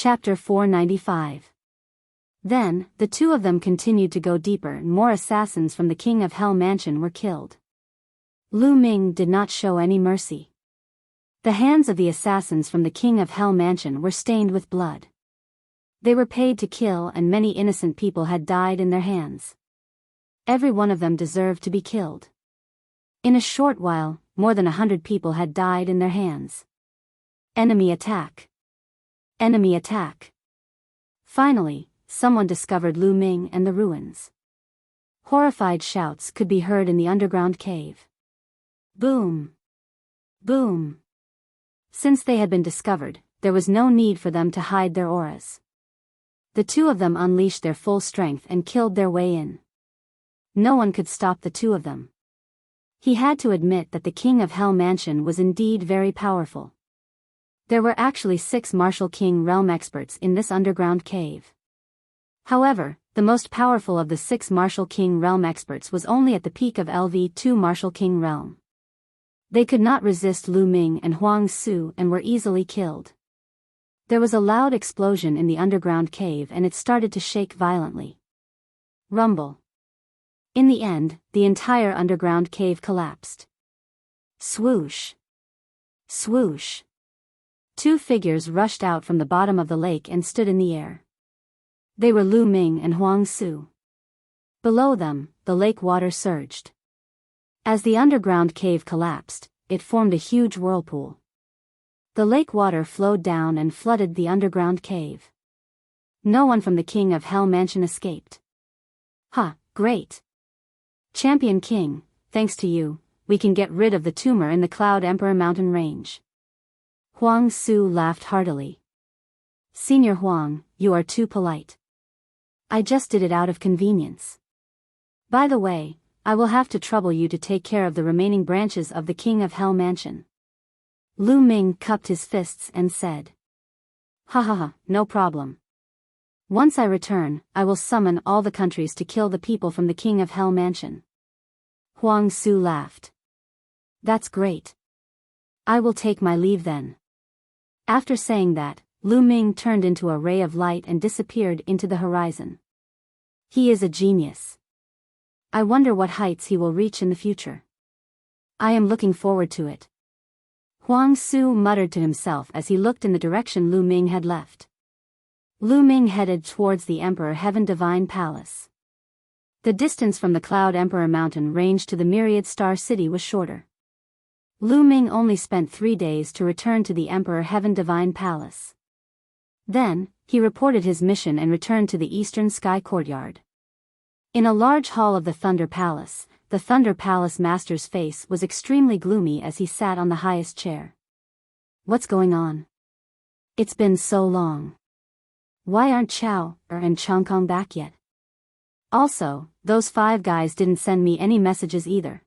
Chapter 495. Then, the two of them continued to go deeper and more assassins from the King of Hell Mansion were killed. Lu Ming did not show any mercy. The hands of the assassins from the King of Hell Mansion were stained with blood. They were paid to kill and many innocent people had died in their hands. Every one of them deserved to be killed. In a short while, more than 100 people had died in their hands. Enemy attack. Enemy attack. Finally, someone discovered Lu Ming and the ruins. Horrified shouts could be heard in the underground cave. Boom! Boom! Since they had been discovered, there was no need for them to hide their auras. The two of them unleashed their full strength and killed their way in. No one could stop the two of them. He had to admit that the King of Hell Mansion was indeed very powerful. There were actually 6 Martial King realm experts in this underground cave. However, the most powerful of the 6 Martial King realm experts was only at the peak of LV2 Martial King realm. They could not resist Lu Ming and Huang Su and were easily killed. There was a loud explosion in the underground cave and it started to shake violently. Rumble. In the end, the entire underground cave collapsed. Swoosh. Swoosh. 2 figures rushed out from the bottom of the lake and stood in the air. They were Lu Ming and Huang Su. Below them, the lake water surged. As the underground cave collapsed, it formed a huge whirlpool. The lake water flowed down and flooded the underground cave. No one from the King of Hell Mansion escaped. Ha, great! Champion King, thanks to you, we can get rid of the tumor in the Cloud Emperor mountain range. Huang Su laughed heartily. Senior Huang, you are too polite. I just did it out of convenience. By the way, I will have to trouble you to take care of the remaining branches of the King of Hell Mansion. Lu Ming cupped his fists and said. Ha ha ha, no problem. Once I return, I will summon all the countries to kill the people from the King of Hell Mansion. Huang Su laughed. That's great. I will take my leave then. After saying that, Lu Ming turned into a ray of light and disappeared into the horizon. He is a genius. I wonder what heights he will reach in the future. I am looking forward to it. Huang Su muttered to himself as he looked in the direction Lu Ming had left. Lu Ming headed towards the Emperor Heaven Divine Palace. The distance from the Cloud Emperor Mountain range to the Myriad Star City was shorter. Lu Ming only spent 3 days to return to the Emperor Heaven Divine Palace. Then, he reported his mission and returned to the Eastern Sky Courtyard. In a large hall of the Thunder Palace, the Thunder Palace Master's face was extremely gloomy as he sat on the highest chair. What's going on? It's been so long. Why aren't Chao and Changkong back yet? Also, those 5 guys didn't send me any messages either.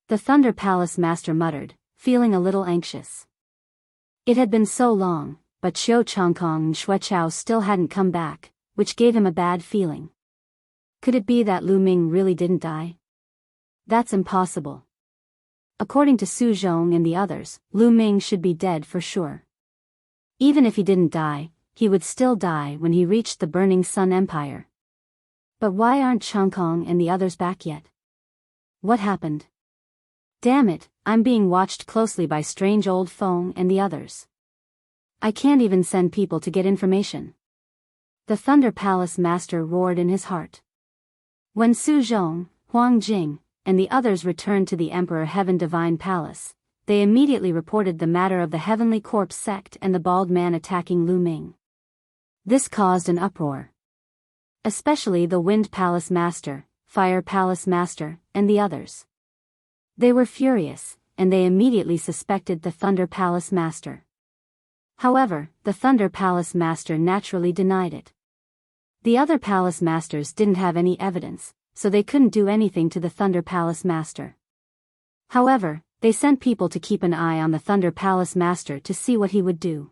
The Thunder Palace Master muttered, feeling a little anxious. It had been so long, but Xiao Changkong and Xue Chao still hadn't come back, which gave him a bad feeling. Could it be that Lu Ming really didn't die? That's impossible. According to Su Zhong and the others, Lu Ming should be dead for sure. Even if he didn't die, he would still die when he reached the Burning Sun Empire. But why aren't Changkong and the others back yet? What happened? Damn it, I'm being watched closely by strange old Feng and the others. I can't even send people to get information. The Thunder Palace Master roared in his heart. When Su Zhong, Huang Jing, and the others returned to the Emperor Heaven Divine Palace, they immediately reported the matter of the Heavenly Corpse sect and the bald man attacking Lu Ming. This caused an uproar. Especially the Wind Palace Master, Fire Palace Master, and the others. They were furious, and they immediately suspected the Thunder Palace Master. However, the Thunder Palace Master naturally denied it. The other Palace Masters didn't have any evidence, so they couldn't do anything to the Thunder Palace Master. However, they sent people to keep an eye on the Thunder Palace Master to see what he would do.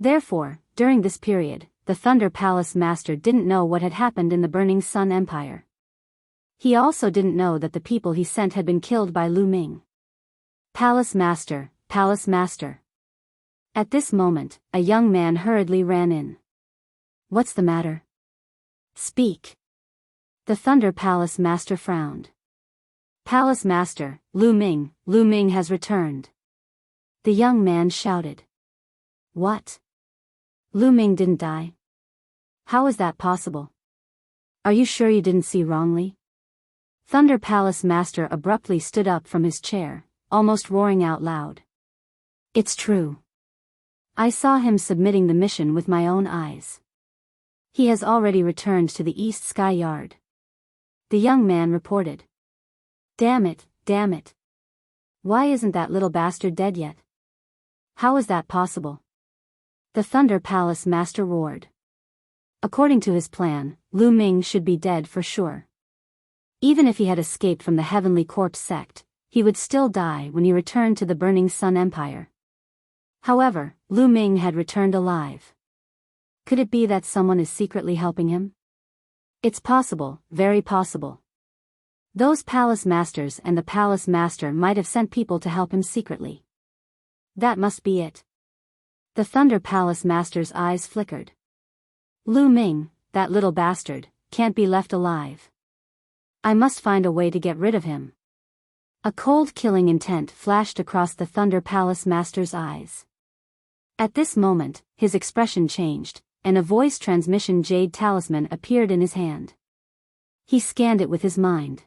Therefore, during this period, the Thunder Palace Master didn't know what had happened in the Burning Sun Empire. He also didn't know that the people he sent had been killed by Lu Ming. Palace Master, Palace Master. At this moment, a young man hurriedly ran in. What's the matter? Speak. The Thunder Palace Master frowned. Palace Master, Lu Ming has returned. The young man shouted. What? Lu Ming didn't die? How is that possible? Are you sure you didn't see wrongly? Thunder Palace Master abruptly stood up from his chair, almost roaring out loud. It's true. I saw him submitting the mission with my own eyes. He has already returned to the East Sky Yard. The young man reported. Damn it. Why isn't that little bastard dead yet? How is that possible? The Thunder Palace Master roared. According to his plan, Lu Ming should be dead for sure. Even if he had escaped from the Heavenly Corpse sect, he would still die when he returned to the Burning Sun Empire. However, Lu Ming had returned alive. Could it be that someone is secretly helping him? It's possible, very possible. Those palace masters and the palace master might have sent people to help him secretly. That must be it. The Thunder Palace Master's eyes flickered. Lu Ming, that little bastard, can't be left alive. I must find a way to get rid of him. A cold killing intent flashed across the Thunder Palace Master's eyes. At this moment, his expression changed, and a voice transmission jade talisman appeared in his hand. He scanned it with his mind.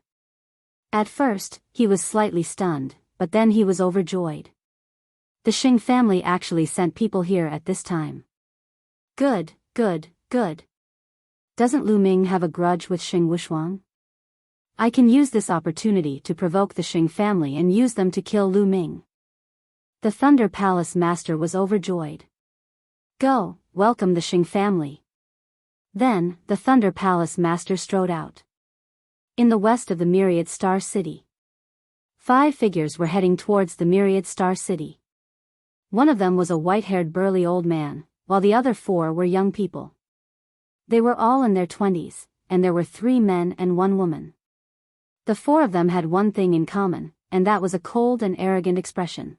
At first, he was slightly stunned, but then he was overjoyed. The Xing family actually sent people here at this time. Good. Doesn't Lu Ming have a grudge with Xing Wushuang? I can use this opportunity to provoke the Xing family and use them to kill Lu Ming. The Thunder Palace Master was overjoyed. Go, welcome the Xing family. Then, the Thunder Palace Master strode out. In the west of the Myriad Star City. 5 figures were heading towards the Myriad Star City. One of them was a white-haired burly old man, while the other 4 were young people. They were all in their 20s, and there were 3 men and 1 woman. The 4 of them had one thing in common, and that was a cold and arrogant expression.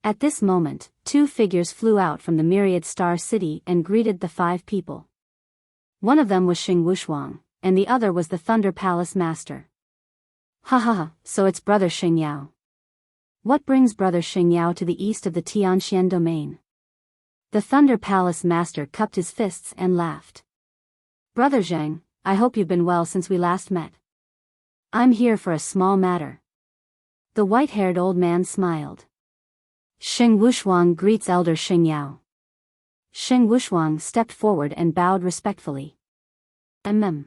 At this moment, 2 figures flew out from the Myriad Star City and greeted the 5 people. One of them was Xing Wushuang, and the other was the Thunder Palace Master. Ha, so it's Brother Xing Yao. What brings Brother Xing Yao to the east of the Tianxian domain? The Thunder Palace Master cupped his fists and laughed. Brother Zhang, I hope you've been well since we last met. I'm here for a small matter. The white-haired old man smiled. Xing Wushuang greets Elder Xing Yao. Xing Wushuang stepped forward and bowed respectfully. Xing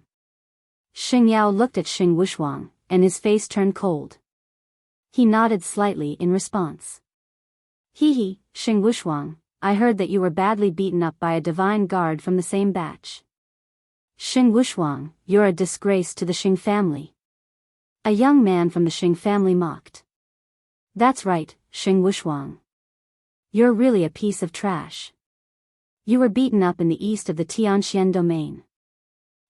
Yao looked at Xing Wushuang, and his face turned cold. He nodded slightly in response. Hee, Xing Wushuang, I heard that you were badly beaten up by a divine guard from the same batch. Xing Wushuang, you're a disgrace to the Xing family. A young man from the Xing family mocked. That's right, Xing Wushuang. You're really a piece of trash. You were beaten up in the east of the Tianxian domain.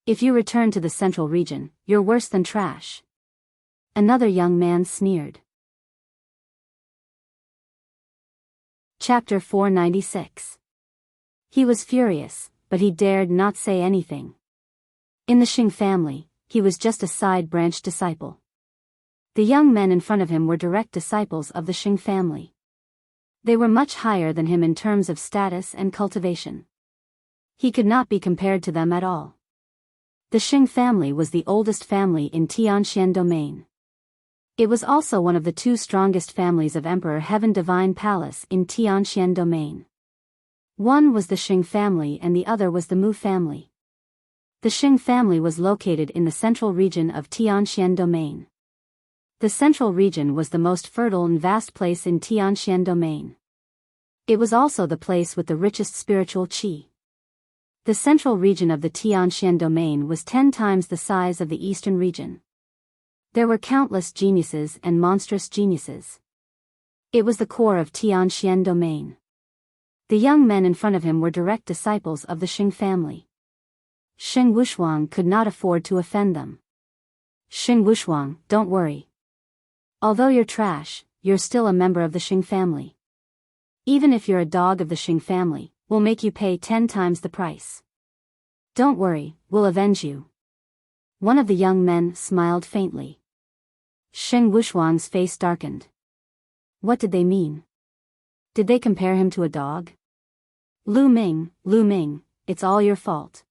If you return to the central region, you're worse than trash. Another young man sneered. Chapter 496. He was furious, but he dared not say anything. In the Xing family, he was just a side-branch disciple. The young men in front of him were direct disciples of the Xing family. They were much higher than him in terms of status and cultivation. He could not be compared to them at all. The Xing family was the oldest family in Tianxian domain. It was also one of the 2 strongest families of Emperor Heaven Divine Palace in Tianxian domain. One was the Xing family and the other was the Mu family. The Xing family was located in the central region of Tianxian domain. The central region was the most fertile and vast place in Tianxian domain. It was also the place with the richest spiritual qi. The central region of the Tianxian domain was 10 times the size of the eastern region. There were countless geniuses and monstrous geniuses. It was the core of Tianxian domain. The young men in front of him were direct disciples of the Xing family. Xing Wushuang could not afford to offend them. Xing Wushuang, don't worry. Although you're trash, you're still a member of the Xing family. Even if you're a dog of the Xing family, we'll make you pay 10 times the price. Don't worry, we'll avenge you. One of the young men smiled faintly. Sheng Wuxuang's face darkened. What did they mean? Did they compare him to a dog? Lu Ming, it's all your fault.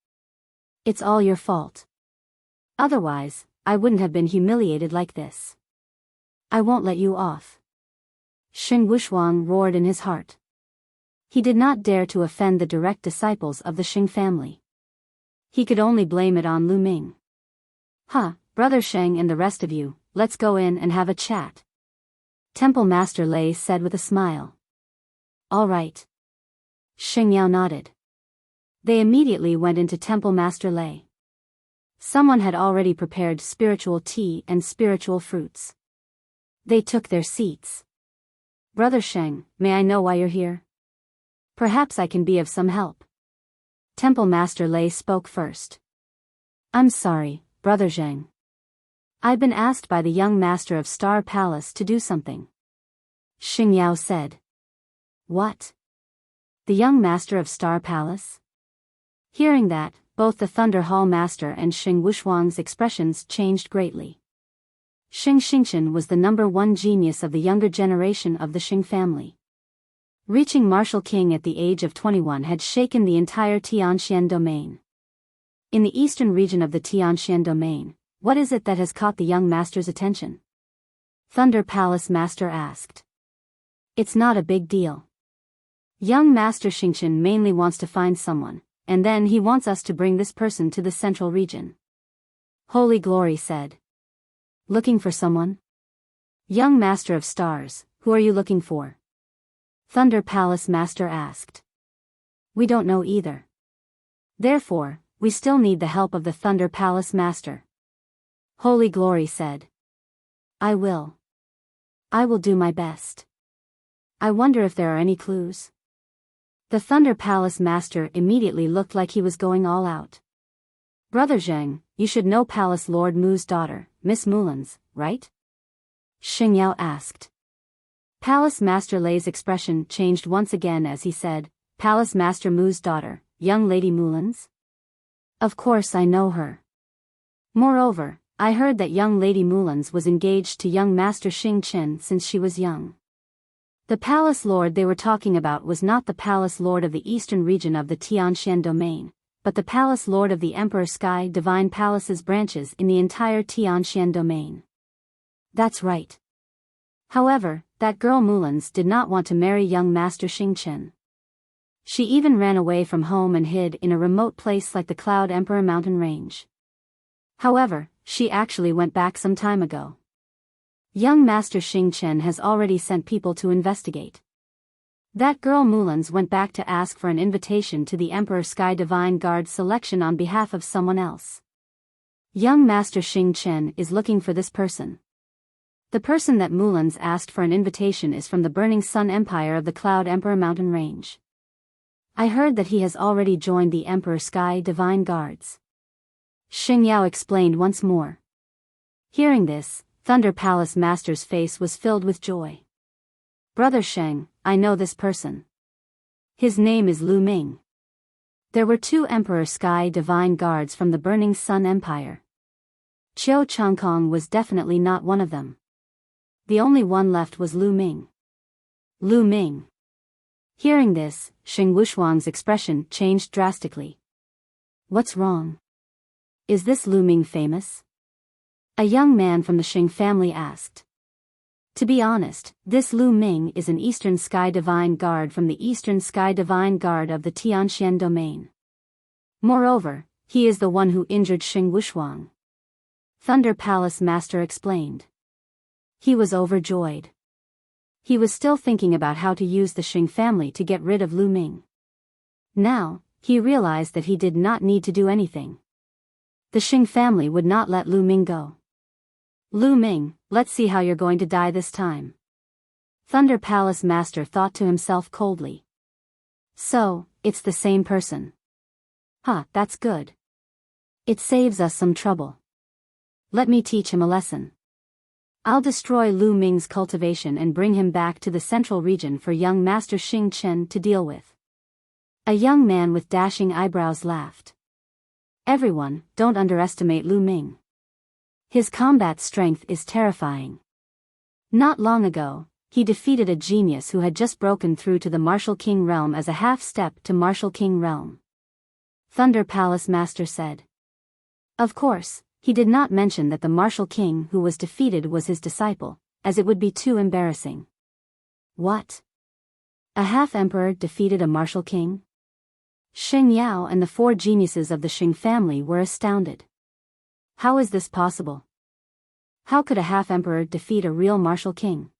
It's all your fault. Otherwise, I wouldn't have been humiliated like this. I won't let you off. Sheng Wuxuang roared in his heart. He did not dare to offend the direct disciples of the Xing family. He could only blame it on Lu Ming. Brother Sheng and the rest of you, let's go in and have a chat. Temple Master Lei said with a smile. All right. Sheng Yao nodded. They immediately went into Temple Master Lei. Someone had already prepared spiritual tea and spiritual fruits. They took their seats. Brother Sheng, may I know why you're here? Perhaps I can be of some help. Temple Master Lei spoke first. I'm sorry, Brother Zheng. I've been asked by the young master of Star Palace to do something. Xing Yao said. What? The young master of Star Palace? Hearing that, both the Thunder Hall master and Sheng Wuxuang's expressions changed greatly. Xing Xingchen was the #1 genius of the younger generation of the Xing family. Reaching Martial King at the age of 21 had shaken the entire Tianxian domain. In the eastern region of the Tianxian domain, what is it that has caught the young master's attention? Thunder Palace Master asked. It's not a big deal. Young Master Xingchen mainly wants to find someone, and then he wants us to bring this person to the central region. Holy Glory said. Looking for someone? Young Master of Stars, who are you looking for? Thunder Palace Master asked. We don't know either. Therefore, we still need the help of the Thunder Palace Master. Holy Glory said. I will do my best. I wonder if there are any clues. The Thunder Palace Master immediately looked like he was going all out. Brother Zheng, you should know Palace Lord Mu's daughter, Miss Mulan's, right? Xing Yao asked. Palace Master Lei's expression changed once again as he said, Palace Master Mu's daughter, young Lady Mulan's? Of course I know her. Moreover, I heard that young Lady Mulan's was engaged to young Master Xing Chen since she was young. The Palace Lord they were talking about was not the Palace Lord of the eastern region of the Tianxian domain, but the Palace Lord of the Emperor Sky Divine Palace's branches in the entire Tianxian domain. That's right. However, that girl Mulan's did not want to marry young Master Xing Chen. She even ran away from home and hid in a remote place like the Cloud Emperor mountain range. However, she actually went back some time ago. Young Master Xing Chen has already sent people to investigate. That girl Mulan's went back to ask for an invitation to the Emperor Sky Divine Guard selection on behalf of someone else. Young Master Xing Chen is looking for this person. The person that Mulan's asked for an invitation is from the Burning Sun Empire of the Cloud Emperor mountain range. I heard that he has already joined the Emperor Sky Divine Guards. Xing Yao explained once more. Hearing this, Thunder Palace Master's face was filled with joy. Brother Sheng, I know this person. His name is Lu Ming. There were 2 Emperor Sky Divine Guards from the Burning Sun Empire. Qiu Changkong was definitely not one of them. The only one left was Lu Ming. Lu Ming. Hearing this, Sheng Wuxuang's expression changed drastically. What's wrong? Is this Lu Ming famous? A young man from the Xing family asked. To be honest, this Lu Ming is an Eastern Sky Divine Guard from the Eastern Sky Divine Guard of the Tianxian domain. Moreover, he is the one who injured Sheng Wuxuang. Thunder Palace Master explained. He was overjoyed. He was still thinking about how to use the Xing family to get rid of Lu Ming. Now, he realized that he did not need to do anything. The Xing family would not let Lu Ming go. Lu Ming, let's see how you're going to die this time. Thunder Palace Master thought to himself coldly. So, it's the same person. That's good. It saves us some trouble. Let me teach him a lesson. I'll destroy Lu Ming's cultivation and bring him back to the central region for young Master Xing Chen to deal with. A young man with dashing eyebrows laughed. Everyone, don't underestimate Lu Ming. His combat strength is terrifying. Not long ago, he defeated a genius who had just broken through to the Martial King realm as a half-step to Martial King realm. Thunder Palace Master said. Of course, he did not mention that the Martial King who was defeated was his disciple, as it would be too embarrassing. What? A half-emperor defeated a Martial King? Xing Yao and the 4 geniuses of the Xing family were astounded. How is this possible? How could a half-emperor defeat a real Martial King?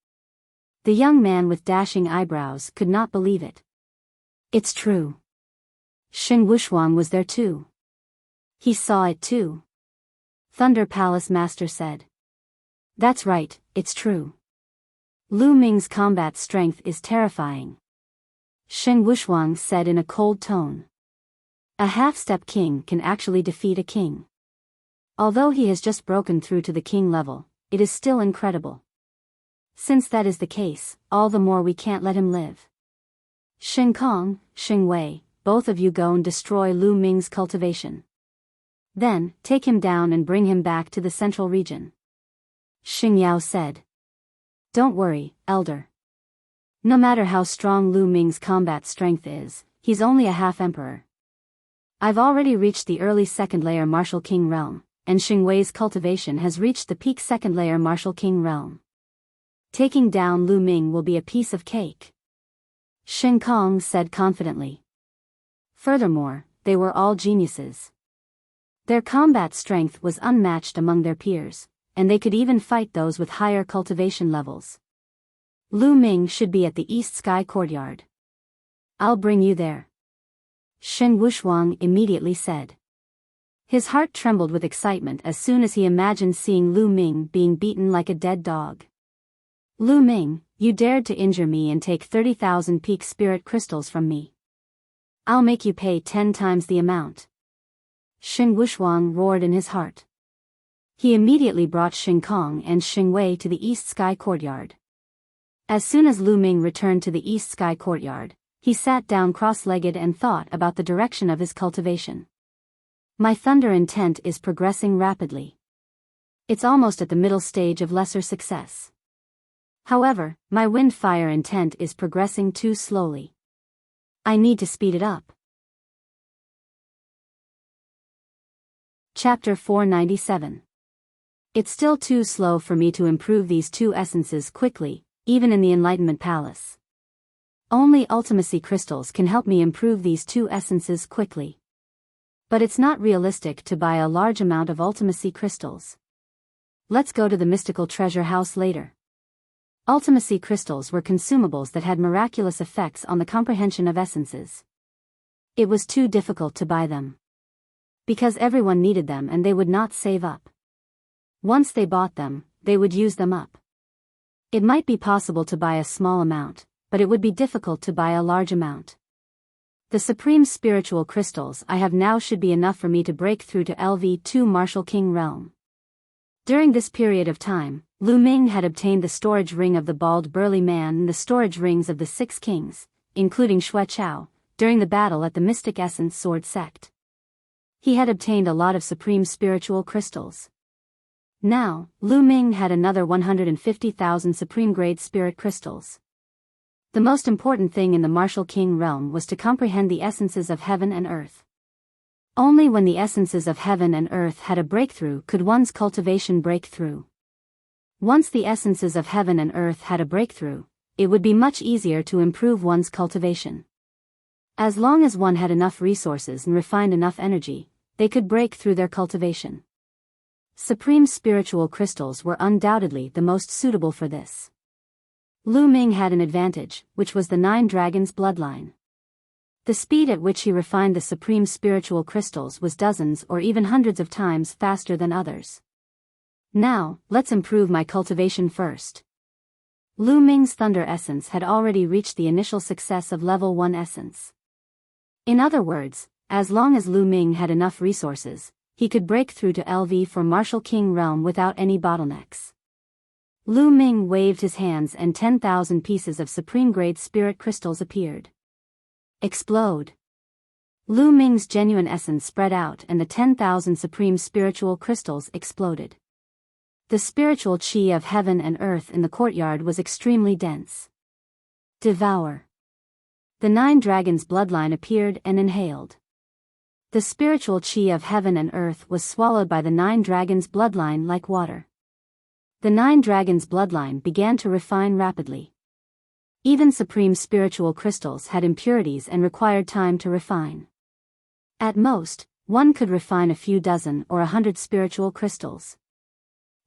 The young man with dashing eyebrows could not believe it. It's true. Xing Wushuang was there too. He saw it too. Thunder Palace Master said. That's right, it's true. Lu Ming's combat strength is terrifying. Xing Wushuang said in a cold tone. A half-step king can actually defeat a king. Although he has just broken through to the king level, it is still incredible. Since that is the case, all the more we can't let him live. Xing Kong, Xing Wei, both of you go and destroy Lu Ming's cultivation. Then, take him down and bring him back to the central region. Xing Yao said. Don't worry, Elder. No matter how strong Lu Ming's combat strength is, he's only a half-emperor. I've already reached the early second-layer Martial King realm, and Xing Wei's cultivation has reached the peak second-layer Martial King realm. Taking down Lu Ming will be a piece of cake. Xing Kong said confidently. Furthermore, they were all geniuses. Their combat strength was unmatched among their peers, and they could even fight those with higher cultivation levels. Lu Ming should be at the East Sky Courtyard. I'll bring you there. Xing Wushuang immediately said. His heart trembled with excitement as soon as he imagined seeing Lu Ming being beaten like a dead dog. Lu Ming, you dared to injure me and take 30,000 peak spirit crystals from me. I'll make you pay 10 times the amount. Xing Wushuang roared in his heart. He immediately brought Xing Kong and Xing Wei to the East Sky Courtyard. As soon as Lu Ming returned to the East Sky Courtyard, he sat down cross-legged and thought about the direction of his cultivation. My thunder intent is progressing rapidly. It's almost at the middle stage of lesser success. However, my wind fire intent is progressing too slowly. I need to speed it up. Chapter 497. It's still too slow for me to improve these 2 essences quickly, even in the Enlightenment Palace. Only ultimacy crystals can help me improve these 2 essences quickly. But it's not realistic to buy a large amount of ultimacy crystals. Let's go to the mystical treasure house later. Ultimacy crystals were consumables that had miraculous effects on the comprehension of essences. It was too difficult to buy them. Because everyone needed them and they would not save up. Once they bought them, they would use them up. It might be possible to buy a small amount, but it would be difficult to buy a large amount. The supreme spiritual crystals I have now should be enough for me to break through to LV2 Martial King realm. During this period of time, Lu Ming had obtained the storage ring of the bald burly man and the storage rings of the 6 kings, including Xue Chao, during the battle at the Mystic Essence Sword Sect. He had obtained a lot of supreme spiritual crystals. Now, Lu Ming had another 150,000 supreme-grade spirit crystals. The most important thing in the Martial King realm was to comprehend the essences of heaven and earth. Only when the essences of heaven and earth had a breakthrough could one's cultivation break through. Once the essences of heaven and earth had a breakthrough, it would be much easier to improve one's cultivation. As long as one had enough resources and refined enough energy, they could break through their cultivation. Supreme spiritual crystals were undoubtedly the most suitable for this. Lu Ming had an advantage, which was the 9 dragons bloodline. The speed at which he refined the supreme spiritual crystals was dozens or even hundreds of times faster than others. Now, let's improve my cultivation first. Lu Ming's thunder essence had already reached the initial success of level 1 essence. In other words, as long as Lu Ming had enough resources, he could break through to LV for Martial King realm without any bottlenecks. Lu Ming waved his hands and 10,000 pieces of supreme-grade spirit crystals appeared. Explode! Lu Ming's genuine essence spread out and the 10,000 supreme spiritual crystals exploded. The spiritual chi of heaven and earth in the courtyard was extremely dense. Devour! The 9 dragons' bloodline appeared and inhaled. The spiritual chi of heaven and earth was swallowed by the 9 dragons' bloodline like water. The 9 dragons' bloodline began to refine rapidly. Even supreme spiritual crystals had impurities and required time to refine. At most, one could refine a few dozen or 100 spiritual crystals.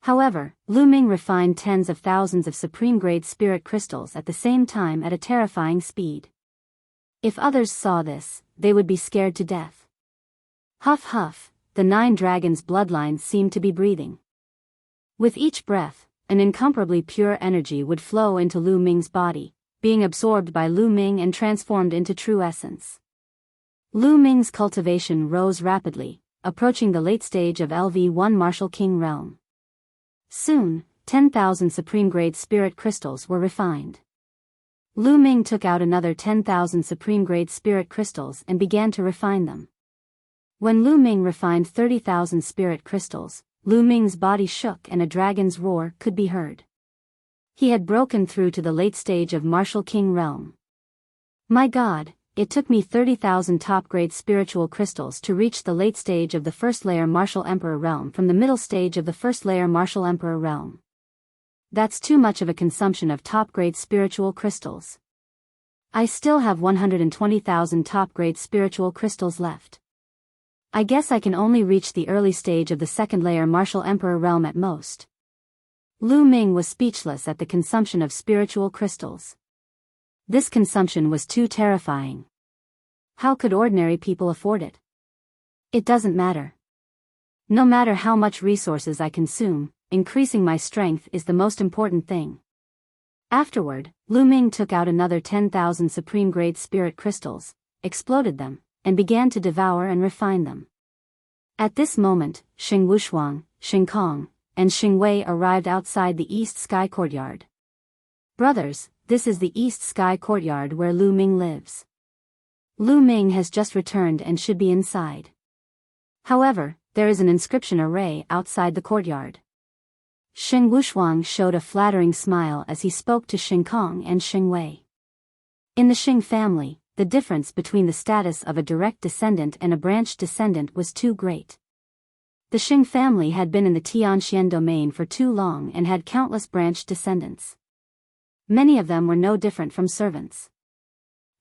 However, Lu Ming refined tens of thousands of supreme-grade spirit crystals at the same time at a terrifying speed. If others saw this, they would be scared to death. Huff huff, the 9 dragons' bloodlines seemed to be breathing. With each breath, an incomparably pure energy would flow into Lu Ming's body, being absorbed by Lu Ming and transformed into true essence. Lu Ming's cultivation rose rapidly, approaching the late stage of LV1 Martial King realm. Soon, 10,000 supreme-grade spirit crystals were refined. Lu Ming took out another 10,000 supreme-grade spirit crystals and began to refine them. When Lu Ming refined 30,000 spirit crystals, Lu Ming's body shook and a dragon's roar could be heard. He had broken through to the late stage of Martial King realm. My God, it took me 30,000 top-grade spiritual crystals to reach the late stage of the first layer Martial Emperor realm from the middle stage of the first layer Martial Emperor realm. That's too much of a consumption of top-grade spiritual crystals. I still have 120,000 top-grade spiritual crystals left. I guess I can only reach the early stage of the second layer Martial Emperor realm at most. Lu Ming was speechless at the consumption of spiritual crystals. This consumption was too terrifying. How could ordinary people afford it? It doesn't matter. No matter how much resources I consume, increasing my strength is the most important thing. Afterward, Lu Ming took out another 10,000 supreme-grade spirit crystals, exploded them, and began to devour and refine them. At this moment, Xing Wushuang, Xing Kong, and Xing Wei arrived outside the East Sky Courtyard. Brothers, this is the East Sky Courtyard where Lu Ming lives. Lu Ming has just returned and should be inside. However, there is an inscription array outside the courtyard. Xing Wushuang showed a flattering smile as he spoke to Xing Kong and Xing Wei. In the Xing family, the difference between the status of a direct descendant and a branch descendant was too great. The Xing family had been in the Tianxian domain for too long and had countless branch descendants. Many of them were no different from servants.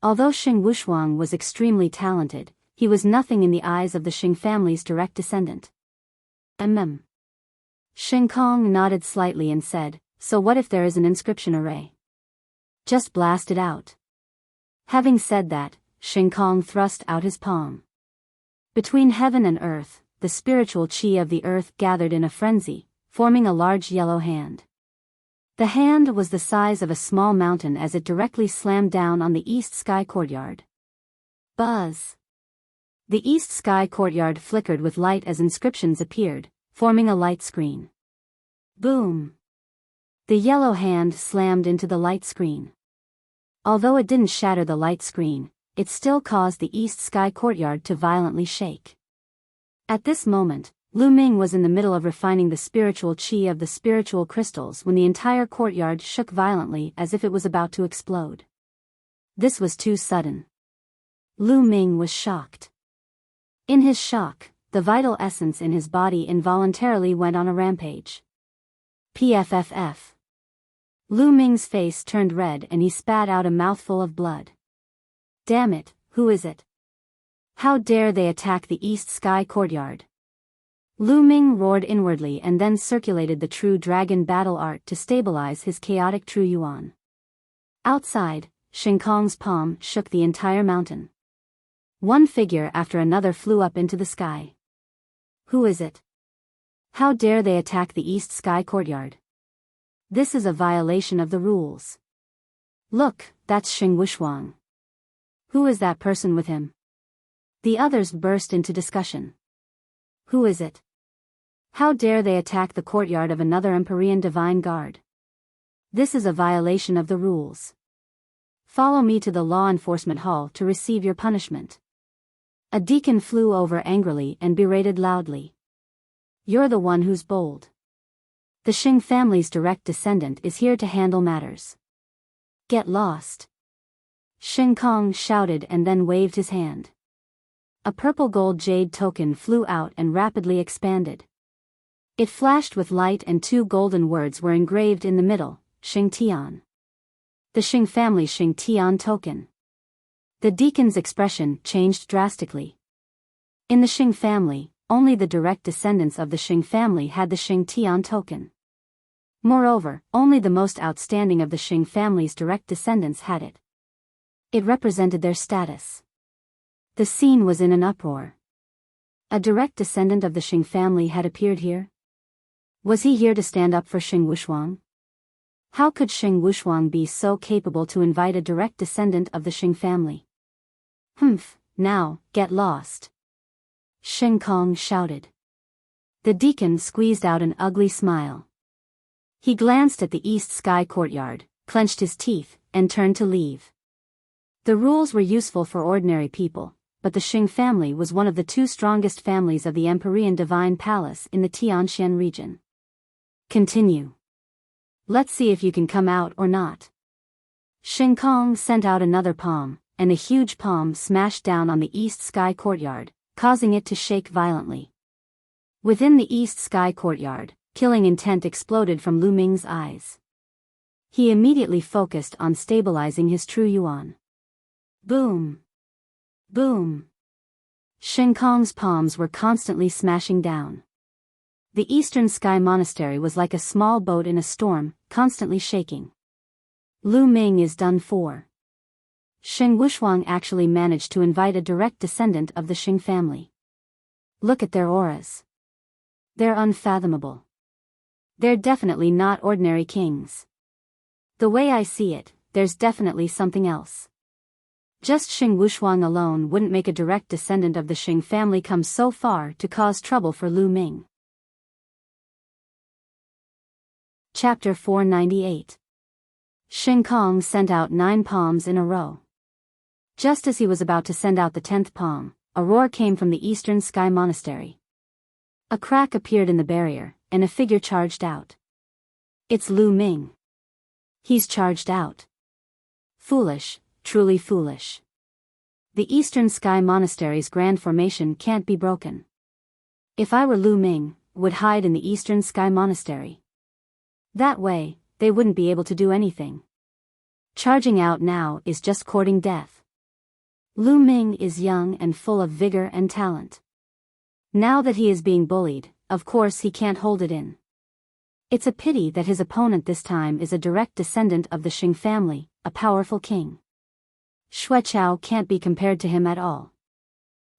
Although Xing Wushuang was extremely talented, he was nothing in the eyes of the Xing family's direct descendant. Xing Kong nodded slightly and said, "So what if there is an inscription array? Just blast it out." Having said that, Xing Kong thrust out his palm. Between heaven and earth, the spiritual chi of the earth gathered in a frenzy, forming a large yellow hand. The hand was the size of a small mountain as it directly slammed down on the East Sky Courtyard. Buzz! The East Sky Courtyard flickered with light as inscriptions appeared, forming a light screen. Boom! The yellow hand slammed into the light screen. Although it didn't shatter the light screen, it still caused the East Sky Courtyard to violently shake. At this moment, Lu Ming was in the middle of refining the spiritual chi of the spiritual crystals when the entire courtyard shook violently as if it was about to explode. This was too sudden. Lu Ming was shocked. In his shock, the vital essence in his body involuntarily went on a rampage. PFFF. Lu Ming's face turned red and he spat out a mouthful of blood. Damn it, who is it? How dare they attack the East Sky Courtyard? Lu Ming roared inwardly and then circulated the True Dragon battle art to stabilize his chaotic True Yuan. Outside, Xing Kong's palm shook the entire mountain. One figure after another flew up into the sky. Who is it? How dare they attack the East Sky Courtyard? This is a violation of the rules. Look, that's Xing Wushuang. Who is that person with him? The others burst into discussion. Who is it? How dare they attack the courtyard of another Empyrean Divine Guard? This is a violation of the rules. Follow me to the law enforcement hall to receive your punishment. A deacon flew over angrily and berated loudly. You're the one who's bold. The Xing family's direct descendant is here to handle matters. Get lost. Xing Kong shouted and then waved his hand. A purple gold jade token flew out and rapidly expanded. It flashed with light and 2 golden words were engraved in the middle, Xing Tian. The Xing family Xing Tian token. The deacon's expression changed drastically. In the Xing family, only the direct descendants of the Xing family had the Xing Tian token. Moreover, only the most outstanding of the Xing family's direct descendants had it. It represented their status. The scene was in an uproar. A direct descendant of the Xing family had appeared here? Was he here to stand up for Xing Wushuang? How could Xing Wushuang be so capable to invite a direct descendant of the Xing family? Humph, now, get lost. Xing Kong shouted. The deacon squeezed out an ugly smile. He glanced at the East Sky courtyard, clenched his teeth, and turned to leave. The rules were useful for ordinary people, but the Xing family was one of the 2 strongest families of the Empyrean Divine Palace in the Tianxian region. Continue. Let's see if you can come out or not. Xing Kong sent out another palm, and a huge palm smashed down on the East Sky courtyard, causing it to shake violently. Within the East Sky courtyard, killing intent exploded from Lu Ming's eyes. He immediately focused on stabilizing his true yuan. Boom! Boom! Xing Kong's palms were constantly smashing down. The Eastern Sky Monastery was like a small boat in a storm, constantly shaking. Lu Ming is done for. Xing Wushuang actually managed to invite a direct descendant of the Xing family. Look at their auras. They're unfathomable. They're definitely not ordinary kings. The way I see it, there's definitely something else. Just Xing Wushuang alone wouldn't make a direct descendant of the Xing family come so far to cause trouble for Lu Ming. Chapter 498. Xing Kong sent out 9 palms in a row. Just as he was about to send out the 10th palm, a roar came from the Eastern Sky Monastery. A crack appeared in the barrier, and a figure charged out. It's Lu Ming. He's charged out. Foolish, truly foolish. The Eastern Sky Monastery's grand formation can't be broken. If I were Lu Ming, would hide in the Eastern Sky Monastery. That way, they wouldn't be able to do anything. Charging out now is just courting death. Lu Ming is young and full of vigor and talent. Now that he is being bullied, of course he can't hold it in. It's a pity that his opponent this time is a direct descendant of the Xing family, a powerful king. Xueqiao can't be compared to him at all.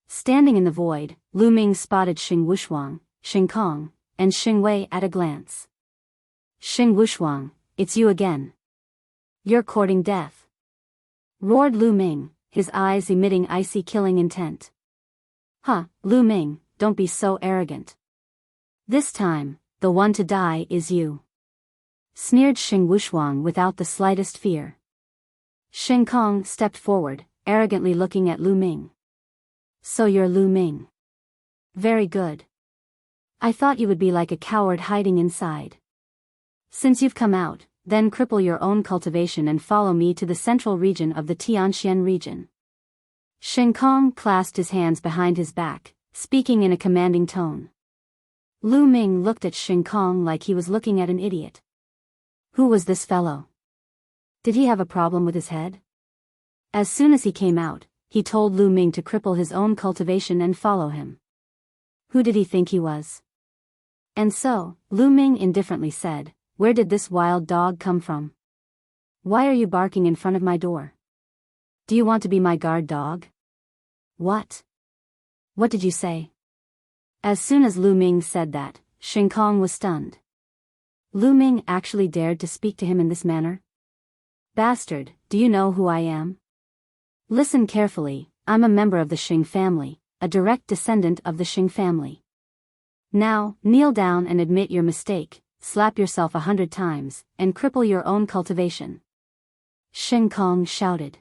Standing in the void, Lu Ming spotted Xing Wushuang, Xing Kong, and Xing Wei at a glance. Xing Wushuang, it's you again. You're courting death. Roared Lu Ming, his eyes emitting icy killing intent. Huh, Lu Ming, don't be so arrogant. This time, the one to die is you. Sneered Xing Wushuang without the slightest fear. Xing Kong stepped forward, arrogantly looking at Lu Ming. So you're Lu Ming. Very good. I thought you would be like a coward hiding inside. Since you've come out, then cripple your own cultivation and follow me to the central region of the Tianxian region. Xing Kong clasped his hands behind his back, speaking in a commanding tone. Lu Ming looked at Xing Kong like he was looking at an idiot. Who was this fellow? Did he have a problem with his head? As soon as he came out, he told Lu Ming to cripple his own cultivation and follow him. Who did he think he was? And so, Lu Ming indifferently said, "Where did this wild dog come from? Why are you barking in front of my door? Do you want to be my guard dog?" What? What did you say? As soon as Lu Ming said that, Xing Kong was stunned. Lu Ming actually dared to speak to him in this manner? Bastard, do you know who I am? Listen carefully, I'm a member of the Xing family, a direct descendant of the Xing family. Now, kneel down and admit your mistake, slap yourself 100 times, and cripple your own cultivation. Shin Kong shouted.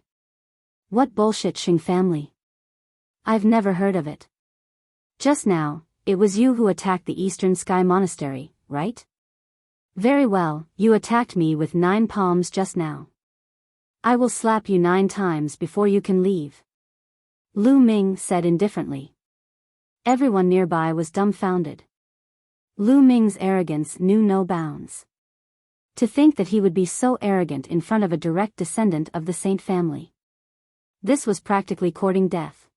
What bullshit, Xing family? I've never heard of it. Just now, it was you who attacked the Eastern Sky Monastery, right? Very well, you attacked me with 9 palms just now. I will slap you 9 times before you can leave. Lu Ming said indifferently. Everyone nearby was dumbfounded. Lu Ming's arrogance knew no bounds. To think that he would be so arrogant in front of a direct descendant of the Saint family. This was practically courting death.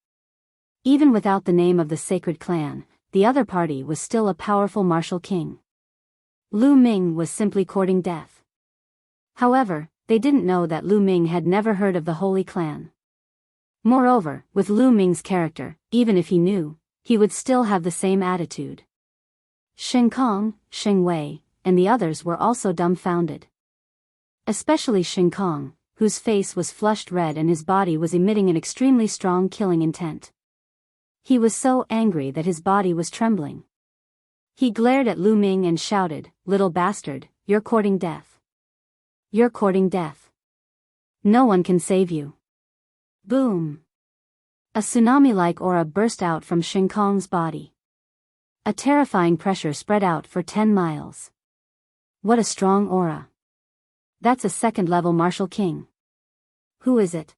Even without the name of the sacred clan, the other party was still a powerful martial king. Lu Ming was simply courting death. However, they didn't know that Lu Ming had never heard of the Holy Clan. Moreover, with Lu Ming's character, even if he knew, he would still have the same attitude. Xing Kong, Xing Wei, and the others were also dumbfounded. Especially Xing Kong, whose face was flushed red and his body was emitting an extremely strong killing intent. He was so angry that his body was trembling. He glared at Lu Ming and shouted, "Little bastard, you're courting death. You're courting death. No one can save you." Boom! A tsunami-like aura burst out from Xing Kong's body. A terrifying pressure spread out for 10 miles. What a strong aura. That's a second-level martial king. Who is it?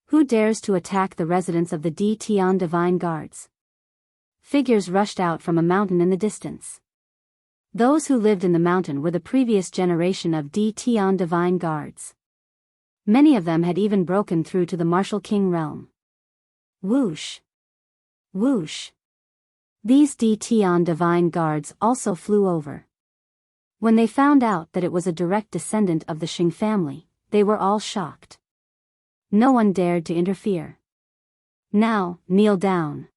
Who dares to attack the residents of the Di Tian Divine Guards? Figures rushed out from a mountain in the distance. Those who lived in the mountain were the previous generation of Di Tian Divine Guards. Many of them had even broken through to the martial king realm. Whoosh! Whoosh! These Di Tian Divine Guards also flew over. When they found out that it was a direct descendant of the Xing family, they were all shocked. No one dared to interfere. Now, kneel down.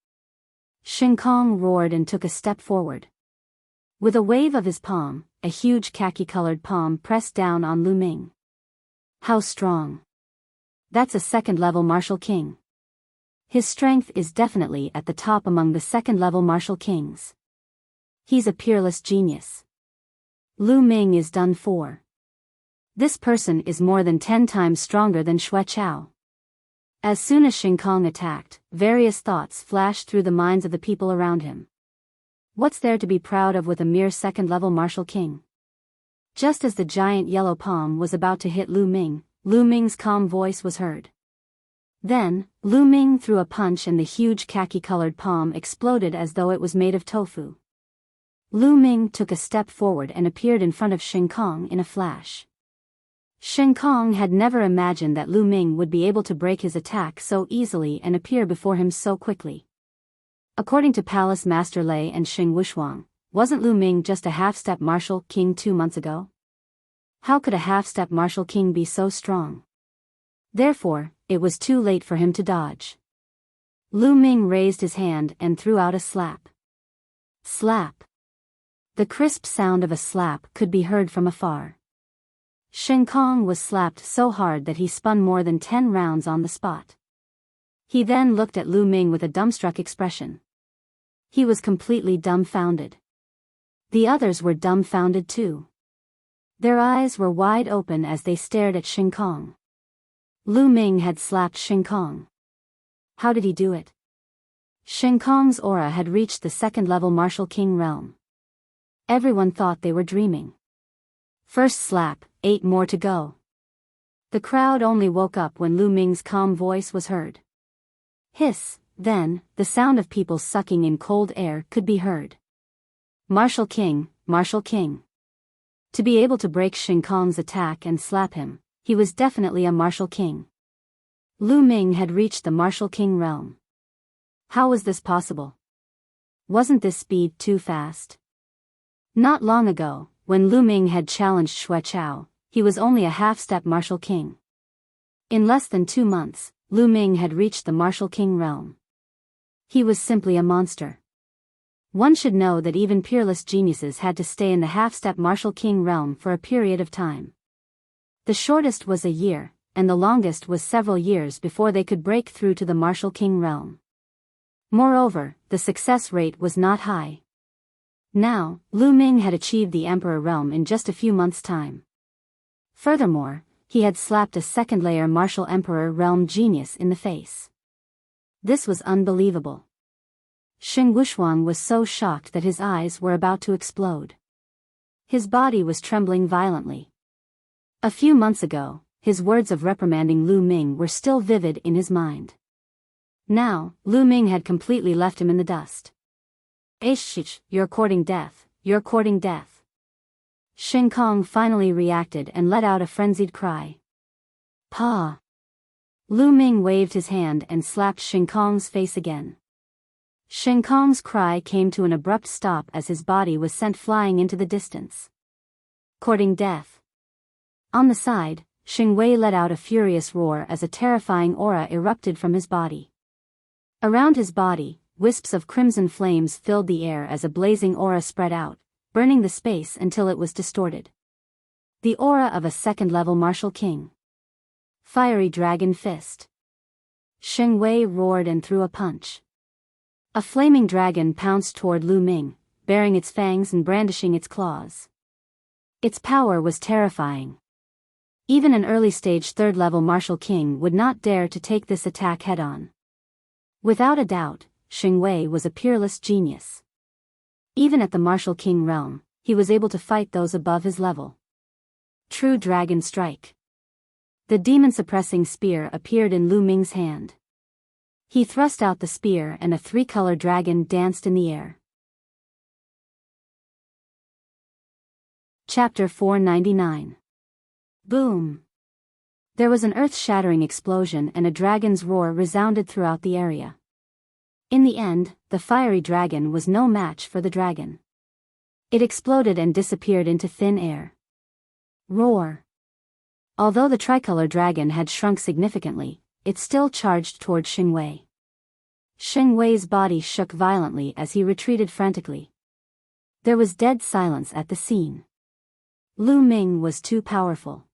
Xing Kong roared and took a step forward. With a wave of his palm, a huge khaki-colored palm pressed down on Lu Ming. How strong! That's a second-level martial king. His strength is definitely at the top among the second-level martial kings. He's a peerless genius. Lu Ming is done for. This person is more than 10 times stronger than Xue Chao. As soon as Xing Kong attacked, various thoughts flashed through the minds of the people around him. What's there to be proud of with a mere second-level martial king? Just as the giant yellow palm was about to hit Lu Ming's calm voice was heard. Then, Lu Ming threw a punch and the huge khaki-colored palm exploded as though it was made of tofu. Lu Ming took a step forward and appeared in front of Xing Kong in a flash. Xing Kong had never imagined that Lu Ming would be able to break his attack so easily and appear before him so quickly. According to Palace Master Lei and Xing Wushuang, wasn't Lu Ming just a half-step martial king 2 months ago? How could a half-step martial king be so strong? Therefore, it was too late for him to dodge. Lu Ming raised his hand and threw out a slap. Slap! The crisp sound of a slap could be heard from afar. Xing Kong was slapped so hard that he spun more than 10 rounds on the spot. He then looked at Lu Ming with a dumbstruck expression. He was completely dumbfounded. The others were dumbfounded too. Their eyes were wide open as they stared at Xing Kong. Lu Ming had slapped Xing Kong. How did he do it? Xing Kong's aura had reached the second-level martial king realm. Everyone thought they were dreaming. First slap, 8 more to go. The crowd only woke up when Lu Ming's calm voice was heard. Hiss, then, the sound of people sucking in cold air could be heard. Martial king, martial king. To be able to break Xing Kong's attack and slap him, he was definitely a martial king. Lu Ming had reached the martial king realm. How was this possible? Wasn't this speed too fast? Not long ago, when Lu Ming had challenged Xue Chao, he was only a half-step martial king. In less than 2 months, Lu Ming had reached the martial king realm. He was simply a monster. One should know that even peerless geniuses had to stay in the half-step martial king realm for a period of time. The shortest was a year, and the longest was several years before they could break through to the martial king realm. Moreover, the success rate was not high. Now, Lu Ming had achieved the Emperor realm in just a few months' time. Furthermore, he had slapped a second-layer martial Emperor realm genius in the face. This was unbelievable. Xing Wushuang was so shocked that his eyes were about to explode. His body was trembling violently. A few months ago, his words of reprimanding Lu Ming were still vivid in his mind. Now, Lu Ming had completely left him in the dust. Aish, you're courting death, you're courting death. Xing Kong finally reacted and let out a frenzied cry. Pa! Lu Ming waved his hand and slapped Xing Kong's face again. Xing Kong's cry came to an abrupt stop as his body was sent flying into the distance. Courting death. On the side, Xing Wei let out a furious roar as a terrifying aura erupted from his body. Around his body, wisps of crimson flames filled the air as a blazing aura spread out, burning the space until it was distorted. The aura of a second-level martial king. Fiery Dragon Fist. Xing Wei roared and threw a punch. A flaming dragon pounced toward Lu Ming, baring its fangs and brandishing its claws. Its power was terrifying. Even an early-stage third-level martial king would not dare to take this attack head-on. Without a doubt, Xing Wei was a peerless genius. Even at the martial king realm, he was able to fight those above his level. True Dragon Strike. The demon-suppressing spear appeared in Lu Ming's hand. He thrust out the spear and a three-color dragon danced in the air. Chapter 499. Boom! There was an earth-shattering explosion and a dragon's roar resounded throughout the area. In the end, the fiery dragon was no match for the dragon. It exploded and disappeared into thin air. Roar! Although the tricolor dragon had shrunk significantly, it still charged toward Xing Wei. Xing Wei's body shook violently as he retreated frantically. There was dead silence at the scene. Lu Ming was too powerful.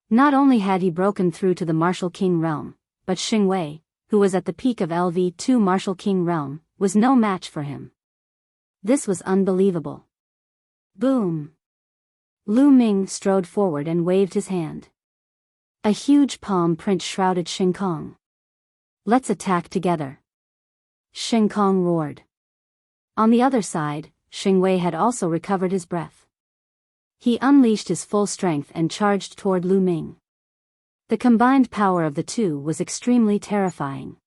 Not only had he broken through to the martial king realm, but Xing Wei, who was at the peak of LV2 martial king realm, was no match for him. This was unbelievable. Boom! Lu Ming strode forward and waved his hand. A huge palm print shrouded Xing Kong. Let's attack together. Xing Kong roared. On the other side, Xing Wei had also recovered his breath. He unleashed his full strength and charged toward Lu Ming. The combined power of the two was extremely terrifying.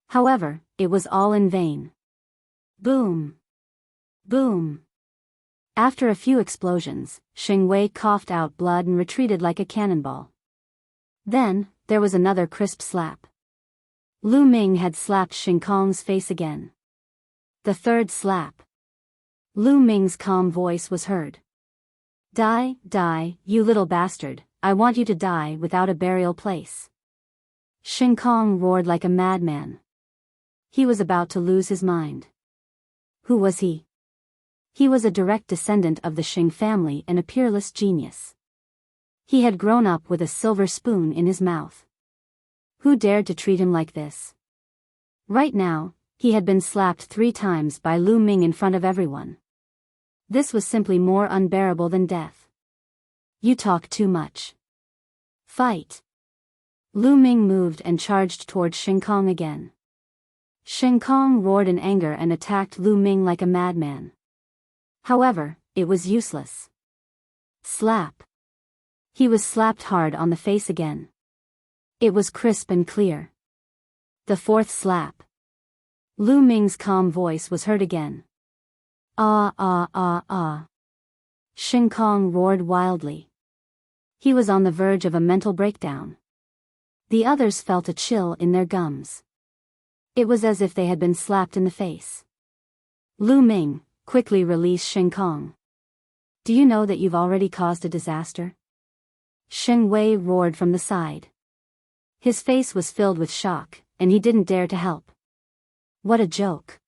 However, it was all in vain. Boom! Boom! After a few explosions, Xing Wei coughed out blood and retreated like a cannonball. Then, there was another crisp slap. Lu Ming had slapped Xing Kong's face again. The third slap. Lu Ming's calm voice was heard. Die, die, you little bastard, I want you to die without a burial place. Xing Kong roared like a madman. He was about to lose his mind. Who was he? He was a direct descendant of the Xing family and a peerless genius. He had grown up with a silver spoon in his mouth. Who dared to treat him like this? Right now, he had been slapped 3 times by Lu Ming in front of everyone. This was simply more unbearable than death. You talk too much. Fight! Lu Ming moved and charged toward Xing Kong again. Xing Kong roared in anger and attacked Lu Ming like a madman. However, it was useless. Slap! He was slapped hard on the face again. It was crisp and clear. The 4th slap. Lu Ming's calm voice was heard again. Ah ah ah ah. Xing Kong roared wildly. He was on the verge of a mental breakdown. The others felt a chill in their gums. It was as if they had been slapped in the face. Lu Ming, quickly release Xing Kong. Do you know that you've already caused a disaster? Xing Wei roared from the side. His face was filled with shock, and he didn't dare to help. What a joke.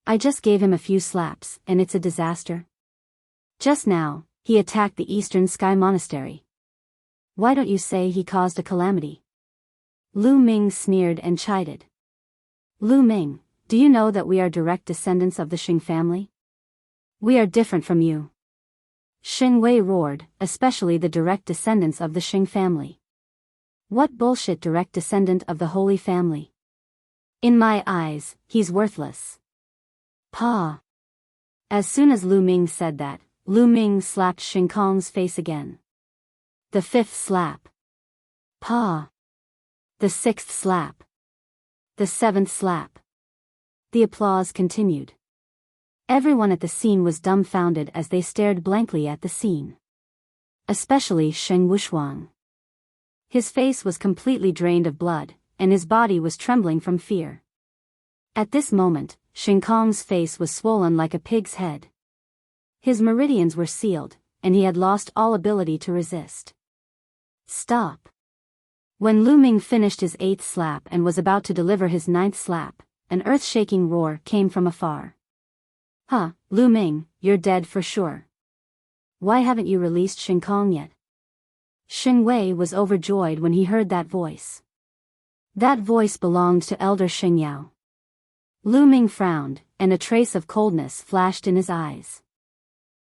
I just gave him a few slaps, and it's a disaster. Just now, he attacked the Eastern Sky Monastery. Why don't you say he caused a calamity? Lu Ming sneered and chided. Lu Ming, do you know that we are direct descendants of the Xing family? We are different from you. Xing Wei roared, especially the direct descendants of the Xing family. What bullshit direct descendant of the Holy Family? In my eyes, he's worthless. Pa. As soon as Lu Ming said that, Lu Ming slapped Xing Kong's face again. The 5th slap. Pa. The 6th slap. The 7th slap. The applause continued. Everyone at the scene was dumbfounded as they stared blankly at the scene. Especially Sheng Wushuang. His face was completely drained of blood, and his body was trembling from fear. At this moment, Xing Kong's face was swollen like a pig's head. His meridians were sealed, and he had lost all ability to resist. Stop. When Lu Ming finished his 8th slap and was about to deliver his 9th slap, an earth-shaking roar came from afar. Huh, Lu Ming, you're dead for sure. Why haven't you released Xing Kong yet? Xing Wei was overjoyed when he heard that voice. That voice belonged to Elder Xing Yao. Lu Ming frowned, and a trace of coldness flashed in his eyes.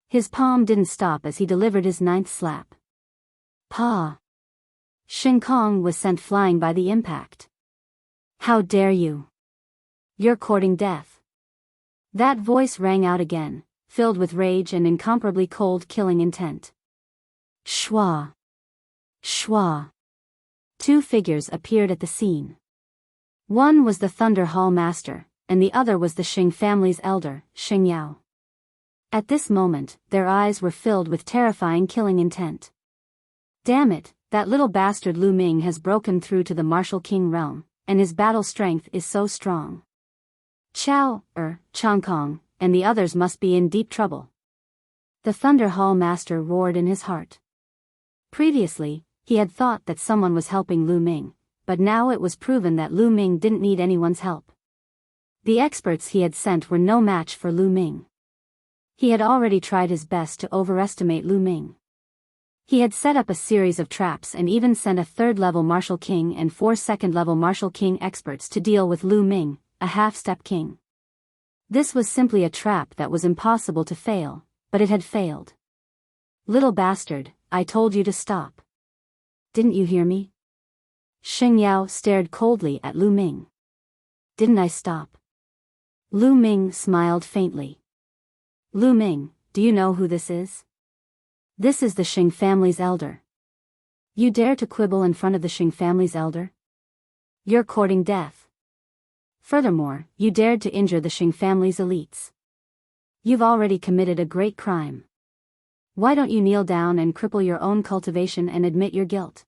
His palm didn't stop as he delivered his 9th slap. Pa. Xing Kong was sent flying by the impact. How dare you? You're courting death. That voice rang out again, filled with rage and incomparably cold killing intent. Shwa. Shwa. 2 figures appeared at the scene. One was the Thunder Hall Master, and the other was the Xing family's elder, Xing Yao. At this moment, their eyes were filled with terrifying killing intent. Damn it, that little bastard Lu Ming has broken through to the martial king realm, and his battle strength is so strong. Chang Kong, and the others must be in deep trouble. The Thunder Hall Master roared in his heart. Previously, he had thought that someone was helping Lu Ming, but now it was proven that Lu Ming didn't need anyone's help. The experts he had sent were no match for Lu Ming. He had already tried his best to overestimate Lu Ming. He had set up a series of traps and even sent a 3rd-level Martial King and 4 2nd-level Martial King experts to deal with Lu Ming, a half-step king. This was simply a trap that was impossible to fail, but it had failed. Little bastard, I told you to stop. Didn't you hear me? Xing Yao stared coldly at Lu Ming. Didn't I stop? Lu Ming smiled faintly. Lu Ming, do you know who this is? This is the Xing family's elder. You dare to quibble in front of the Xing family's elder? You're courting death. Furthermore, you dared to injure the Xing family's elites. You've already committed a great crime. Why don't you kneel down and cripple your own cultivation and admit your guilt?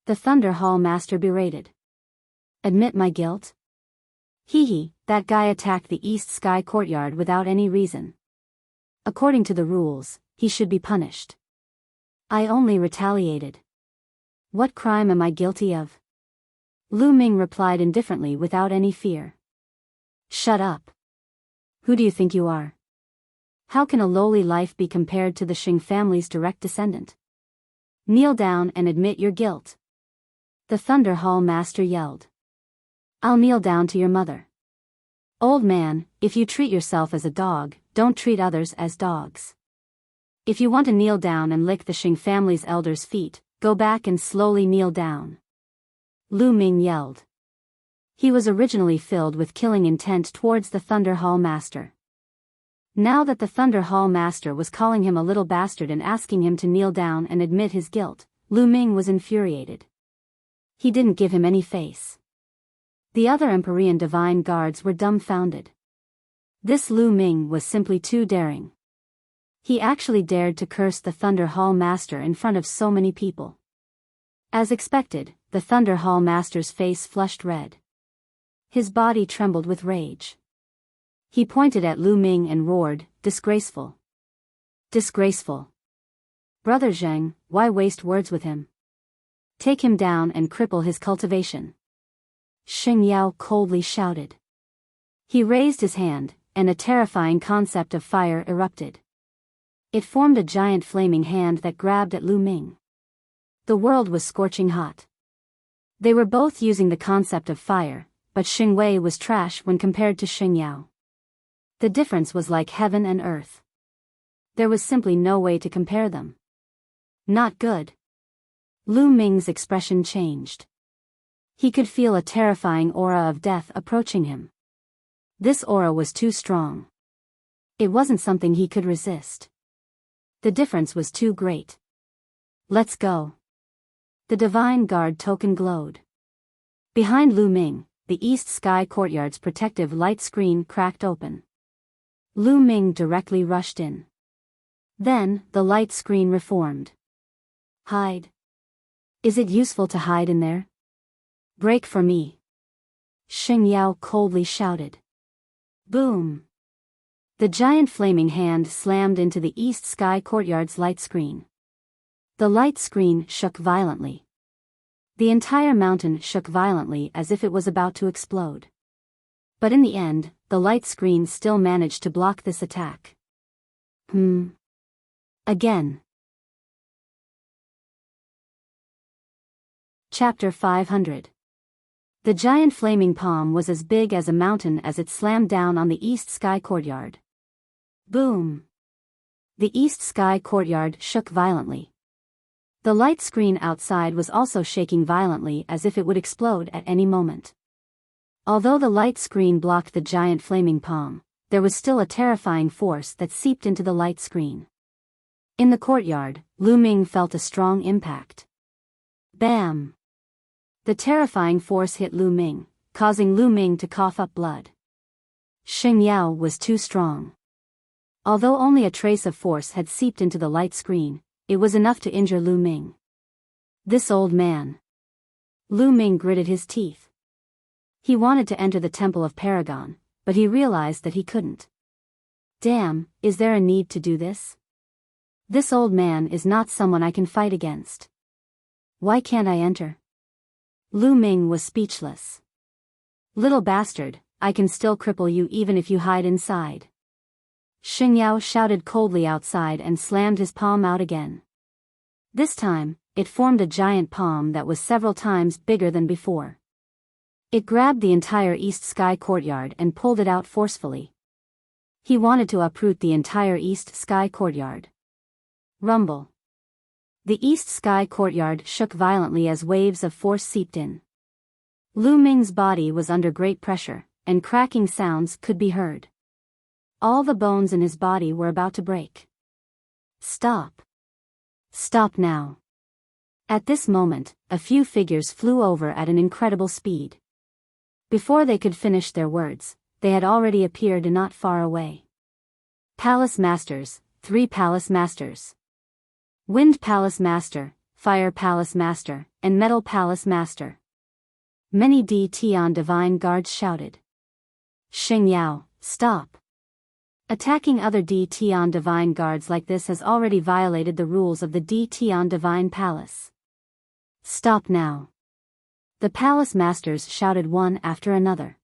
The Thunder Hall Master berated. Admit my guilt? Hee, that guy attacked the East Sky Courtyard without any reason. According to the rules, he should be punished. I only retaliated. What crime am I guilty of? Lu Ming replied indifferently without any fear. Shut up. Who do you think you are? How can a lowly life be compared to the Xing family's direct descendant? Kneel down and admit your guilt. The Thunder Hall Master yelled. I'll kneel down to your mother. Old man, if you treat yourself as a dog, don't treat others as dogs. If you want to kneel down and lick the Xing family's elders' feet, go back and slowly kneel down. Lu Ming yelled. He was originally filled with killing intent towards the Thunder Hall Master. Now that the Thunder Hall Master was calling him a little bastard and asking him to kneel down and admit his guilt, Lu Ming was infuriated. He didn't give him any face. The other Empyrean Divine Guards were dumbfounded. This Lu Ming was simply too daring. He actually dared to curse the Thunder Hall Master in front of so many people. As expected, the Thunder Hall Master's face flushed red. His body trembled with rage. He pointed at Lu Ming and roared, disgraceful. Disgraceful. Brother Zheng, why waste words with him? Take him down and cripple his cultivation. Xing Yao coldly shouted. He raised his hand, and a terrifying concept of fire erupted. It formed a giant flaming hand that grabbed at Lu Ming. The world was scorching hot. They were both using the concept of fire, but Xing Wei was trash when compared to Xing Yao. The difference was like heaven and earth. There was simply no way to compare them. Not good. Lu Ming's expression changed. He could feel a terrifying aura of death approaching him. This aura was too strong. It wasn't something he could resist. The difference was too great. Let's go. The Divine Guard token glowed. Behind Lu Ming, the East Sky Courtyard's protective light screen cracked open. Lu Ming directly rushed in. Then, the light screen reformed. Hide. Is it useful to hide in there? Break for me. Xing Yao coldly shouted. Boom. The giant flaming hand slammed into the East Sky Courtyard's light screen. The light screen shook violently. The entire mountain shook violently as if it was about to explode. But in the end, the light screen still managed to block this attack. Again. Chapter 500. The giant flaming palm was as big as a mountain as it slammed down on the East Sky Courtyard. Boom. The East Sky Courtyard shook violently. The light screen outside was also shaking violently as if it would explode at any moment. Although the light screen blocked the giant flaming palm, there was still a terrifying force that seeped into the light screen. In the courtyard, Lu Ming felt a strong impact. Bam! The terrifying force hit Lu Ming, causing Lu Ming to cough up blood. Xing Yao was too strong. Although only a trace of force had seeped into the light screen, it was enough to injure Lu Ming. This old man. Lu Ming gritted his teeth. He wanted to enter the Temple of Paragon, but he realized that he couldn't. Damn, is there a need to do this? This old man is not someone I can fight against. Why can't I enter? Lu Ming was speechless. Little bastard, I can still cripple you even if you hide inside. Xing Yao shouted coldly outside and slammed his palm out again. This time, it formed a giant palm that was several times bigger than before. It grabbed the entire East Sky Courtyard and pulled it out forcefully. He wanted to uproot the entire East Sky Courtyard. Rumble. The East Sky Courtyard shook violently as waves of force seeped in. Lu Ming's body was under great pressure, and cracking sounds could be heard. All the bones in his body were about to break. Stop. Stop now. At this moment, a few figures flew over at an incredible speed. Before they could finish their words, they had already appeared not far away. Palace Masters, 3 Palace Masters. Wind Palace Master, Fire Palace Master, and Metal Palace Master. Many Tian Divine Guards shouted. Xing Yao, stop. Attacking other Tian Divine Guards like this has already violated the rules of the Tian Divine Palace. Stop now. The Palace Masters shouted one after another.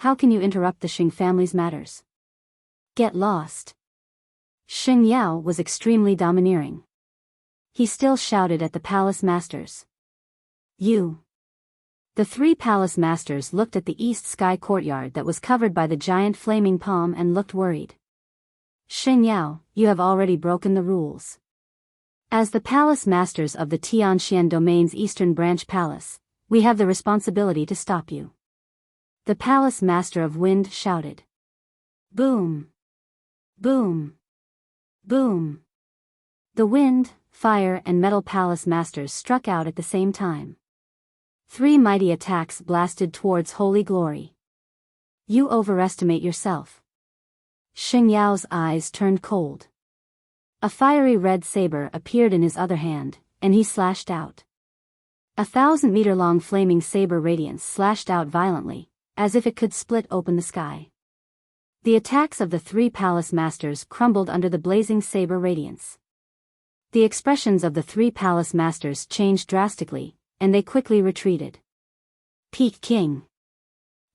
How can you interrupt the Xing family's matters? Get lost. Xing Yao was extremely domineering. He still shouted at the Palace Masters. You. The 3 Palace Masters looked at the East Sky Courtyard that was covered by the giant flaming palm and looked worried. Xing Yao, you have already broken the rules. As the Palace Masters of the Tianxian Domain's Eastern Branch Palace, we have the responsibility to stop you. The Palace Master of Wind shouted. Boom. Boom. Boom. The Wind, Fire and Metal Palace Masters struck out at the same time. 3 mighty attacks blasted towards Holy Glory. You overestimate yourself. Xing Yao's eyes turned cold. A fiery red saber appeared in his other hand, and he slashed out. 1,000-meter-long flaming saber radiance slashed out violently, as if it could split open the sky. The attacks of the 3 Palace Masters crumbled under the blazing saber radiance. The expressions of the 3 Palace Masters changed drastically, and they quickly retreated. Peak King.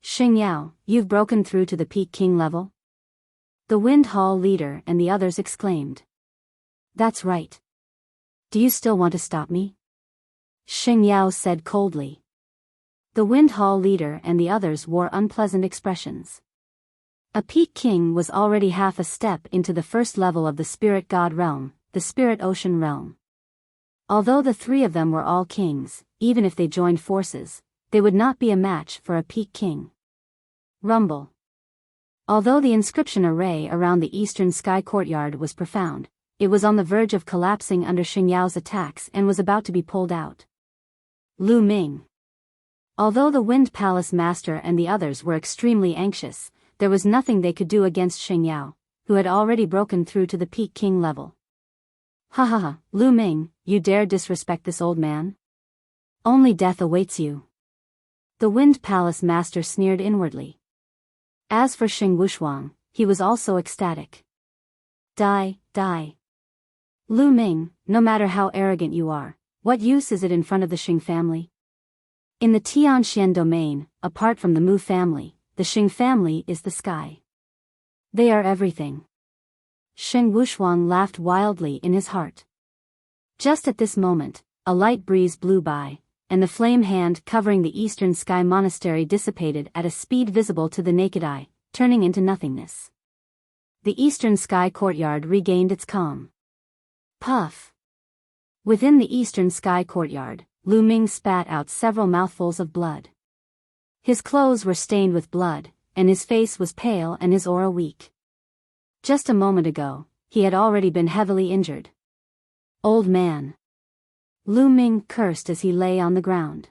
Xing Yao, you've broken through to the Peak King level? The Wind Hall leader and the others exclaimed. That's right. Do you still want to stop me? Xing Yao said coldly. The Wind Hall leader and the others wore unpleasant expressions. A peak king was already half a step into the first level of the spirit god realm, the spirit ocean realm. Although the three of them were all kings, even if they joined forces, they would not be a match for a peak king. Rumble. Although the inscription array around the eastern sky courtyard was profound, it was on the verge of collapsing under Xingyao's attacks and was about to be pulled out. Lu Ming. Although the Wind Palace Master and the others were extremely anxious, there was nothing they could do against Xingyao, who had already broken through to the peak king level. Ha ha ha, Lu Ming, you dare disrespect this old man? Only death awaits you. The Wind Palace Master sneered inwardly. As for Xing Wushuang, he was also ecstatic. Die, die. Lu Ming, no matter how arrogant you are, what use is it in front of the Xing family? In the Tianxian domain, apart from the Mu family, the Xing family is the sky. They are everything. Xing Wushuang laughed wildly in his heart. Just at this moment, a light breeze blew by, and the flame hand covering the eastern sky monastery dissipated at a speed visible to the naked eye, turning into nothingness. The eastern sky courtyard regained its calm. Puff. Within the eastern sky courtyard, Lu Ming spat out several mouthfuls of blood. His clothes were stained with blood, and his face was pale and his aura weak. Just a moment ago, he had already been heavily injured. Old man. Lu Ming cursed as he lay on the ground.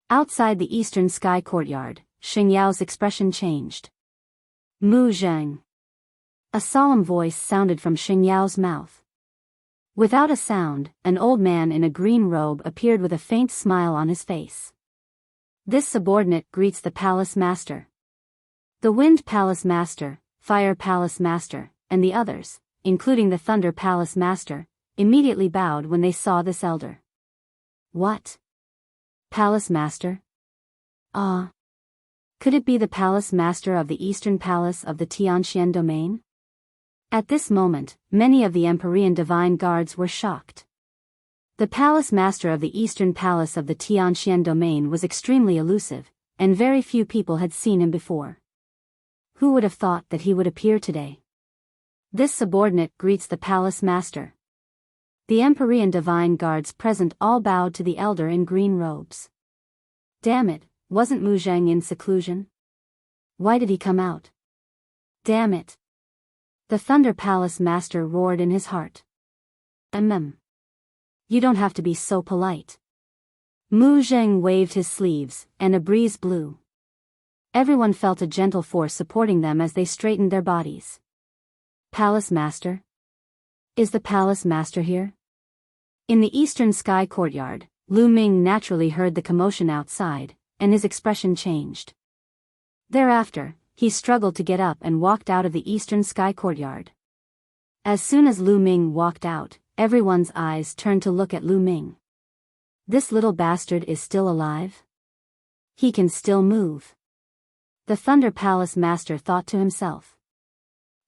Outside the eastern sky courtyard, Xingyao's expression changed. Mu Zheng. A solemn voice sounded from Xingyao's mouth. Without a sound, an old man in a green robe appeared with a faint smile on his face. This subordinate greets the palace master. The Wind Palace Master, Fire Palace Master, and the others, including the Thunder Palace Master, immediately bowed when they saw this elder. What? Palace Master? Ah. Could it be the Palace Master of the Eastern Palace of the Tianxian domain? At this moment, many of the Empyrean Divine Guards were shocked. The Palace Master of the Eastern Palace of the Tianxian domain was extremely elusive, and very few people had seen him before. Who would have thought that he would appear today? This subordinate greets the Palace Master. The Empyrean Divine Guards present all bowed to the elder in green robes. Damn it, wasn't Mu Zheng in seclusion? Why did he come out? Damn it. The Thunder Palace Master roared in his heart. You don't have to be so polite. Mu Zheng waved his sleeves, and a breeze blew. Everyone felt a gentle force supporting them as they straightened their bodies. Palace Master? Is the Palace Master here? In the eastern sky courtyard, Lu Ming naturally heard the commotion outside, and his expression changed. Thereafter, he struggled to get up and walked out of the eastern sky courtyard. As soon as Lu Ming walked out, everyone's eyes turned to look at Lu Ming. This little bastard is still alive? He can still move. The Thunder Palace Master thought to himself.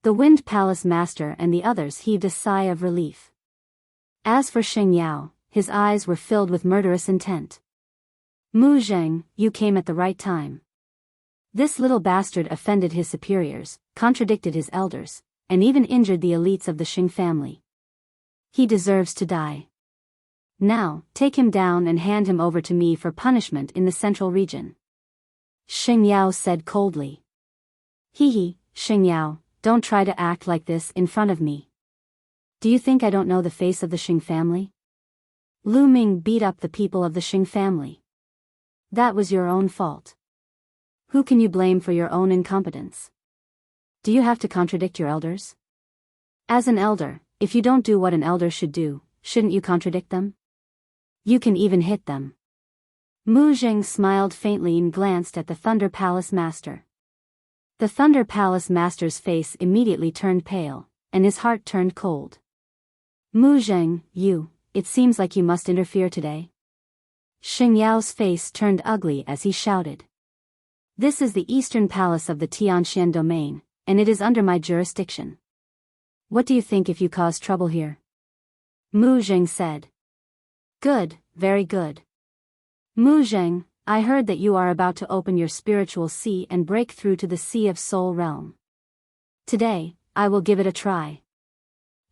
The Wind Palace Master and the others heaved a sigh of relief. As for Xingyao, his eyes were filled with murderous intent. Mu Zheng, you came at the right time. This little bastard offended his superiors, contradicted his elders, and even injured the elites of the Xing family. He deserves to die. Now, take him down and hand him over to me for punishment in the central region. Xingyao said coldly. Hee, Xingyao, don't try to act like this in front of me. Do you think I don't know the face of the Xing family? Lu Ming beat up the people of the Xing family. That was your own fault. Who can you blame for your own incompetence? Do you have to contradict your elders? As an elder, if you don't do what an elder should do, shouldn't you contradict them? You can even hit them. Mu Zheng smiled faintly and glanced at the Thunder Palace Master. The Thunder Palace Master's face immediately turned pale, and his heart turned cold. Mu Zheng, it seems like you must interfere today. Xingyao's face turned ugly as he shouted. This is the eastern palace of the Tianxian domain, and it is under my jurisdiction. What do you think if you cause trouble here? Mu Zheng said. Good, very good. Mu Zheng, I heard that you are about to open your spiritual sea and break through to the Sea of Soul realm. Today, I will give it a try.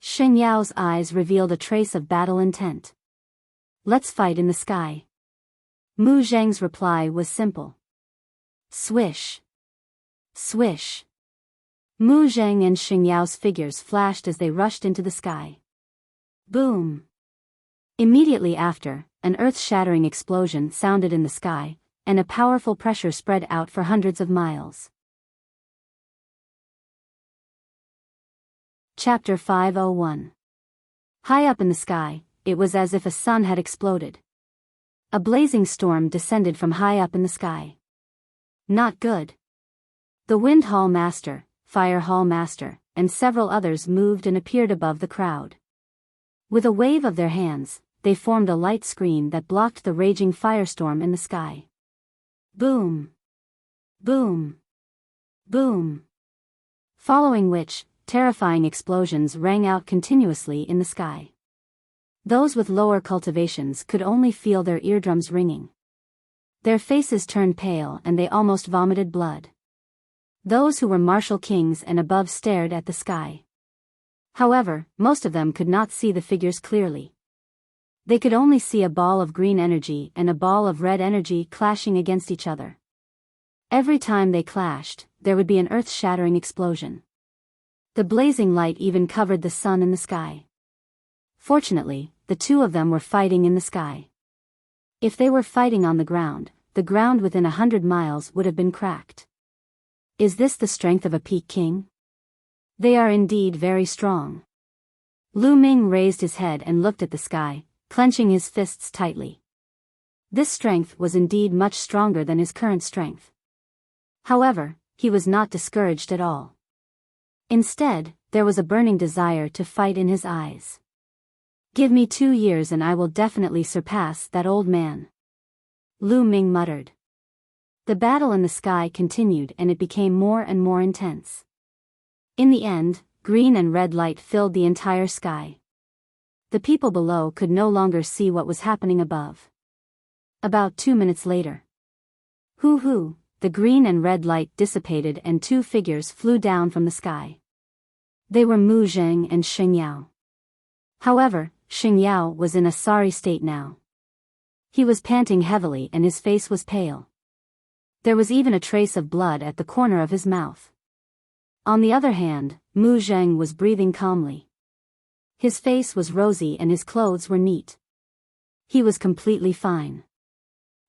Xing Yao's eyes revealed a trace of battle intent. Let's fight in the sky. Mu Zheng's reply was simple. Swish. Swish. Mu Zheng and Xing Yao's figures flashed as they rushed into the sky. Boom. Immediately after, an earth-shattering explosion sounded in the sky, and a powerful pressure spread out for hundreds of miles. Chapter 501. High up in the sky, it was as if a sun had exploded. A blazing storm descended from high up in the sky. Not good. The Wind Hall Master, Fire Hall Master, and several others moved and appeared above the crowd. With a wave of their hands, they formed a light screen that blocked the raging firestorm in the sky. Boom. Boom. Boom. Following which, terrifying explosions rang out continuously in the sky. Those with lower cultivations could only feel their eardrums ringing. Their faces turned pale and they almost vomited blood. Those who were martial kings and above stared at the sky. However, most of them could not see the figures clearly. They could only see a ball of green energy and a ball of red energy clashing against each other. Every time they clashed, there would be an earth-shattering explosion. The blazing light even covered the sun in the sky. Fortunately, the two of them were fighting in the sky. If they were fighting on the ground within 100 miles would have been cracked. Is this the strength of a peak king? They are indeed very strong. Lu Ming raised his head and looked at the sky, clenching his fists tightly. This strength was indeed much stronger than his current strength. However, he was not discouraged at all. Instead, there was a burning desire to fight in his eyes. Give me 2 years and I will definitely surpass that old man. Lu Ming muttered. The battle in the sky continued and it became more and more intense. In the end, green and red light filled the entire sky. The people below could no longer see what was happening above. About 2 minutes later. Hoo-hoo, the green and red light dissipated and 2 figures flew down from the sky. They were Mu Zheng and Xing Yao. However, Xing Yao was in a sorry state now. He was panting heavily and his face was pale. There was even a trace of blood at the corner of his mouth. On the other hand, Mu Zheng was breathing calmly. His face was rosy and his clothes were neat. He was completely fine.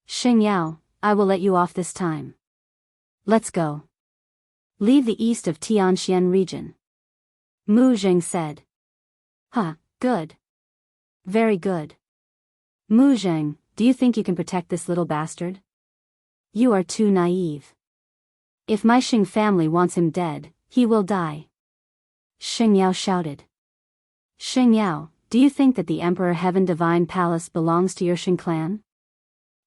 Xing Yao, I will let you off this time. Let's go. Leave the east of Tianxian region. Mu Zheng said. Huh, good. Very good. Mu Zheng, do you think you can protect this little bastard? You are too naive. If my Xing family wants him dead, he will die. Xing Yao shouted. Xing Yao, do you think that the Emperor Heaven Divine Palace belongs to your Xing clan?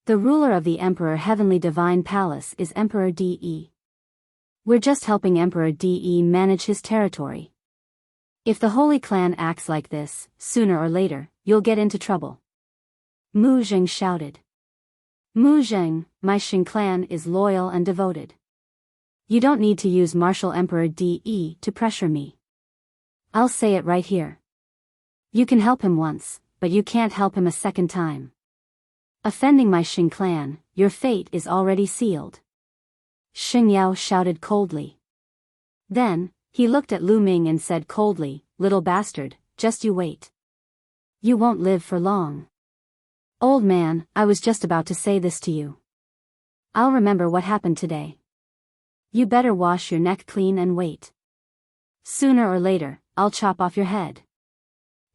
The ruler of the Emperor Heavenly Divine Palace is Emperor De. We're just helping Emperor De manage his territory. If the Holy Clan acts like this, sooner or later, you'll get into trouble. Mu Zheng shouted. Mu Zheng, my Xing clan is loyal and devoted. You don't need to use Martial Emperor De to pressure me. I'll say it right here. You can help him once, but you can't help him a second time. Offending my Xing clan, your fate is already sealed. Xing Yao shouted coldly. Then, he looked at Lu Ming and said coldly, little bastard, just you wait. You won't live for long. Old man, I was just about to say this to you. I'll remember what happened today. You better wash your neck clean and wait. Sooner or later, I'll chop off your head.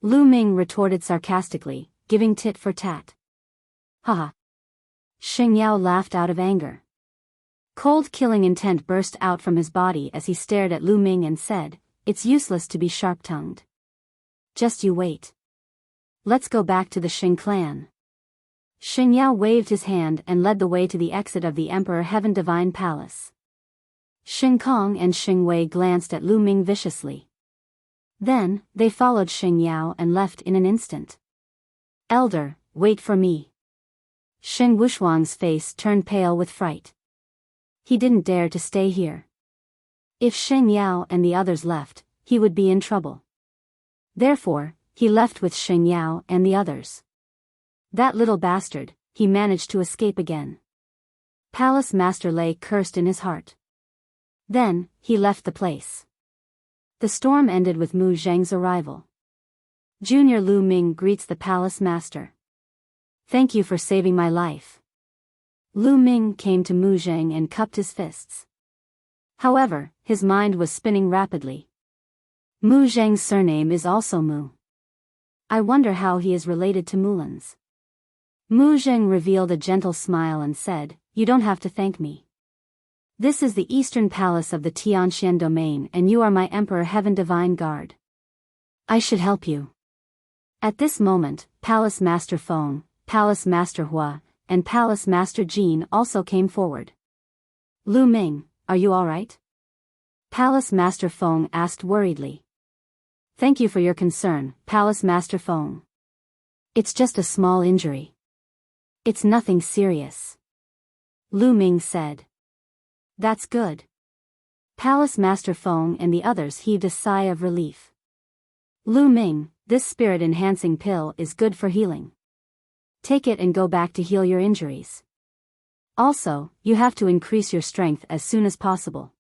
Lu Ming retorted sarcastically, giving tit for tat. Haha. Xing Yao laughed out of anger. Cold killing intent burst out from his body as he stared at Lu Ming and said, it's useless to be sharp-tongued. Just you wait. Let's go back to the Xing clan. Xing Yao waved his hand and led the way to the exit of the Emperor Heaven Divine Palace. Xing Kong and Xing Wei glanced at Lu Ming viciously. Then, they followed Xing Yao and left in an instant. Elder, wait for me. Xing Wushuang's face turned pale with fright. He didn't dare to stay here. If Sheng Yao and the others left, he would be in trouble. Therefore, he left with Sheng Yao and the others. That little bastard, he managed to escape again. Palace Master lay cursed in his heart. Then, he left the place. The storm ended with Mu Zheng's arrival. Junior Lu Ming greets the Palace Master. Thank you for saving my life. Lu Ming came to Mu Zheng and cupped his fists. However, his mind was spinning rapidly. Mu Zheng's surname is also Mu. I wonder how he is related to Mulan's. Mu Zheng revealed a gentle smile and said, "You don't have to thank me. This is the eastern palace of the Tianxian domain and you are my Emperor Heaven Divine Guard. I should help you." At this moment, Palace Master Feng, Palace Master Hua, and Palace Master Jin also came forward. Lu Ming, are you alright? Palace Master Feng asked worriedly. Thank you for your concern, Palace Master Feng. It's just a small injury. It's nothing serious. Lu Ming said. That's good. Palace Master Feng and the others heaved a sigh of relief. Lu Ming, this spirit-enhancing pill is good for healing. Take it and go back to heal your injuries. Also, you have to increase your strength as soon as possible.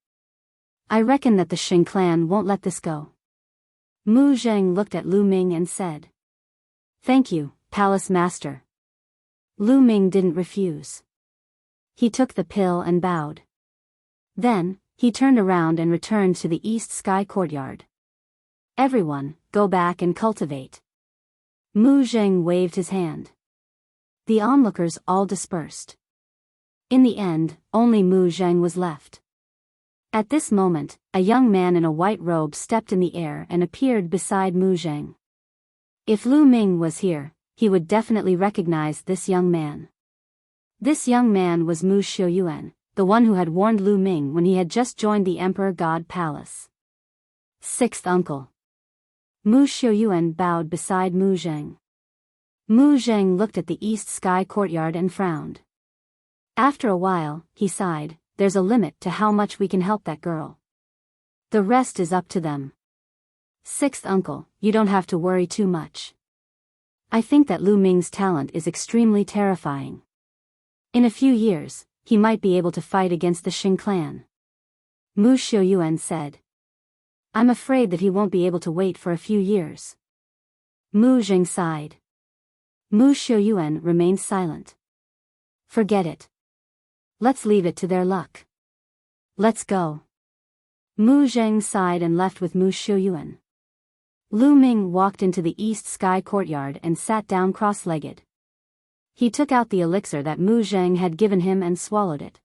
I reckon that the Xing clan won't let this go. Mu Zheng looked at Lu Ming and said. Thank you, Palace Master. Lu Ming didn't refuse. He took the pill and bowed. Then, he turned around and returned to the East Sky Courtyard. Everyone, go back and cultivate. Mu Zheng waved his hand. The onlookers all dispersed. In the end, only Mu Zheng was left. At this moment, a young man in a white robe stepped in the air and appeared beside Mu Zheng. If Lu Ming was here, he would definitely recognize this young man. This young man was Mu Xiuyuan, the one who had warned Lu Ming when he had just joined the Emperor God Palace. Sixth uncle. Mu Xiuyuan bowed beside Mu Zheng. Mu Zheng looked at the East Sky Courtyard and frowned. After a while, he sighed, there's a limit to how much we can help that girl. The rest is up to them. Sixth uncle, you don't have to worry too much. I think that Lu Ming's talent is extremely terrifying. In a few years, he might be able to fight against the Xing clan. Mu Xiuyuan said. I'm afraid that he won't be able to wait for a few years. Mu Zheng sighed. Mu Xiuyuan remained silent. Forget it. Let's leave it to their luck. Let's go. Mu Zheng sighed and left with Mu Xiuyuan. Lu Ming walked into the East Sky Courtyard and sat down cross-legged. He took out the elixir that Mu Zheng had given him and swallowed it.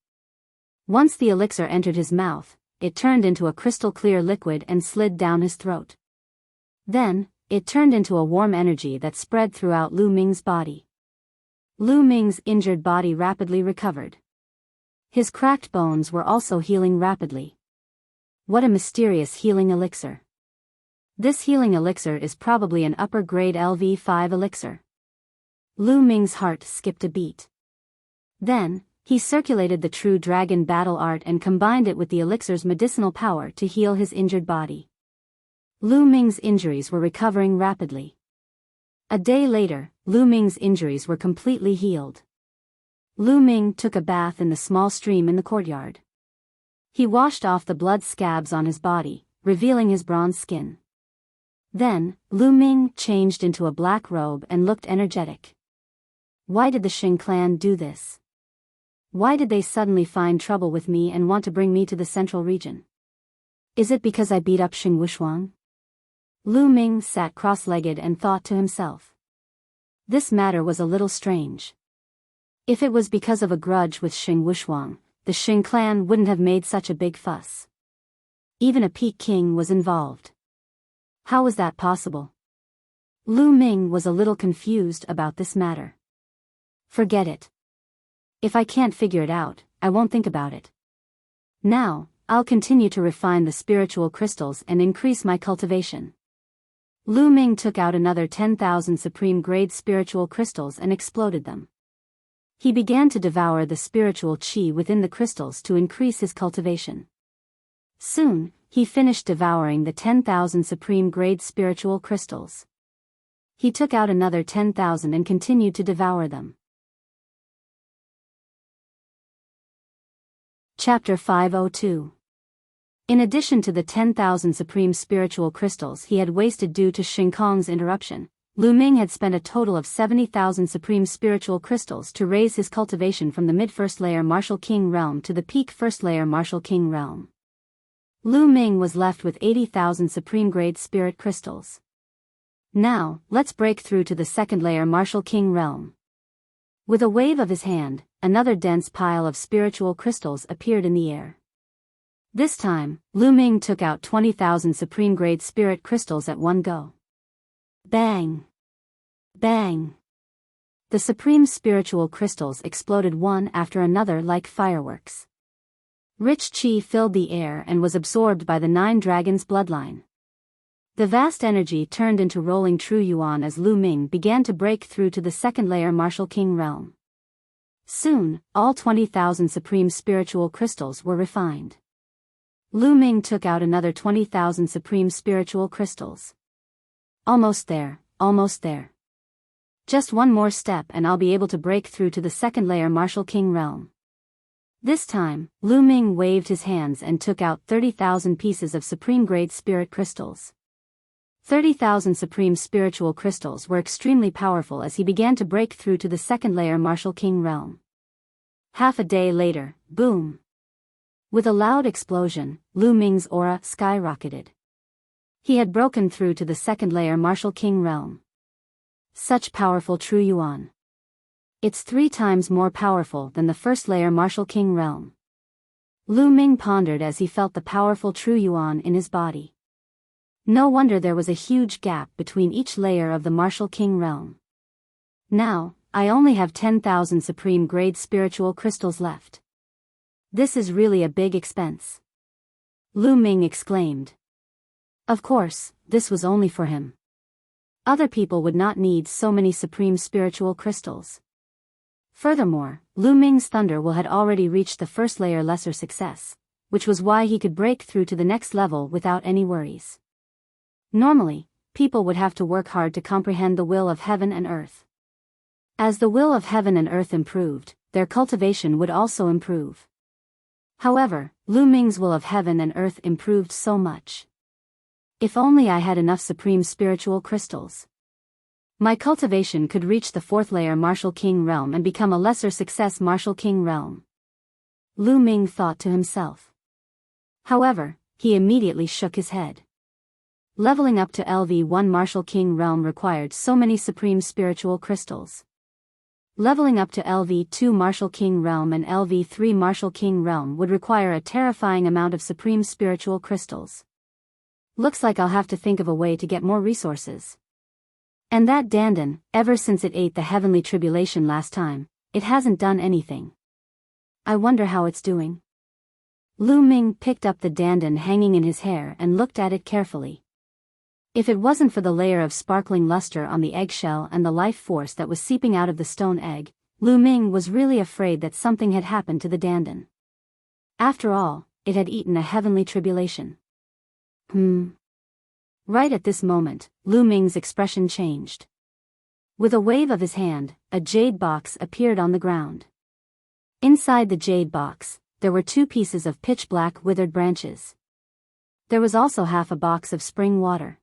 Once the elixir entered his mouth, it turned into a crystal-clear liquid and slid down his throat. Then, it turned into a warm energy that spread throughout Lu Ming's body. Lu Ming's injured body rapidly recovered. His cracked bones were also healing rapidly. What a mysterious healing elixir. This healing elixir is probably an upper-grade LV5 elixir. Lu Ming's heart skipped a beat. Then, he circulated the true dragon battle art and combined it with the elixir's medicinal power to heal his injured body. Lu Ming's injuries were recovering rapidly. A day later, Lu Ming's injuries were completely healed. Lu Ming took a bath in the small stream in the courtyard. He washed off the blood scabs on his body, revealing his bronze skin. Then, Lu Ming changed into a black robe and looked energetic. Why did the Xing clan do this? Why did they suddenly find trouble with me and want to bring me to the central region? Is it because I beat up Xing Wushuang? Lu Ming sat cross-legged and thought to himself. This matter was a little strange. If it was because of a grudge with Xing Wushuang, the Xing clan wouldn't have made such a big fuss. Even a Peak King was involved. How was that possible? Lu Ming was a little confused about this matter. Forget it. If I can't figure it out, I won't think about it. Now, I'll continue to refine the spiritual crystals and increase my cultivation. Lu Ming took out another 10,000 supreme-grade spiritual crystals and exploded them. He began to devour the spiritual qi within the crystals to increase his cultivation. Soon, he finished devouring the 10,000 supreme-grade spiritual crystals. He took out another 10,000 and continued to devour them. Chapter 502. In addition to the 10,000 supreme spiritual crystals he had wasted due to Shinkong's interruption, Lu Ming had spent a total of 70,000 supreme spiritual crystals to raise his cultivation from the mid-first layer Martial King realm to the peak first layer Martial King realm. Lu Ming was left with 80,000 supreme-grade spirit crystals. Now, let's break through to the second layer Martial King realm. With a wave of his hand, another dense pile of spiritual crystals appeared in the air. This time, Lu Ming took out 20,000 supreme-grade spirit crystals at one go. Bang! Bang! The supreme spiritual crystals exploded one after another like fireworks. Rich qi filled the air and was absorbed by the 9 dragons' bloodline. The vast energy turned into rolling true yuan as Lu Ming began to break through to the second layer Martial King realm. Soon, all 20,000 supreme spiritual crystals were refined. Lu Ming took out another 20,000 supreme spiritual crystals. Almost there, almost there. Just one more step and I'll be able to break through to the second layer Martial King realm. This time, Lu Ming waved his hands and took out 30,000 pieces of supreme-grade spirit crystals. 30,000 supreme spiritual crystals were extremely powerful as he began to break through to the second layer Martial King realm. Half a day later, boom! With a loud explosion, Lu Ming's aura skyrocketed. He had broken through to the second layer Martial King realm. Such powerful true yuan. It's 3 times more powerful than the first layer Martial King realm. Lu Ming pondered as he felt the powerful true yuan in his body. No wonder there was a huge gap between each layer of the Martial King realm. Now, I only have 10,000 supreme-grade spiritual crystals left. This is really a big expense. Lu Ming exclaimed. Of course, this was only for him. Other people would not need so many supreme spiritual crystals. Furthermore, Lu Ming's thunder will had already reached the first layer lesser success, which was why he could break through to the next level without any worries. Normally, people would have to work hard to comprehend the will of heaven and earth. As the will of heaven and earth improved, their cultivation would also improve. However, Lu Ming's will of heaven and earth improved so much. If only I had enough supreme spiritual crystals. My cultivation could reach the 4th layer Martial King realm and become a lesser success Martial King realm. Lu Ming thought to himself. However, he immediately shook his head. Leveling up to LV1 Martial King realm required so many supreme spiritual crystals. Leveling up to LV2 Martial King realm and LV3 Martial King realm would require a terrifying amount of supreme spiritual crystals. Looks like I'll have to think of a way to get more resources. And that dandan, ever since it ate the heavenly tribulation last time, it hasn't done anything. I wonder how it's doing. Lu Ming picked up the dandan hanging in his hair and looked at it carefully. If it wasn't for the layer of sparkling luster on the eggshell and the life force that was seeping out of the stone egg, Lu Ming was really afraid that something had happened to the dandan. After all, it had eaten a heavenly tribulation. Right at this moment, Lu Ming's expression changed. With a wave of his hand, a jade box appeared on the ground. Inside the jade box, there were 2 pieces of pitch-black withered branches. There was also half a box of spring water.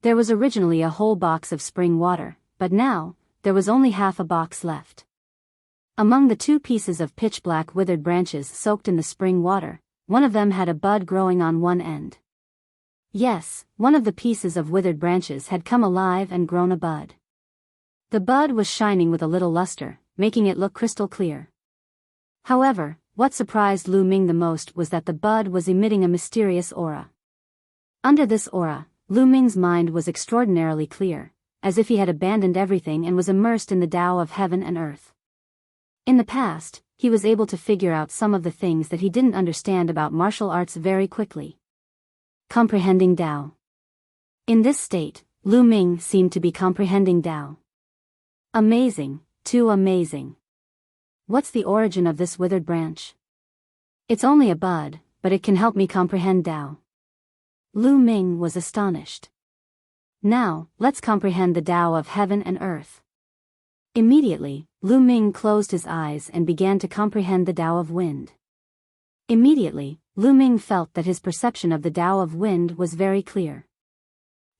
There was originally a whole box of spring water, but now, there was only half a box left. Among the 2 pieces of pitch-black withered branches soaked in the spring water, one of them had a bud growing on one end. Yes, one of the pieces of withered branches had come alive and grown a bud. The bud was shining with a little luster, making it look crystal clear. However, what surprised Lu Ming the most was that the bud was emitting a mysterious aura. Under this aura, Lu Ming's mind was extraordinarily clear, as if he had abandoned everything and was immersed in the Tao of heaven and earth. In the past, he was able to figure out some of the things that he didn't understand about martial arts very quickly. Comprehending Tao. In this state, Lu Ming seemed to be comprehending Tao. Amazing, too amazing. What's the origin of this withered branch? It's only a bud, but it can help me comprehend Tao. Lu Ming was astonished. Now, let's comprehend the Tao of heaven and earth. Immediately, Lu Ming closed his eyes and began to comprehend the Tao of wind. Immediately, Lu Ming felt that his perception of the Tao of wind was very clear.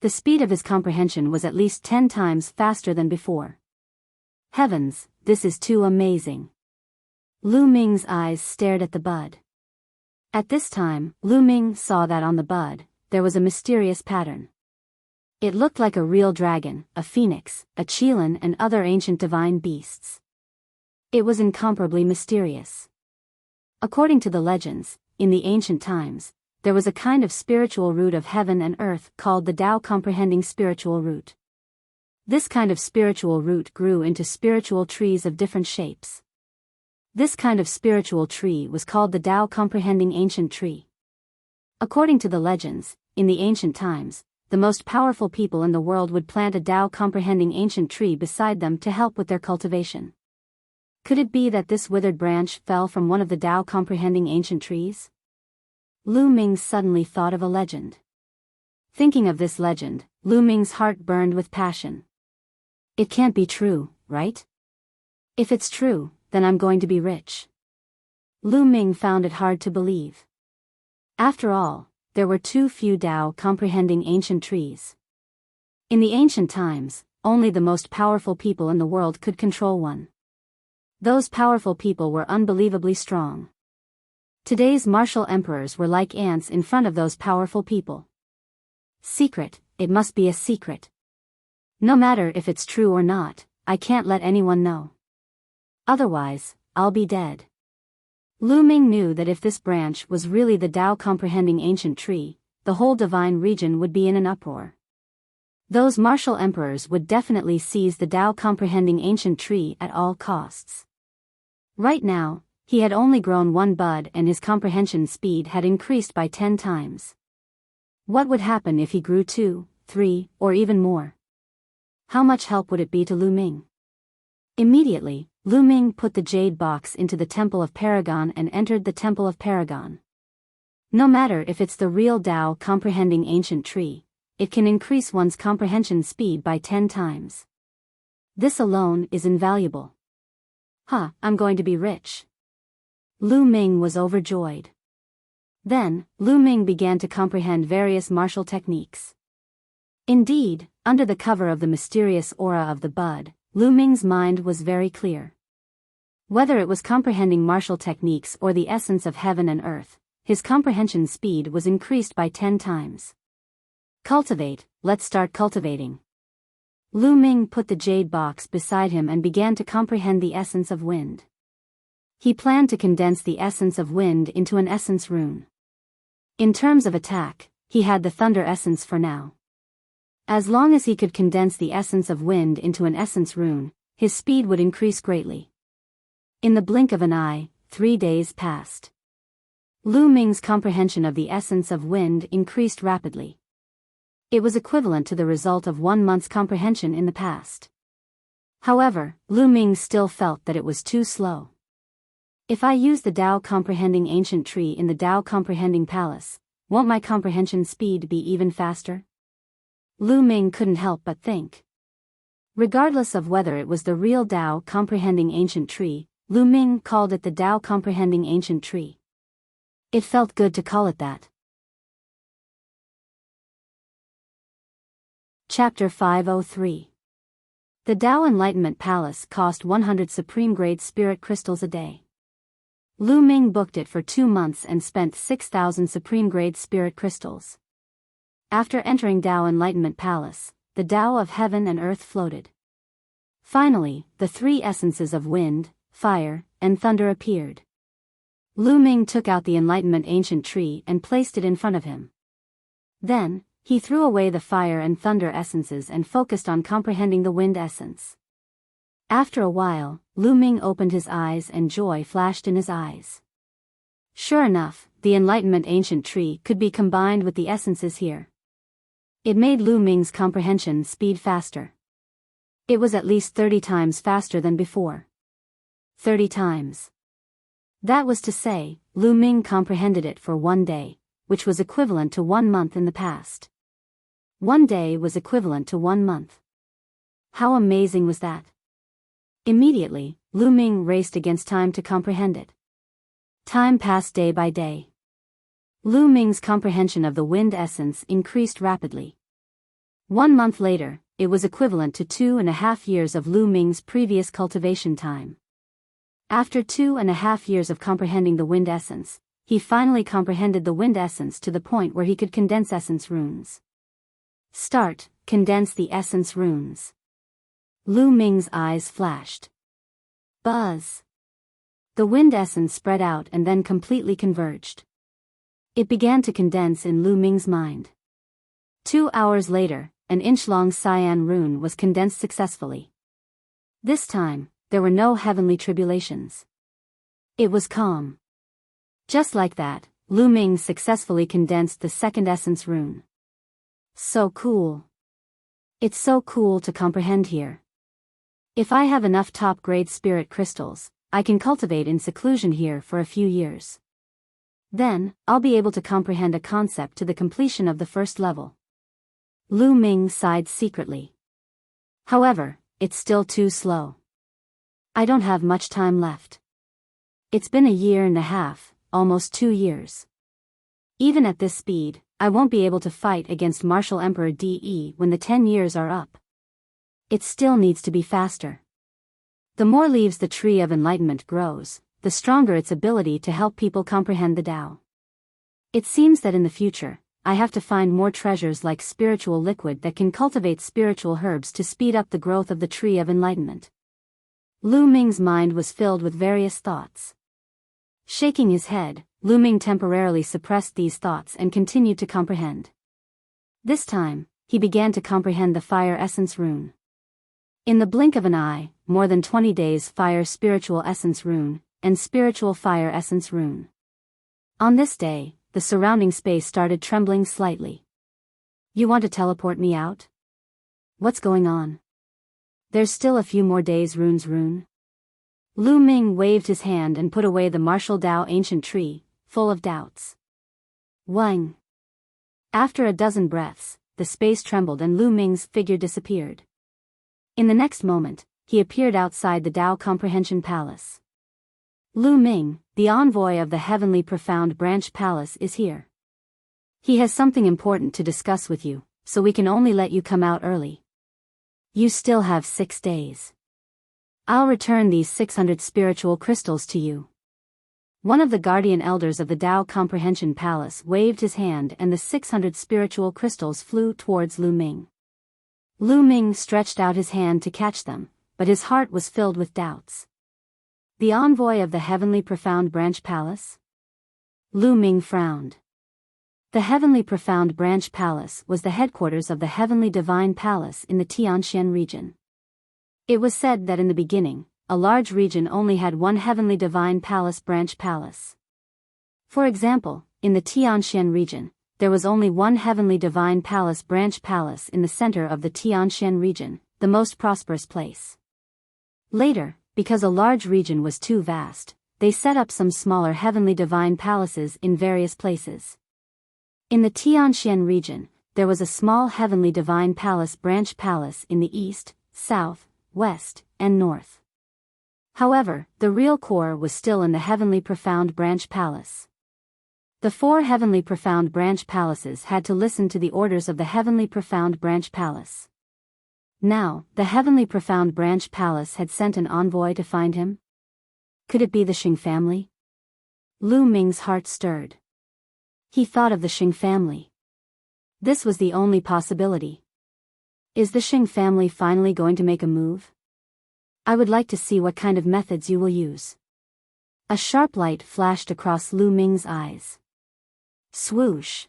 The speed of his comprehension was at least 10 times faster than before. Heavens, this is too amazing. Lu Ming's eyes stared at the bud. At this time, Lu Ming saw that on the bud, there was a mysterious pattern. It looked like a real dragon, a phoenix, a qilin and other ancient divine beasts. It was incomparably mysterious. According to the legends, in the ancient times, there was a kind of spiritual root of heaven and earth called the Tao comprehending spiritual root. This kind of spiritual root grew into spiritual trees of different shapes. This kind of spiritual tree was called the Tao comprehending ancient tree. According to the legends, in the ancient times, the most powerful people in the world would plant a Tao comprehending ancient tree beside them to help with their cultivation. Could it be that this withered branch fell from one of the Tao comprehending ancient trees? Lu Ming suddenly thought of a legend. Thinking of this legend, Lu Ming's heart burned with passion. It can't be true, right? If it's true, then I'm going to be rich. Lu Ming found it hard to believe. After all, there were too few Tao comprehending ancient trees. In the ancient times, only the most powerful people in the world could control one. Those powerful people were unbelievably strong. Today's martial emperors were like ants in front of those powerful people. Secret, it must be a secret. No matter if it's true or not, I can't let anyone know. Otherwise, I'll be dead. Lu Ming knew that if this branch was really the Tao comprehending ancient tree, the whole divine region would be in an uproar. Those martial emperors would definitely seize the Tao comprehending ancient tree at all costs. Right now, he had only grown one bud and his comprehension speed had increased by 10 times. What would happen if he grew 2, 3, or even more? How much help would it be to Lu Ming? Immediately, Lu Ming put the jade box into the Temple of Paragon and entered the Temple of Paragon. No matter if it's the real Tao comprehending ancient tree, it can increase one's comprehension speed by 10 times. This alone is invaluable. I'm going to be rich. Lu Ming was overjoyed. Then, Lu Ming began to comprehend various martial techniques. Indeed, under the cover of the mysterious aura of the bud, Lu Ming's mind was very clear. Whether it was comprehending martial techniques or the essence of heaven and earth, his comprehension speed was increased by 10 times. Cultivate, let's start cultivating. Lu Ming put the jade box beside him and began to comprehend the essence of wind. He planned to condense the essence of wind into an essence rune. In terms of attack, he had the thunder essence for now. As long as he could condense the essence of wind into an essence rune, his speed would increase greatly. In the blink of an eye, 3 days passed. Lu Ming's comprehension of the essence of wind increased rapidly. It was equivalent to the result of 1 month's comprehension in the past. However, Lu Ming still felt that it was too slow. If I use the Tao comprehending ancient tree in the Tao comprehending palace, won't my comprehension speed be even faster? Lu Ming couldn't help but think. Regardless of whether it was the real Tao comprehending ancient tree, Lu Ming called it the Tao comprehending ancient tree. It felt good to call it that. Chapter 503. The Tao Enlightenment Palace cost 100 supreme-grade spirit crystals a day. Lu Ming booked it for 2 months and spent 6,000 supreme-grade spirit crystals. After entering Tao Enlightenment Palace, the Tao of heaven and earth floated. Finally, the 3 essences of wind, fire, and thunder appeared. Lu Ming took out the Enlightenment ancient tree and placed it in front of him. Then, he threw away the fire and thunder essences and focused on comprehending the wind essence. After a while, Lu Ming opened his eyes and joy flashed in his eyes. Sure enough, the Enlightenment ancient tree could be combined with the essences here. It made Lu Ming's comprehension speed faster. It was at least 30 times faster than before. 30 times. That was to say, Lu Ming comprehended it for 1 day, which was equivalent to 1 month in the past. 1 day was equivalent to 1 month. How amazing was that? Immediately, Lu Ming raced against time to comprehend it. Time passed day by day. Lu Ming's comprehension of the wind essence increased rapidly. 1 month later, it was equivalent to 2.5 years of Lu Ming's previous cultivation time. After 2.5 years of comprehending the wind essence, he finally comprehended the wind essence to the point where he could condense essence runes. Start, condense the essence runes. Lu Ming's eyes flashed. Buzz. The wind essence spread out and then completely converged. It began to condense in Lu Ming's mind. 2 hours later, an inch-long cyan rune was condensed successfully. This time, there were no heavenly tribulations. It was calm. Just like that, Lu Ming successfully condensed the second essence rune. So cool. It's so cool to comprehend here. If I have enough top-grade spirit crystals, I can cultivate in seclusion here for a few years. Then, I'll be able to comprehend a concept to the completion of the first level. Lu Ming sighed secretly. However, it's still too slow. I don't have much time left. It's been 1.5 years, almost 2 years. Even at this speed, I won't be able to fight against Martial Emperor De when the 10 years are up. It still needs to be faster. The more leaves the tree of enlightenment grows, the stronger its ability to help people comprehend the Tao. It seems that in the future, I have to find more treasures like spiritual liquid that can cultivate spiritual herbs to speed up the growth of the tree of enlightenment. Lu Ming's mind was filled with various thoughts. Shaking his head, Lu Ming temporarily suppressed these thoughts and continued to comprehend. This time, he began to comprehend the fire essence rune. In the blink of an eye, more than 20 days fire spiritual essence rune, and spiritual fire essence rune. On this day, the surrounding space started trembling slightly. You want to teleport me out? What's going on? There's still a few more days runes rune. Lu Ming waved his hand and put away the martial Tao ancient tree, full of doubts. Wang. After a dozen breaths, the space trembled and Lu Ming's figure disappeared. In the next moment, he appeared outside the Tao Comprehension Palace. Lu Ming, the envoy of the Heavenly Profound Branch Palace, is here. He has something important to discuss with you, so we can only let you come out early. You still have 6 days. I'll return these 600 spiritual crystals to you. One of the guardian elders of the Tao Comprehension Palace waved his hand and the 600 spiritual crystals flew towards Lu Ming. Lu Ming stretched out his hand to catch them, but his heart was filled with doubts. The envoy of the Heavenly Profound Branch Palace? Lu Ming frowned. The Heavenly Profound Branch Palace was the headquarters of the Heavenly Divine Palace in the Tianxian region. It was said that in the beginning, a large region only had one Heavenly Divine Palace branch palace. For example, in the Tianxian region, there was only one Heavenly Divine Palace branch palace in the center of the Tianxian region, the most prosperous place. Later, because a large region was too vast, they set up some smaller Heavenly Divine Palaces in various places. In the Tianxian region, there was a small Heavenly Divine Palace branch palace in the east, south, west, and north. However, the real core was still in the Heavenly Profound Branch Palace. The 4 Heavenly Profound Branch Palaces had to listen to the orders of the Heavenly Profound Branch Palace. Now, the Heavenly Profound Branch Palace had sent an envoy to find him? Could it be the Xing family? Lu Ming's heart stirred. He thought of the Xing family. This was the only possibility. Is the Xing family finally going to make a move? I would like to see what kind of methods you will use. A sharp light flashed across Lu Ming's eyes. Swoosh.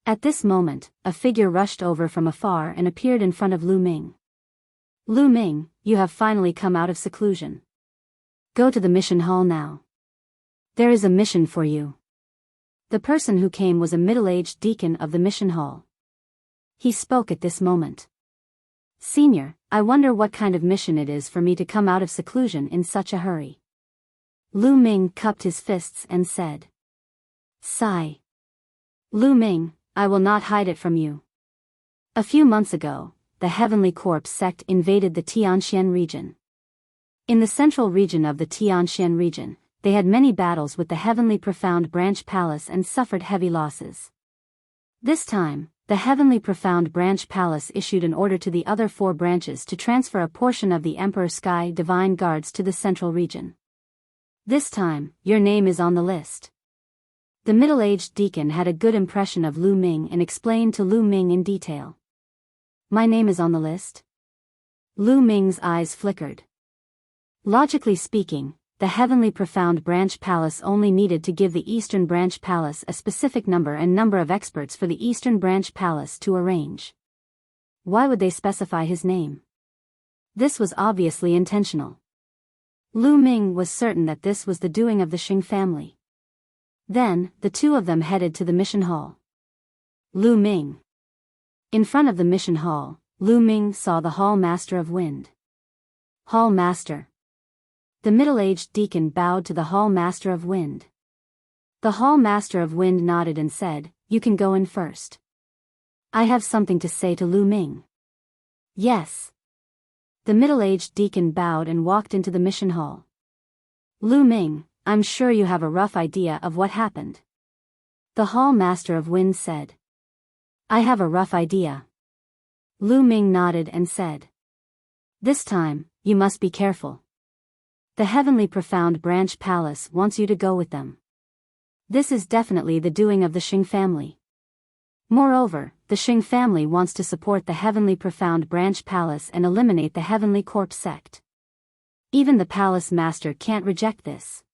At this moment, a figure rushed over from afar and appeared in front of Lu Ming. Lu Ming, you have finally come out of seclusion. Go to the mission hall now. There is a mission for you. The person who came was a middle-aged deacon of the mission hall. He spoke at this moment. Senior, I wonder what kind of mission it is for me to come out of seclusion in such a hurry. Lu Ming cupped his fists and said. Sigh. Lu Ming, I will not hide it from you. A few months ago, the Heavenly Corpse sect invaded the Tianxian region. In the central region of the Tianxian region, they had many battles with the Heavenly Profound Branch Palace and suffered heavy losses. This time, the Heavenly Profound Branch Palace issued an order to the other 4 branches to transfer a portion of the Emperor Sky Divine Guards to the central region. This time, your name is on the list. The middle-aged deacon had a good impression of Lu Ming and explained to Lu Ming in detail. My name is on the list? Lu Ming's eyes flickered. Logically speaking, the Heavenly Profound Branch Palace only needed to give the Eastern Branch Palace a specific number of experts for the Eastern Branch Palace to arrange. Why would they specify his name? This was obviously intentional. Lu Ming was certain that this was the doing of the Xing family. Then, the 2 of them headed to the mission hall. Lu Ming. In front of the mission hall, Lu Ming saw the Hall Master of Wind. Hall Master. The middle-aged deacon bowed to the Hall Master of Wind. The Hall Master of Wind nodded and said, You can go in first. I have something to say to Lu Ming. Yes. The middle-aged deacon bowed and walked into the mission hall. Lu Ming, I'm sure you have a rough idea of what happened. The Hall Master of Wind said. I have a rough idea. Lu Ming nodded and said. This time, you must be careful. The Heavenly Profound Branch Palace wants you to go with them. This is definitely the doing of the Xing family. Moreover, the Xing family wants to support the Heavenly Profound Branch Palace and eliminate the Heavenly Corpse sect. Even the Palace Master can't reject this.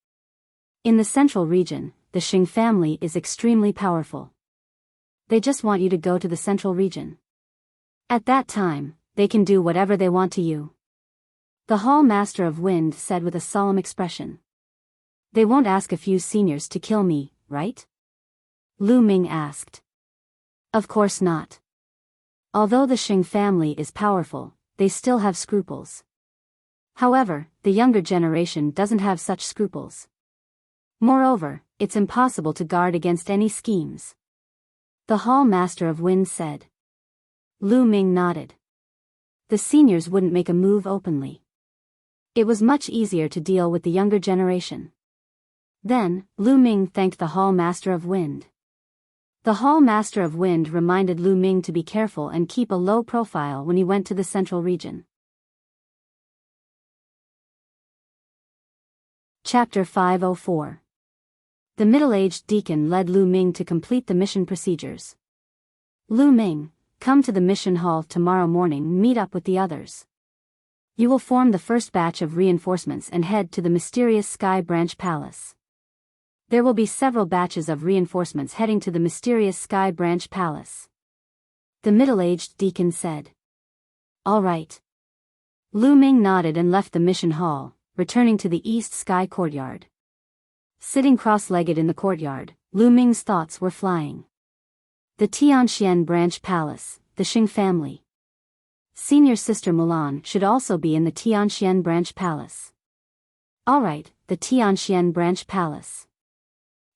In the central region, the Xing family is extremely powerful. They just want you to go to the central region. At that time, they can do whatever they want to you. The Hall Master of Wind said with a solemn expression. They won't ask a few seniors to kill me, right? Lu Ming asked. Of course not. Although the Xing family is powerful, they still have scruples. However, the younger generation doesn't have such scruples. Moreover, it's impossible to guard against any schemes. The Hall Master of Wind said. Lu Ming nodded. The seniors wouldn't make a move openly. It was much easier to deal with the younger generation. Then, Lu Ming thanked the Hall Master of Wind. The Hall Master of Wind reminded Lu Ming to be careful and keep a low profile when he went to the central region. Chapter 504. The middle-aged deacon led Lu Ming to complete the mission procedures. Lu Ming, come to the mission hall tomorrow morning, meet up with the others. You will form the first batch of reinforcements and head to the mysterious Sky Branch Palace. There will be several batches of reinforcements heading to the mysterious Sky Branch Palace. The middle-aged deacon said. All right. Lu Ming nodded and left the mission hall, returning to the East Sky courtyard. Sitting cross-legged in the courtyard, Lu Ming's thoughts were flying. The Tianxian Branch Palace, the Xing family. Senior Sister Mulan should also be in the Tianxian Branch Palace. Alright, the Tianxian Branch Palace.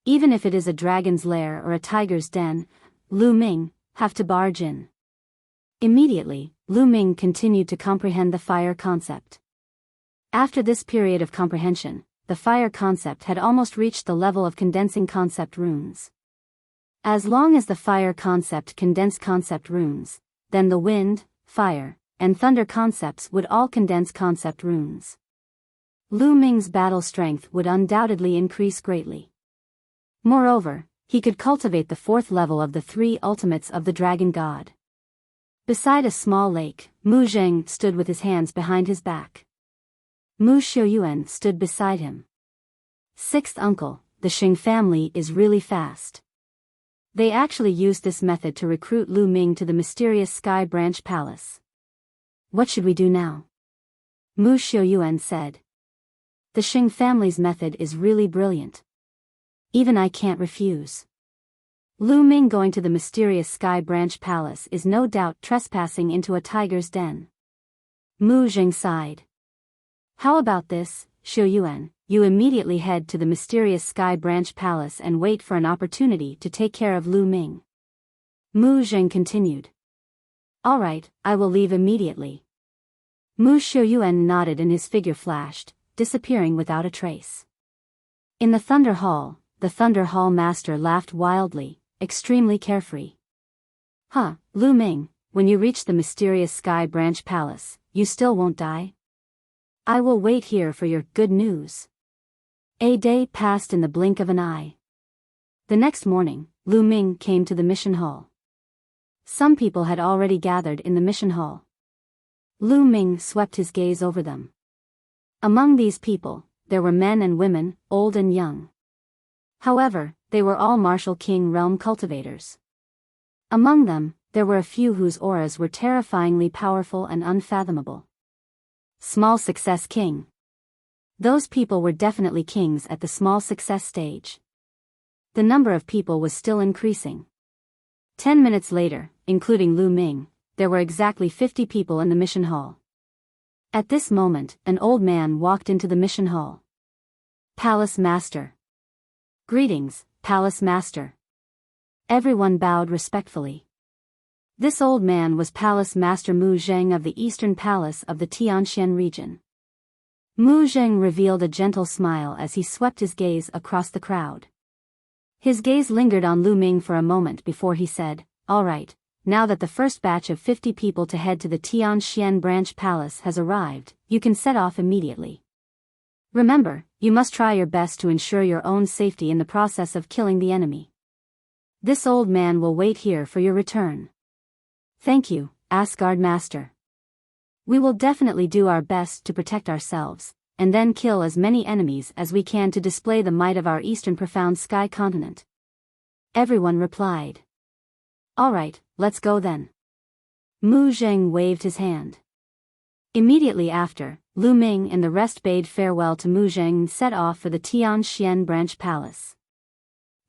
Even if it is a dragon's lair or a tiger's den, Lu Ming have to barge in. Immediately, Lu Ming continued to comprehend the fire concept. After this period of comprehension, the fire concept had almost reached the level of condensing concept runes. As long as the fire concept condensed concept runes, then the wind, fire, and thunder concepts would all condense concept runes. Lu Ming's battle strength would undoubtedly increase greatly. Moreover, he could cultivate the 4th level of the 3 ultimates of the dragon god. Beside a small lake, Mu Zheng stood with his hands behind his back. Mu Xiuyuan stood beside him. 6th uncle, the Xing family is really fast. They actually used this method to recruit Lu Ming to the mysterious Sky Branch Palace. What should we do now? Mu Xiuyuan said. The Xing family's method is really brilliant. Even I can't refuse. Lu Ming going to the mysterious Sky Branch Palace is no doubt trespassing into a tiger's den. Mu Zheng sighed. How about this, Xiuyuan? you immediately head to the mysterious Sky Branch Palace and wait for an opportunity to take care of Lu Ming. Mu Zheng continued. All right, I will leave immediately. Mu Xiuyuan nodded and his figure flashed, disappearing without a trace. In the Thunder Hall, the Thunder Hall master laughed wildly, extremely carefree. Huh, Lu Ming, when you reach the mysterious Sky Branch Palace, you still won't die? I will wait here for your good news. A day passed in the blink of an eye. The next morning, Lu Ming came to the mission hall. Some people had already gathered in the mission hall. Lu Ming swept his gaze over them. Among these people, there were men and women, old and young. However, they were all martial king realm cultivators. Among them, there were a few whose auras were terrifyingly powerful and unfathomable. Small Success King. Those people were definitely kings at the small success stage. The number of people was still increasing. 10 minutes later, including Lu Ming, there were exactly 50 people in the mission hall. At this moment, an old man walked into the mission hall. Palace Master. Greetings, Palace Master. Everyone bowed respectfully. This old man was Palace Master Mu Zheng of the Eastern Palace of the Tianxian region. Mu Zheng revealed a gentle smile as he swept his gaze across the crowd. His gaze lingered on Lu Ming for a moment before he said, All right, now that the first batch of 50 people to head to the Tianxian Branch Palace has arrived, you can set off immediately. Remember, you must try your best to ensure your own safety in the process of killing the enemy. This old man will wait here for your return. Thank you, Asgard Master. We will definitely do our best to protect ourselves, and then kill as many enemies as we can to display the might of our eastern profound sky continent. Everyone replied. All right, let's go then. Mu Zheng waved his hand. Immediately after, Lu Ming and the rest bade farewell to Mu Zheng and set off for the Tianxian Branch Palace.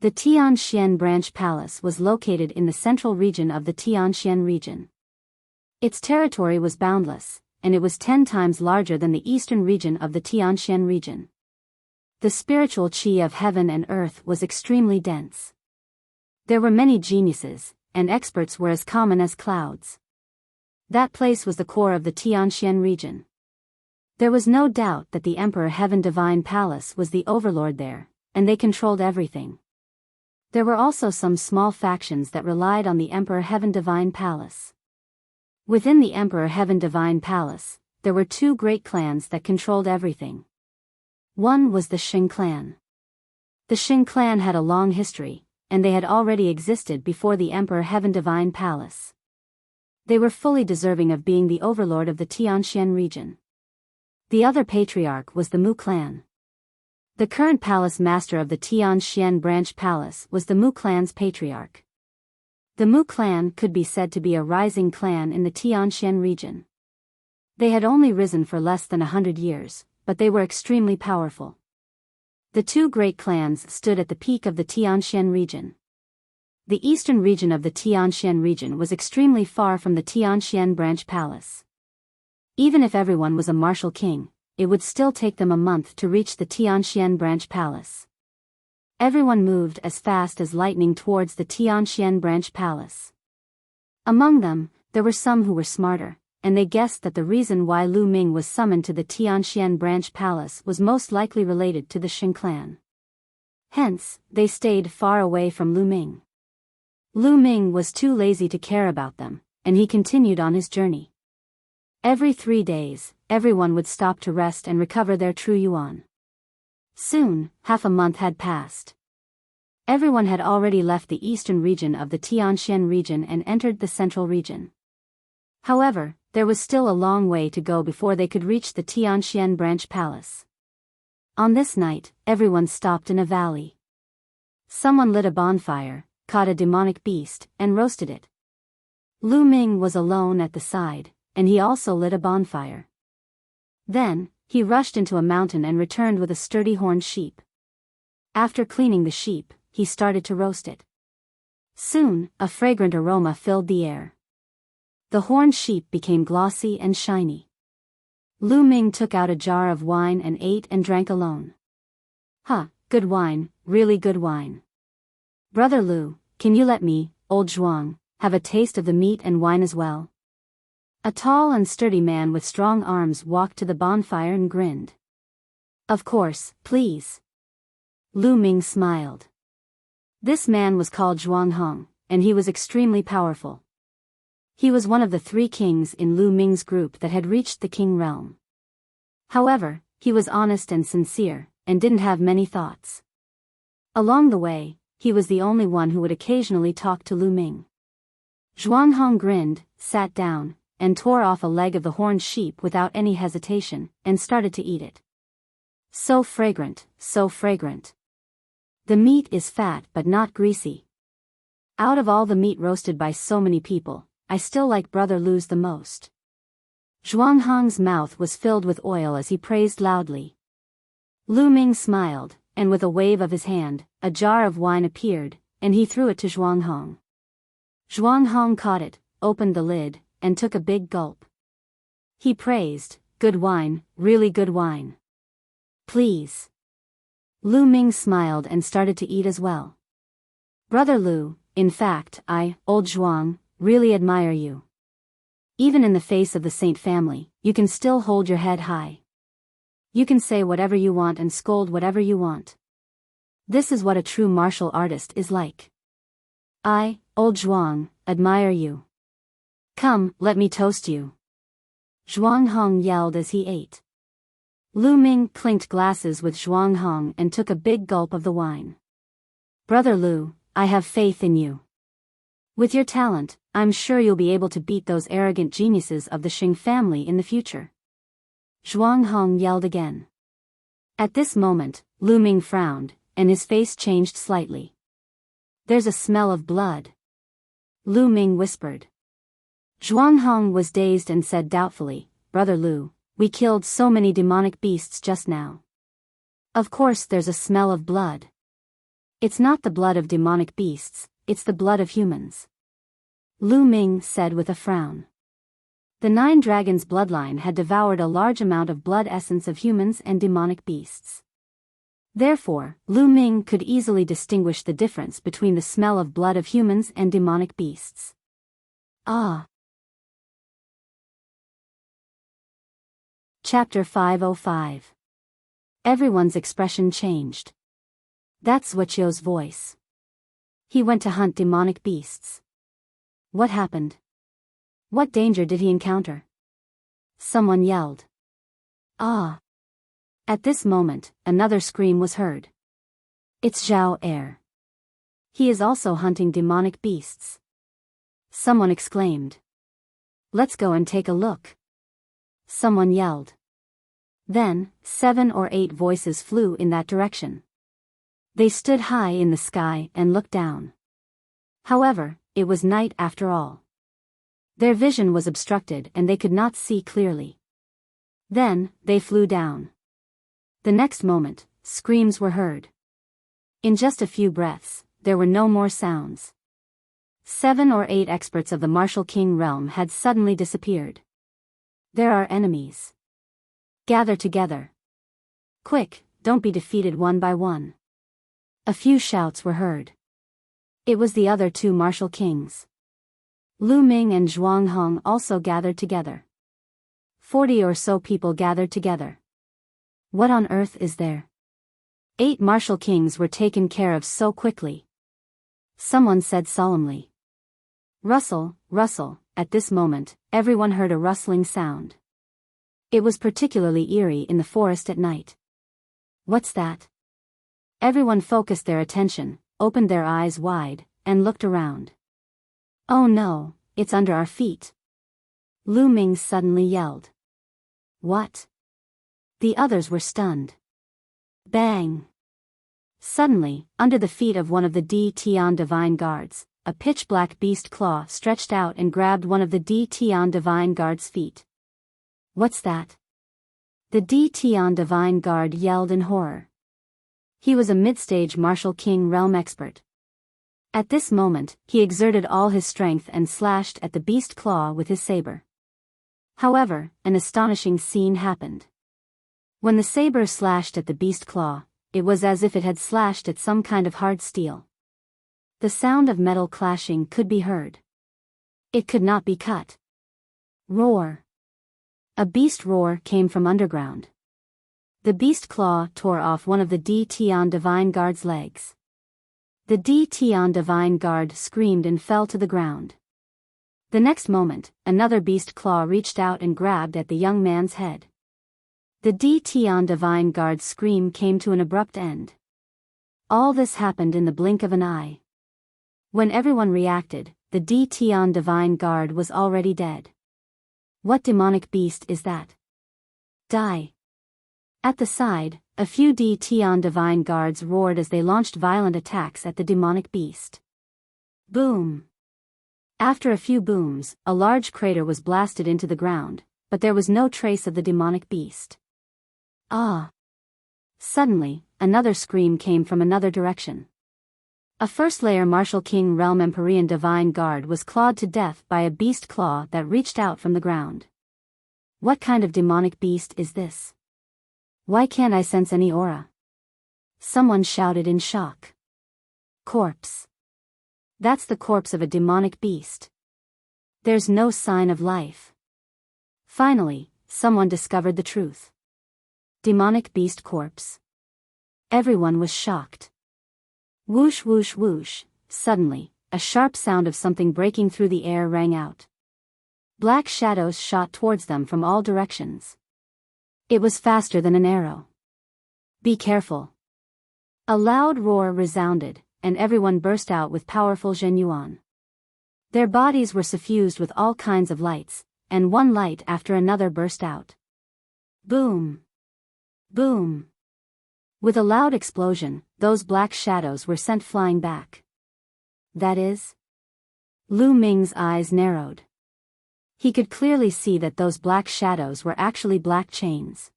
The Tianxian Branch Palace was located in the central region of the Tianxian region. Its territory was boundless, and it was 10 times larger than the eastern region of the Tianxian region. The spiritual qi of heaven and earth was extremely dense. There were many geniuses, and experts were as common as clouds. That place was the core of the Tianxian region. There was no doubt that the Emperor Heaven Divine Palace was the overlord there, and they controlled everything. There were also some small factions that relied on the Emperor Heaven Divine Palace. Within the Emperor Heaven Divine Palace, there were 2 great clans that controlled everything. One was the Xing clan. The Xing clan had a long history, and they had already existed before the Emperor Heaven Divine Palace. They were fully deserving of being the overlord of the Tianxian region. The other patriarch was the Mu clan. The current palace master of the Tianxian Branch Palace was the Mu clan's patriarch. The Mu clan could be said to be a rising clan in the Tianxian region. They had only risen for less than 100 years, but they were extremely powerful. The 2 great clans stood at the peak of the Tianxian region. The eastern region of the Tianxian region was extremely far from the Tianxian Branch Palace. Even if everyone was a martial king, it would still take them a month to reach the Tianxian Branch Palace. Everyone moved as fast as lightning towards the Tianxian Branch Palace. Among them, there were some who were smarter, and they guessed that the reason why Lu Ming was summoned to the Tianxian Branch Palace was most likely related to the Xing clan. Hence, they stayed far away from Lu Ming. Lu Ming was too lazy to care about them, and he continued on his journey. Every 3 days, everyone would stop to rest and recover their true yuan. Soon, half a month had passed. Everyone had already left the eastern region of the Tianxian region and entered the central region. However, there was still a long way to go before they could reach the Tianxian Branch Palace. On this night, everyone stopped in a valley. Someone lit a bonfire, caught a demonic beast, and roasted it. Lu Ming was alone at the side, and he also lit a bonfire. Then, he rushed into a mountain and returned with a sturdy horned sheep. After cleaning the sheep, he started to roast it. Soon, a fragrant aroma filled the air. The horned sheep became glossy and shiny. Lu Ming took out a jar of wine and ate and drank alone. Huh, good wine, really good wine. Brother Lu, can you let me, old Zhuang, have a taste of the meat and wine as well? A tall and sturdy man with strong arms walked to the bonfire and grinned. Of course, please. Lu Ming smiled. This man was called Zhuang Hong, and he was extremely powerful. He was one of the 3 kings in Lu Ming's group that had reached the king realm. However, he was honest and sincere, and didn't have many thoughts. Along the way, he was the only one who would occasionally talk to Lu Ming. Zhuang Hong grinned, sat down, and tore off a leg of the horned sheep without any hesitation, and started to eat it. So fragrant, so fragrant. The meat is fat but not greasy. Out of all the meat roasted by so many people, I still like Brother Lu's the most. Zhuang Hong's mouth was filled with oil as he praised loudly. Lu Ming smiled, and with a wave of his hand, a jar of wine appeared, and he threw it to Zhuang Hong. Zhuang Hong caught it, opened the lid, and took a big gulp. He praised, "Good wine, really good wine. Please." Lu Ming smiled and started to eat as well. Brother Lu, in fact, old Zhuang, really admire you. Even in the face of the Saint family, you can still hold your head high. You can say whatever you want and scold whatever you want. This is what a true martial artist is like. I, old Zhuang, admire you. Come, let me toast you. Zhuang Hong yelled as he ate. Lu Ming clinked glasses with Zhuang Hong and took a big gulp of the wine. Brother Lu, I have faith in you. With your talent, I'm sure you'll be able to beat those arrogant geniuses of the Xing family in the future. Zhuang Hong yelled again. At this moment, Lu Ming frowned, and his face changed slightly. There's a smell of blood. Lu Ming whispered. Zhuang Hong was dazed and said doubtfully, Brother Lu, we killed so many demonic beasts just now. Of course there's a smell of blood. It's not the blood of demonic beasts, it's the blood of humans. Lu Ming said with a frown. The 9 dragons' bloodline had devoured a large amount of blood essence of humans and demonic beasts. Therefore, Lu Ming could easily distinguish the difference between the smell of blood of humans and demonic beasts. Ah. Chapter 505. Everyone's expression changed. That's Wuxia's voice. He went to hunt demonic beasts. What happened? What danger did he encounter? Someone yelled. Ah. At this moment, another scream was heard. It's Zhao Er. He is also hunting demonic beasts. Someone exclaimed. Let's go and take a look. Someone yelled. Then, 7 or 8 voices flew in that direction. They stood high in the sky and looked down. However, it was night after all. Their vision was obstructed and they could not see clearly. Then, they flew down. The next moment, screams were heard. In just a few breaths, there were no more sounds. 7 or 8 experts of the martial king realm had suddenly disappeared. There are enemies. Gather together. Quick, don't be defeated one by one. A few shouts were heard. It was the other 2 martial kings. Lu Ming and Zhuang Hong also gathered together. 40 or so people gathered together. What on earth is there? 8 martial kings were taken care of so quickly. Someone said solemnly. Rustle, rustle. At this moment, everyone heard a rustling sound. It was particularly eerie in the forest at night. What's that? Everyone focused their attention, opened their eyes wide, and looked around. Oh no, it's under our feet. Lu Ming suddenly yelled. What? The others were stunned. Bang! Suddenly, under the feet of one of the Di Tian divine guards, a pitch-black beast claw stretched out and grabbed one of the Di Tian divine guard's feet. What's that? The Di Tian divine guard yelled in horror. He was a mid-stage martial king realm expert. At this moment, he exerted all his strength and slashed at the beast claw with his saber. However, an astonishing scene happened. When the saber slashed at the beast claw, it was as if it had slashed at some kind of hard steel. The sound of metal clashing could be heard. It could not be cut. Roar. A beast roar came from underground. The beast claw tore off one of the Tian Divine Guard's legs. The Tian Divine Guard screamed and fell to the ground. The next moment, another beast claw reached out and grabbed at the young man's head. The Tian Divine Guard's scream came to an abrupt end. All this happened in the blink of an eye. When everyone reacted, the Tian Divine Guard was already dead. What demonic beast is that? Die. At the side, a few Tian Divine Guards roared as they launched violent attacks at the demonic beast. Boom. After a few booms, a large crater was blasted into the ground, but there was no trace of the demonic beast. Ah! Suddenly, another scream came from another direction. A first-layer Martial King Realm Empyrean Divine Guard was clawed to death by a beast claw that reached out from the ground. What kind of demonic beast is this? Why can't I sense any aura? Someone shouted in shock. Corpse. That's the corpse of a demonic beast. There's no sign of life. Finally, someone discovered the truth. Demonic beast corpse. Everyone was shocked. Whoosh whoosh whoosh, suddenly, a sharp sound of something breaking through the air rang out. Black shadows shot towards them from all directions. It was faster than an arrow. Be careful. A loud roar resounded, and everyone burst out with powerful Zhenyuan. Their bodies were suffused with all kinds of lights, and one light after another burst out. Boom! Boom! With a loud explosion, those black shadows were sent flying back. That is? Lu Ming's eyes narrowed. He could clearly see that those black shadows were actually black chains.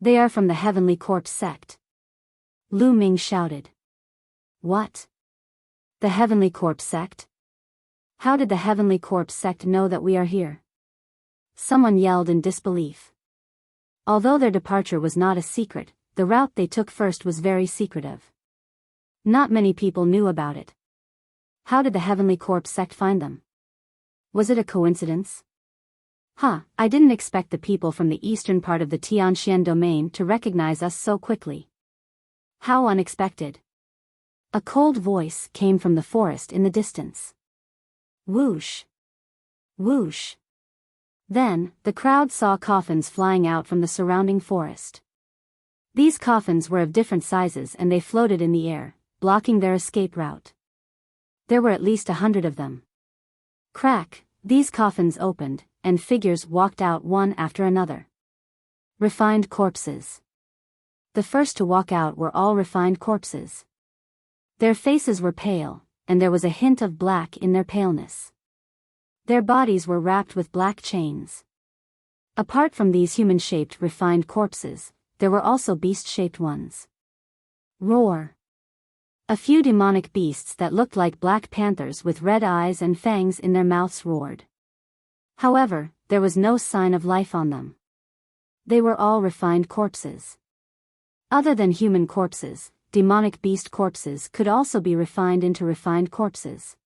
They are from the Heavenly Corpse sect. Lu Ming shouted. What? The Heavenly Corpse sect? How did the Heavenly Corpse sect know that we are here? Someone yelled in disbelief. Although their departure was not a secret, the route they took first was very secretive. Not many people knew about it. How did the Heavenly Corpse sect find them? Was it a coincidence? I didn't expect the people from the eastern part of the Tianxian domain to recognize us so quickly. How unexpected. A cold voice came from the forest in the distance. Whoosh! Whoosh! Then, the crowd saw coffins flying out from the surrounding forest. These coffins were of different sizes and they floated in the air, blocking their escape route. There were at least 100 of them. Crack, these coffins opened, and figures walked out one after another. Refined corpses. The first to walk out were all refined corpses. Their faces were pale, and there was a hint of black in their paleness. Their bodies were wrapped with black chains. Apart from these human-shaped refined corpses, there were also beast-shaped ones. Roar. A few demonic beasts that looked like black panthers with red eyes and fangs in their mouths roared. However, there was no sign of life on them. They were all refined corpses. Other than human corpses, demonic beast corpses could also be refined into refined corpses.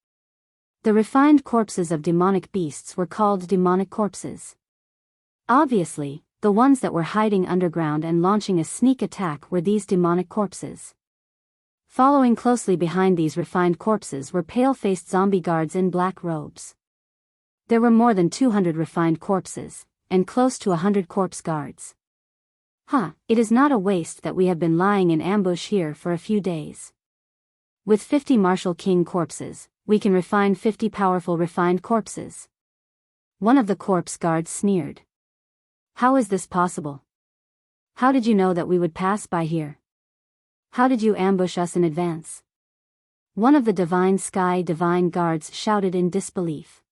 The refined corpses of demonic beasts were called demonic corpses. Obviously, the ones that were hiding underground and launching a sneak attack were these demonic corpses. Following closely behind these refined corpses were pale-faced zombie guards in black robes. There were more than 200 refined corpses, and close to 100 corpse guards. It is not a waste that we have been lying in ambush here for a few days. With 50 Martial King corpses, we can refine 50 powerful refined corpses. One of the corpse guards sneered. How is this possible? How did you know that we would pass by here? How did you ambush us in advance? One of the Divine Sky Divine Guards shouted in disbelief.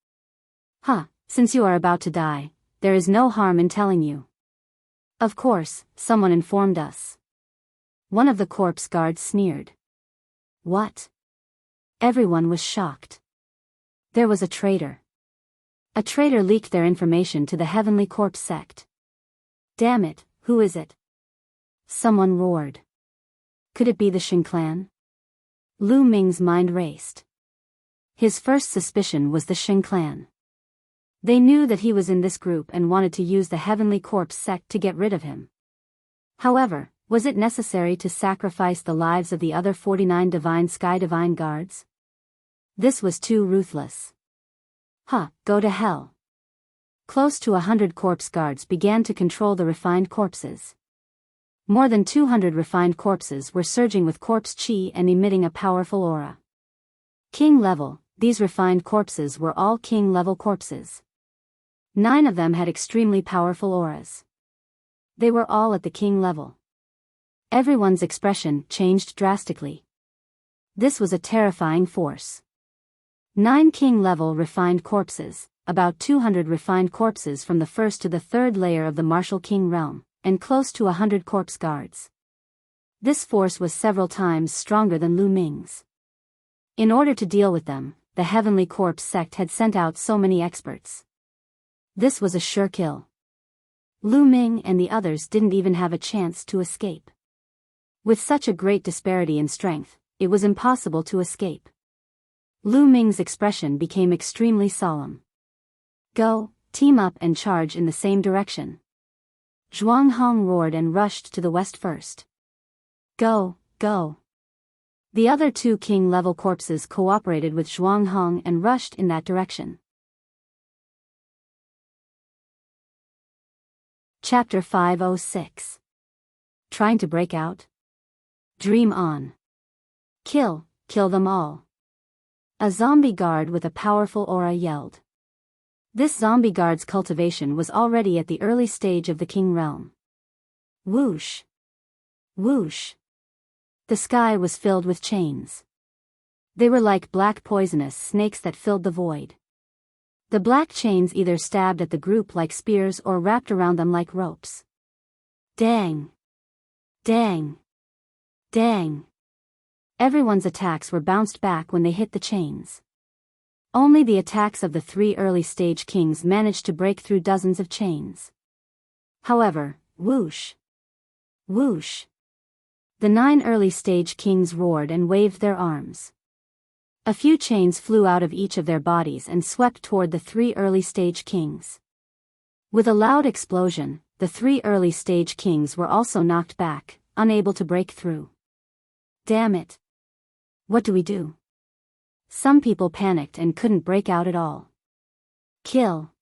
Since you are about to die, there is no harm in telling you. Of course, someone informed us. One of the corpse guards sneered. What? Everyone was shocked. There was a traitor. A traitor leaked their information to the Heavenly Corpse sect. Damn it, who is it? Someone roared. Could it be the Shin clan? Lu Ming's mind raced. His first suspicion was the Shin clan. They knew that he was in this group and wanted to use the Heavenly Corpse sect to get rid of him. However, was it necessary to sacrifice the lives of the other 49 divine sky divine guards? This was too ruthless. Go to hell. Close to 100 corpse guards began to control the refined corpses. More than 200 refined corpses were surging with corpse chi and emitting a powerful aura. King level, these refined corpses were all king level corpses. 9 of them had extremely powerful auras. They were all at the king level. Everyone's expression changed drastically. This was a terrifying force. 9 king level refined corpses, about 200 refined corpses from the first to the third layer of the martial king realm, and close to 100 corpse guards. This force was several times stronger than Lu Ming's. In order to deal with them, the Heavenly Corpse sect had sent out so many experts. This was a sure kill. Lu Ming and the others didn't even have a chance to escape. With such a great disparity in strength, it was impossible to escape. Lu Ming's expression became extremely solemn. Go, team up and charge in the same direction. Zhuang Hong roared and rushed to the west first. Go, go. The other 2 king-level corpses cooperated with Zhuang Hong and rushed in that direction. Chapter 506. Trying to break out? Dream on. Kill them all. A zombie guard with a powerful aura yelled. This zombie guard's cultivation was already at the early stage of the king realm. Whoosh! Whoosh! The sky was filled with chains. They were like black poisonous snakes that filled the void. The black chains either stabbed at the group like spears or wrapped around them like ropes. Dang! Dang! Dang! Everyone's attacks were bounced back when they hit the chains. Only the attacks of the 3 early-stage kings managed to break through dozens of chains. However, whoosh! Whoosh! The 9 early-stage kings roared and waved their arms. A few chains flew out of each of their bodies and swept toward the 3 early-stage kings. With a loud explosion, the 3 early-stage kings were also knocked back, unable to break through. Damn it! What do we do? Some people panicked and couldn't break out at all. Kill!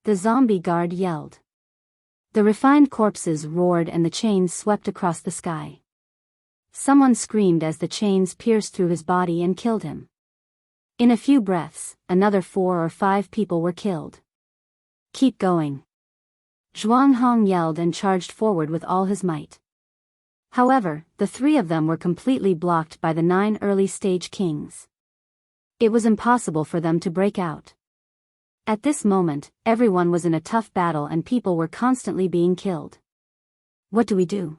The zombie guard yelled. The refined corpses roared and the chains swept across the sky. Someone screamed as the chains pierced through his body and killed him. In a few breaths, another 4 or 5 people were killed. Keep going. Zhuang Hong yelled and charged forward with all his might. However, the 3 of them were completely blocked by the 9 early-stage kings. It was impossible for them to break out. At this moment, everyone was in a tough battle and people were constantly being killed. What do we do?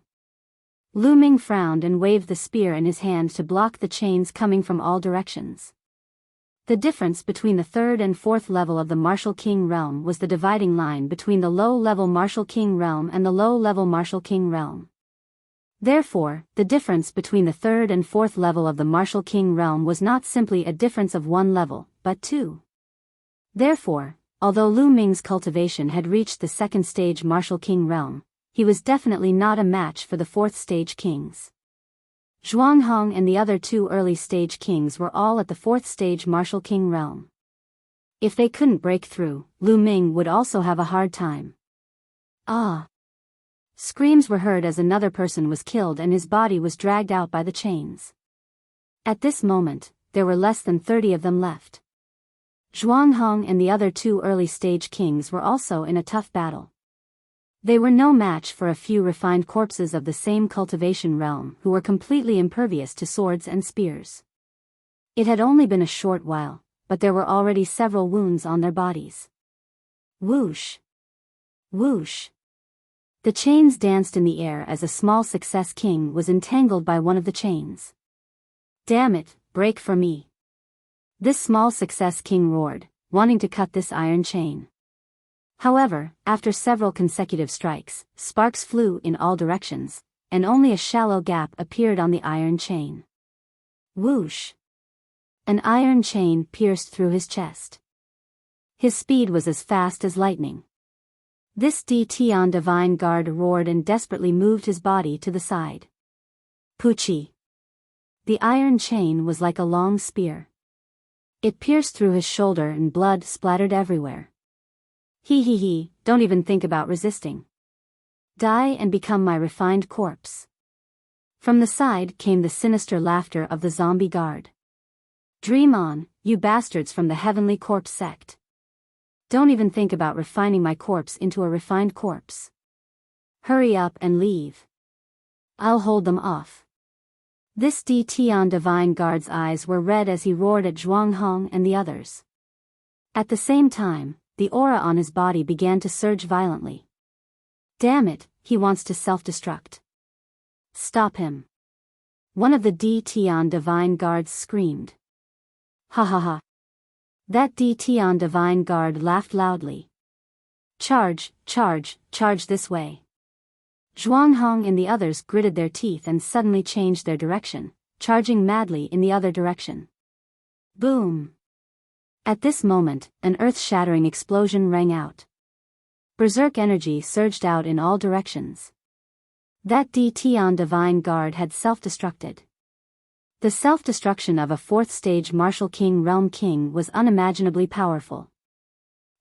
Lu Ming frowned and waved the spear in his hand to block the chains coming from all directions. The difference between the 3rd and 4th level of the Martial King realm was the dividing line between the low-level Martial King realm and the low-level Martial King realm. Therefore, the difference between the 3rd and 4th level of the Martial King realm was not simply a difference of 1 level, but 2. Therefore, although Lu Ming's cultivation had reached the 2nd stage Martial King realm, he was definitely not a match for the 4th stage kings. Zhuang Hong and the other 2 early stage kings were all at the 4th stage Martial King realm. If they couldn't break through, Lu Ming would also have a hard time. Ah! Screams were heard as another person was killed and his body was dragged out by the chains. At this moment, there were less than 30 of them left. Zhuang Hong and the other 2 early-stage kings were also in a tough battle. They were no match for a few refined corpses of the same cultivation realm who were completely impervious to swords and spears. It had only been a short while, but there were already several wounds on their bodies. Whoosh! Whoosh! The chains danced in the air as a small success king was entangled by one of the chains. Damn it, break for me! This small success king roared, wanting to cut this iron chain. However, after several consecutive strikes, sparks flew in all directions, and only a shallow gap appeared on the iron chain. Whoosh! An iron chain pierced through his chest. His speed was as fast as lightning. This Tian divine guard roared and desperately moved his body to the side. Pucci! The iron chain was like a long spear. It pierced through his shoulder and blood splattered everywhere. He, don't even think about resisting. Die and become my refined corpse. From the side came the sinister laughter of the zombie guard. Dream on, you bastards from the heavenly corpse sect. Don't even think about refining my corpse into a refined corpse. Hurry up and leave. I'll hold them off. This Tian divine guard's eyes were red as he roared at Zhuanghong and the others. At the same time, the aura on his body began to surge violently. Damn it, he wants to self-destruct. Stop him. One of the Tian divine guards screamed. Ha ha ha. That Tian divine guard laughed loudly. Charge, charge, charge this way. Zhuanghong and the others gritted their teeth and suddenly changed their direction, charging madly in the other direction. Boom! At this moment, an earth-shattering explosion rang out. Berserk energy surged out in all directions. That Tian divine guard had self-destructed. The self-destruction of a fourth-stage martial king realm king was unimaginably powerful.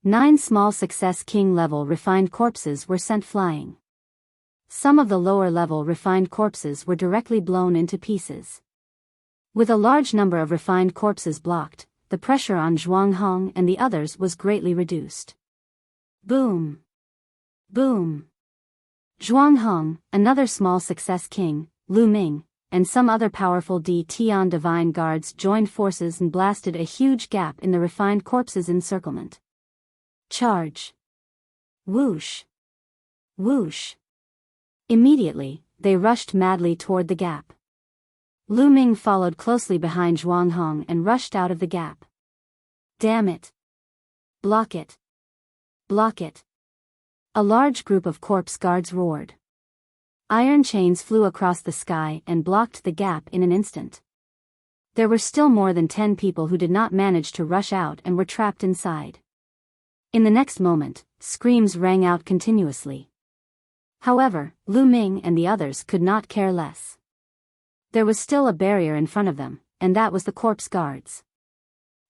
9 small success king-level refined corpses were sent flying. Some of the lower-level refined corpses were directly blown into pieces. With a large number of refined corpses blocked, the pressure on Zhuanghong and the others was greatly reduced. Boom! Boom! Zhuanghong, another small success king, Lu Ming, and some other powerful Tian divine guards joined forces and blasted a huge gap in the refined corpses' encirclement. Charge! Whoosh! Whoosh! Immediately, they rushed madly toward the gap. Lu Ming followed closely behind Zhuanghong and rushed out of the gap. Damn it! Block it! Block it! A large group of corpse guards roared. Iron chains flew across the sky and blocked the gap in an instant. There were still more than 10 people who did not manage to rush out and were trapped inside. In the next moment, screams rang out continuously. However, Lu Ming and the others could not care less. There was still a barrier in front of them, and that was the corpse guards.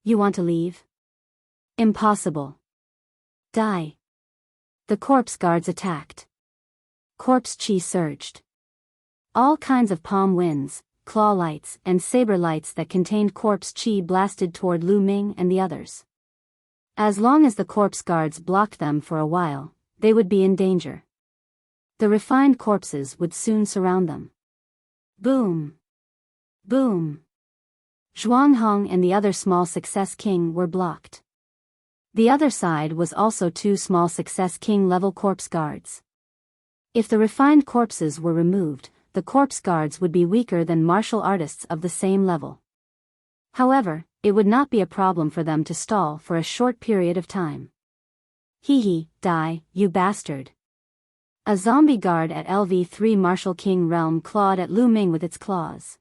You want to leave? Impossible. Die. The corpse guards attacked. Corpse chi surged. All kinds of palm winds, claw lights, and saber lights that contained corpse chi blasted toward Lu Ming and the others. As long as the corpse guards blocked them for a while, they would be in danger. The refined corpses would soon surround them. Boom! Boom! Zhuanghong and the other small success king were blocked. The other side was also 2 small success king level corpse guards. If the refined corpses were removed, the corpse guards would be weaker than martial artists of the same level. However, it would not be a problem for them to stall for a short period of time. Hee, die, you bastard. A zombie guard at LV3 Martial King Realm clawed at Lu Ming with its claws.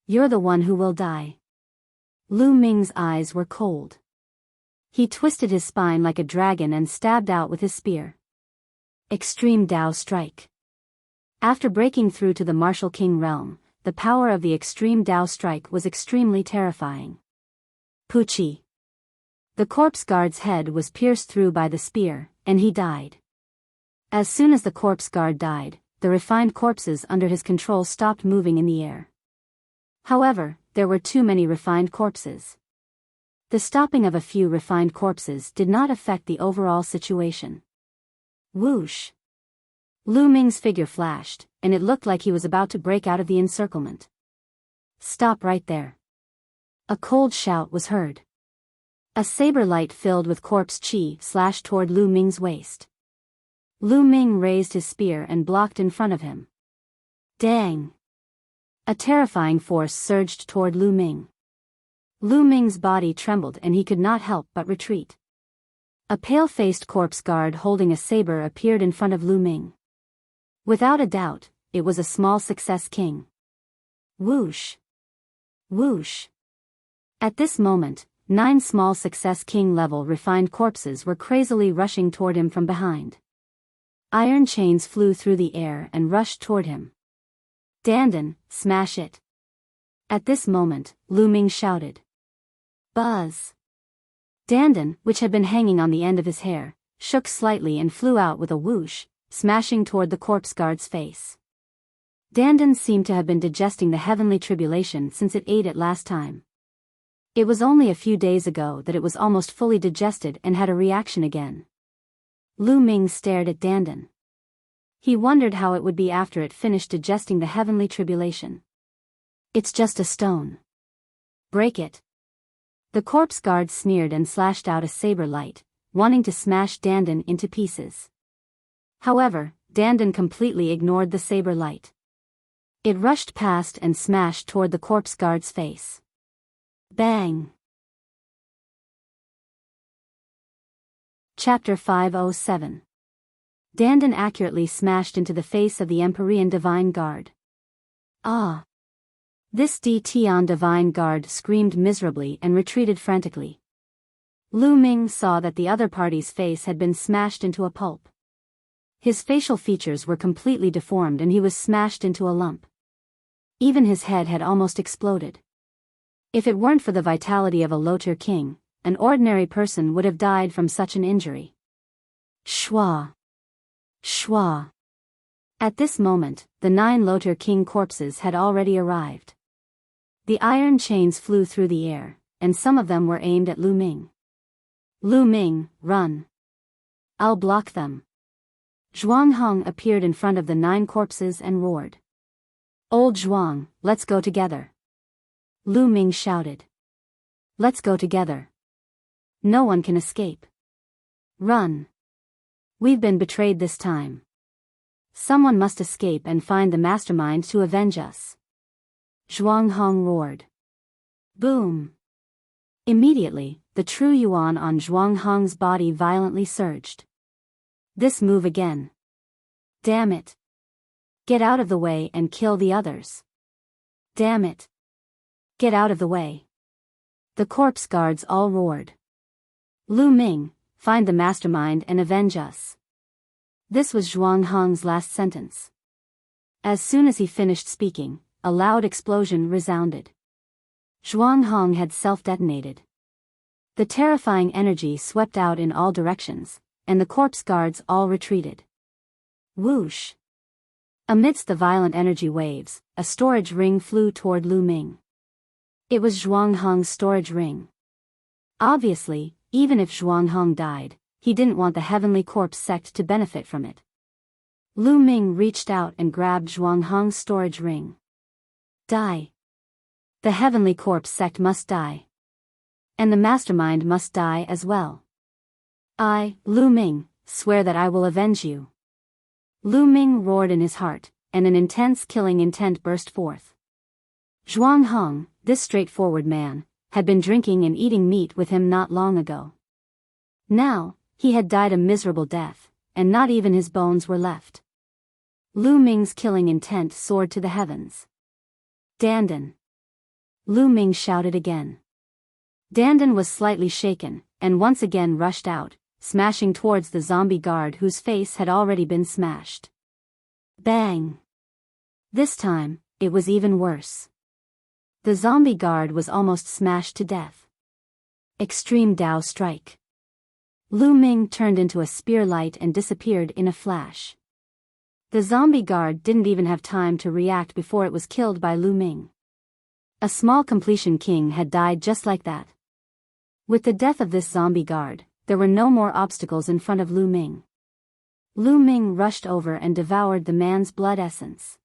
You're the one who will die. Lu Ming's eyes were cold. He twisted his spine like a dragon and stabbed out with his spear. Extreme Dao Strike. After breaking through to the Martial King Realm, the power of the Extreme Dao Strike was extremely terrifying. Pucci. The corpse guard's head was pierced through by the spear, and he died. As soon as the corpse guard died, the refined corpses under his control stopped moving in the air. However, there were too many refined corpses. The stopping of a few refined corpses did not affect the overall situation. Whoosh! Lu Ming's figure flashed, and it looked like he was about to break out of the encirclement. Stop right there. A cold shout was heard. A saber light filled with corpse chi slashed toward Lu Ming's waist. Lu Ming raised his spear and blocked in front of him. Dang! A terrifying force surged toward Lu Ming. Lu Ming's body trembled and he could not help but retreat. A pale-faced corpse guard holding a saber appeared in front of Lu Ming. Without a doubt, it was a small success king. Whoosh! Whoosh! At this moment, 9 small success king level refined corpses were crazily rushing toward him from behind. Iron chains flew through the air and rushed toward him. Dandan, smash it! At this moment, Lu Ming shouted. Buzz! Dandan, which had been hanging on the end of his hair, shook slightly and flew out with a whoosh, smashing toward the corpse guard's face. Dandan seemed to have been digesting the heavenly tribulation since it ate it last time. It was only a few days ago that it was almost fully digested and had a reaction again. Lu Ming stared at Dandan. He wondered how it would be after it finished digesting the heavenly tribulation. It's just a stone. Break it. The corpse guard sneered and slashed out a saber light, wanting to smash Dandan into pieces. However, Dandan completely ignored the saber light. It rushed past and smashed toward the corpse guard's face. Bang! Chapter 507. Dandan accurately smashed into the face of the Empyrean Divine Guard. Ah! This Tian Divine Guard screamed miserably and retreated frantically. Lu Ming saw that the other party's face had been smashed into a pulp. His facial features were completely deformed and he was smashed into a lump. Even his head had almost exploded. If it weren't for the vitality of a Lotur king, an ordinary person would have died from such an injury. Shwa! Shwa! At this moment, the 9 Lotur king corpses had already arrived. The iron chains flew through the air, and some of them were aimed at Lu Ming. Lu Ming, run! I'll block them. Zhuang Hong appeared in front of the 9 corpses and roared. Old Zhuang, let's go together. Lu Ming shouted. Let's go together. No one can escape. Run. We've been betrayed this time. Someone must escape and find the mastermind to avenge us. Zhuang Hong roared. Boom. Immediately, the true yuan on Zhuang Hong's body violently surged. This move again. Damn it. Get out of the way and kill the others. Damn it. Get out of the way. The corpse guards all roared. Lu Ming, find the mastermind and avenge us. This was Zhuang Hong's last sentence. As soon as he finished speaking, a loud explosion resounded. Zhuang Hong had self-detonated. The terrifying energy swept out in all directions, and the corpse guards all retreated. Whoosh! Amidst the violent energy waves, a storage ring flew toward Lu Ming. It was Zhuang Hong's storage ring. Obviously, even if Zhuang Hong died, he didn't want the Heavenly Corpse sect to benefit from it. Lu Ming reached out and grabbed Zhuang Hong's storage ring. Die. The Heavenly Corpse sect must die. And the mastermind must die as well. I, Lu Ming, swear that I will avenge you. Lu Ming roared in his heart, and an intense killing intent burst forth. Zhuang Hong, this straightforward man, had been drinking and eating meat with him not long ago. Now, he had died a miserable death, and not even his bones were left. Lu Ming's killing intent soared to the heavens. Dandan! Lu Ming shouted again. Dandan was slightly shaken, and once again rushed out, smashing towards the zombie guard whose face had already been smashed. Bang! This time, it was even worse. The zombie guard was almost smashed to death. Extreme Dao Strike. Lu Ming turned into a spear light and disappeared in a flash. The zombie guard didn't even have time to react before it was killed by Lu Ming. A small completion king had died just like that. With the death of this zombie guard, there were no more obstacles in front of Lu Ming. Lu Ming rushed over and devoured the man's blood essence.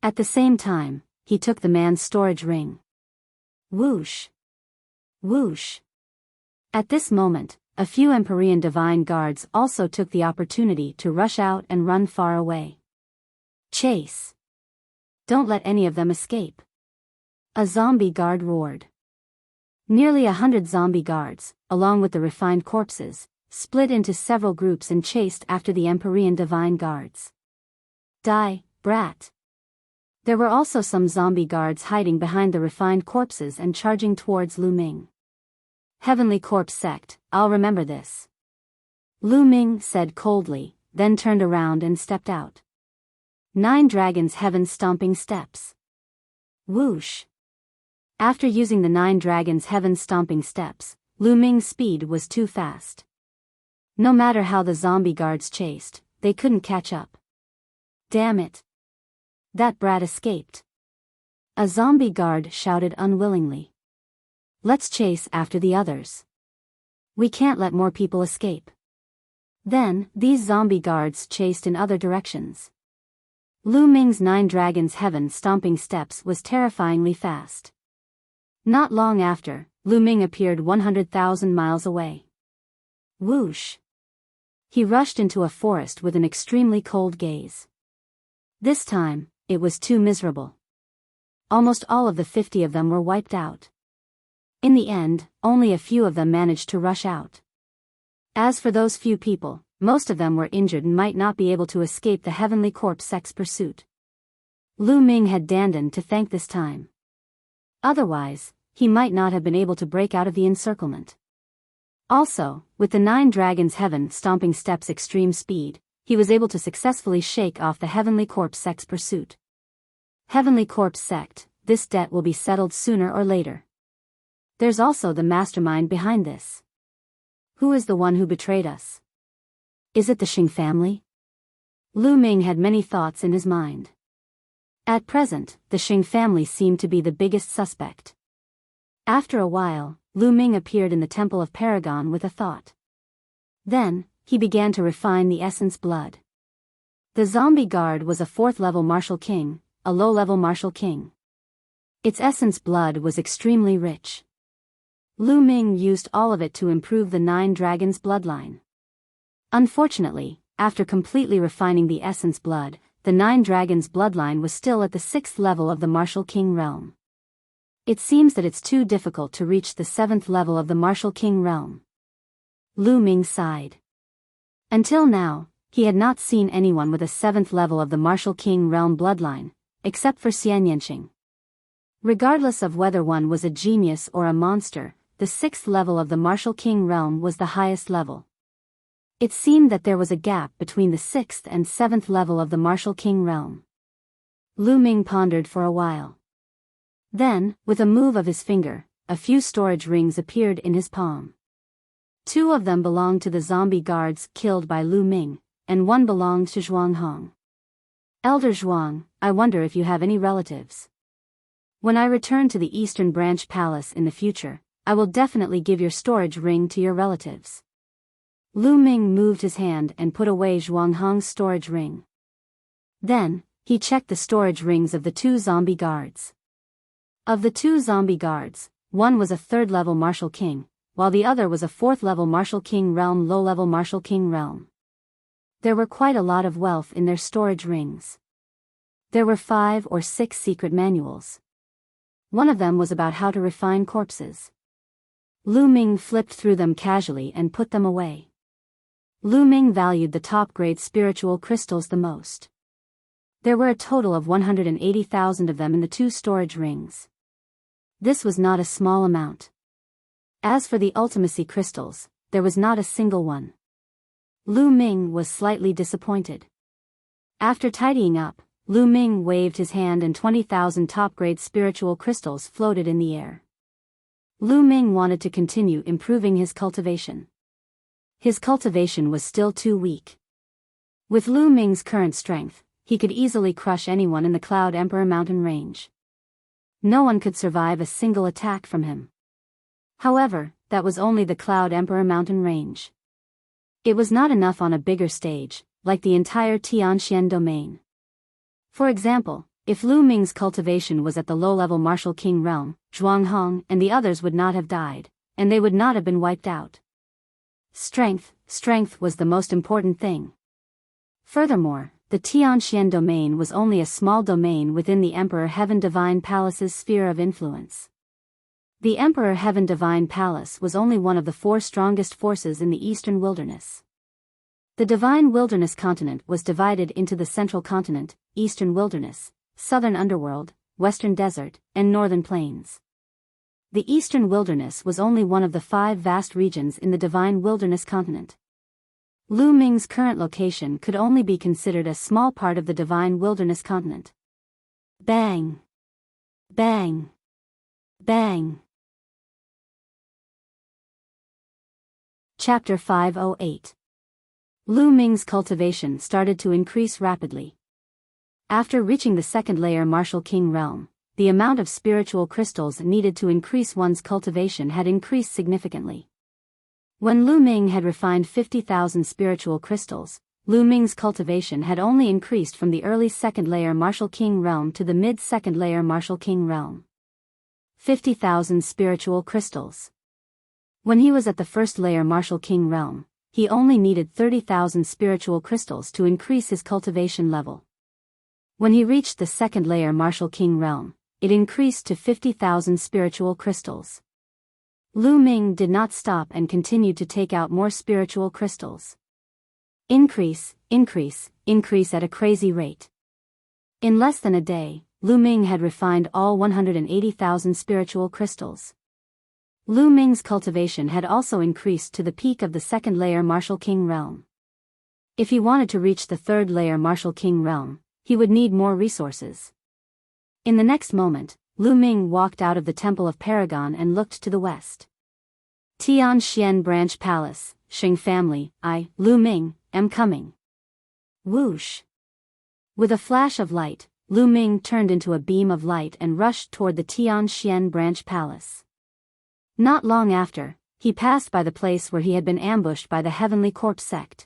At the same time, he took the man's storage ring. Whoosh! Whoosh! At this moment, a few Empyrean divine guards also took the opportunity to rush out and run far away. Chase! Don't let any of them escape. A zombie guard roared. Nearly 100 zombie guards, along with the refined corpses, split into several groups and chased after the Empyrean divine guards. Die, brat. There were also some zombie guards hiding behind the refined corpses and charging towards Lu Ming. Heavenly Corpse Sect, I'll remember this. Lu Ming said coldly, then turned around and stepped out. 9 Dragons Heaven Stomping Steps. Whoosh. After using the 9 Dragons Heaven Stomping Steps, Lu Ming's speed was too fast. No matter how the zombie guards chased, they couldn't catch up. Damn it. That brat escaped. A zombie guard shouted unwillingly. Let's chase after the others. We can't let more people escape. Then, these zombie guards chased in other directions. Lu Ming's 9 Dragons Heaven Stomping Steps was terrifyingly fast. Not long after, Lu Ming appeared 100,000 miles away. Whoosh. He rushed into a forest with an extremely cold gaze. This time, it was too miserable. Almost all of the 50 of them were wiped out. In the end, only a few of them managed to rush out. As for those few people, most of them were injured and might not be able to escape the Heavenly Corpse Sect's pursuit. Lu Ming had Dandan to thank this time. Otherwise, he might not have been able to break out of the encirclement. Also, with the 9 Dragons Heaven Stomping Steps extreme speed, he was able to successfully shake off the Heavenly Corpse Sect's pursuit. Heavenly Corpse Sect, this debt will be settled sooner or later. There's also the mastermind behind this. Who is the one who betrayed us? Is it the Xing family? Lu Ming had many thoughts in his mind. At present, the Xing family seemed to be the biggest suspect. After a while, Lu Ming appeared in the Temple of Paragon with a thought. Then, he began to refine the essence blood. The zombie guard was a 4th-level martial king, a low-level martial king. Its essence blood was extremely rich. Lu Ming used all of it to improve the 9 Dragons bloodline. Unfortunately, after completely refining the essence blood, the 9 Dragons bloodline was still at the 6th level of the martial king realm. It seems that it's too difficult to reach the 7th level of the martial king realm. Lu Ming sighed. Until now, he had not seen anyone with a 7th level of the martial king realm bloodline, except for Xian Yanqing. Regardless of whether one was a genius or a monster, the 6th level of the martial king realm was the highest level. It seemed that there was a gap between the 6th and 7th level of the martial king realm. Lu Ming pondered for a while. Then, with a move of his finger, a few storage rings appeared in his palm. 2 of them belonged to the zombie guards killed by Lu Ming, and 1 belonged to Zhuang Hong. Elder Zhuang, I wonder if you have any relatives. When I return to the Eastern Branch Palace in the future, I will definitely give your storage ring to your relatives. Lu Ming moved his hand and put away Zhuang Hong's storage ring. Then, he checked the storage rings of the 2 zombie guards. Of the 2 zombie guards, one was a 3rd-level martial king, while the other was a 4th-level martial king realm low-level martial king realm. There were quite a lot of wealth in their storage rings. There were 5 or 6 secret manuals. One of them was about how to refine corpses. Lu Ming flipped through them casually and put them away. Lu Ming valued the top-grade spiritual crystals the most. There were a total of 180,000 of them in the 2 storage rings. This was not a small amount. As for the ultimacy crystals, there was not a single one. Lu Ming was slightly disappointed. After tidying up, Lu Ming waved his hand and 20,000 top-grade spiritual crystals floated in the air. Lu Ming wanted to continue improving his cultivation. His cultivation was still too weak. With Lu Ming's current strength, he could easily crush anyone in the Cloud Emperor mountain range. No one could survive a single attack from him. However, that was only the Cloud Emperor mountain range. It was not enough on a bigger stage, like the entire Tianxian domain. For example, if Lu Ming's cultivation was at the low-level martial king realm, Zhuang Hong and the others would not have died, and they would not have been wiped out. Strength was the most important thing. Furthermore, the Tianxian domain was only a small domain within the Emperor Heaven Divine Palace's sphere of influence. The Emperor Heaven Divine Palace was only one of the 4 strongest forces in the Eastern Wilderness. The divine wilderness continent was divided into the central continent, eastern wilderness, southern underworld, western desert, and northern plains. The eastern wilderness was only one of the 5 vast regions in the divine wilderness continent. Lu Ming's current location could only be considered a small part of the divine wilderness continent. Bang! Bang! Bang! Chapter 508. Lu Ming's cultivation started to increase rapidly. After reaching the second layer Martial King realm, the amount of spiritual crystals needed to increase one's cultivation had increased significantly. When Lu Ming had refined 50,000 spiritual crystals, Lu Ming's cultivation had only increased from the early second layer Martial King realm to the mid-second layer Martial King realm. 50,000 spiritual crystals. When he was at the first layer Martial King realm, he only needed 30,000 spiritual crystals to increase his cultivation level. When he reached the second layer Martial King realm, it increased to 50,000 spiritual crystals. Lu Ming did not stop and continued to take out more spiritual crystals. Increase, increase, increase at a crazy rate. In less than a day, Lu Ming had refined all 180,000 spiritual crystals. Lu Ming's cultivation had also increased to the peak of the second layer Martial King realm. If he wanted to reach the third layer Martial King realm, he would need more resources. In the next moment, Lu Ming walked out of the Temple of Paragon and looked to the west. Tianxian Branch Palace, Xing family, I, Lu Ming, am coming. Whoosh! With a flash of light, Lu Ming turned into a beam of light and rushed toward the Tianxian Branch Palace. Not long after, he passed by the place where he had been ambushed by the Heavenly Corpse sect.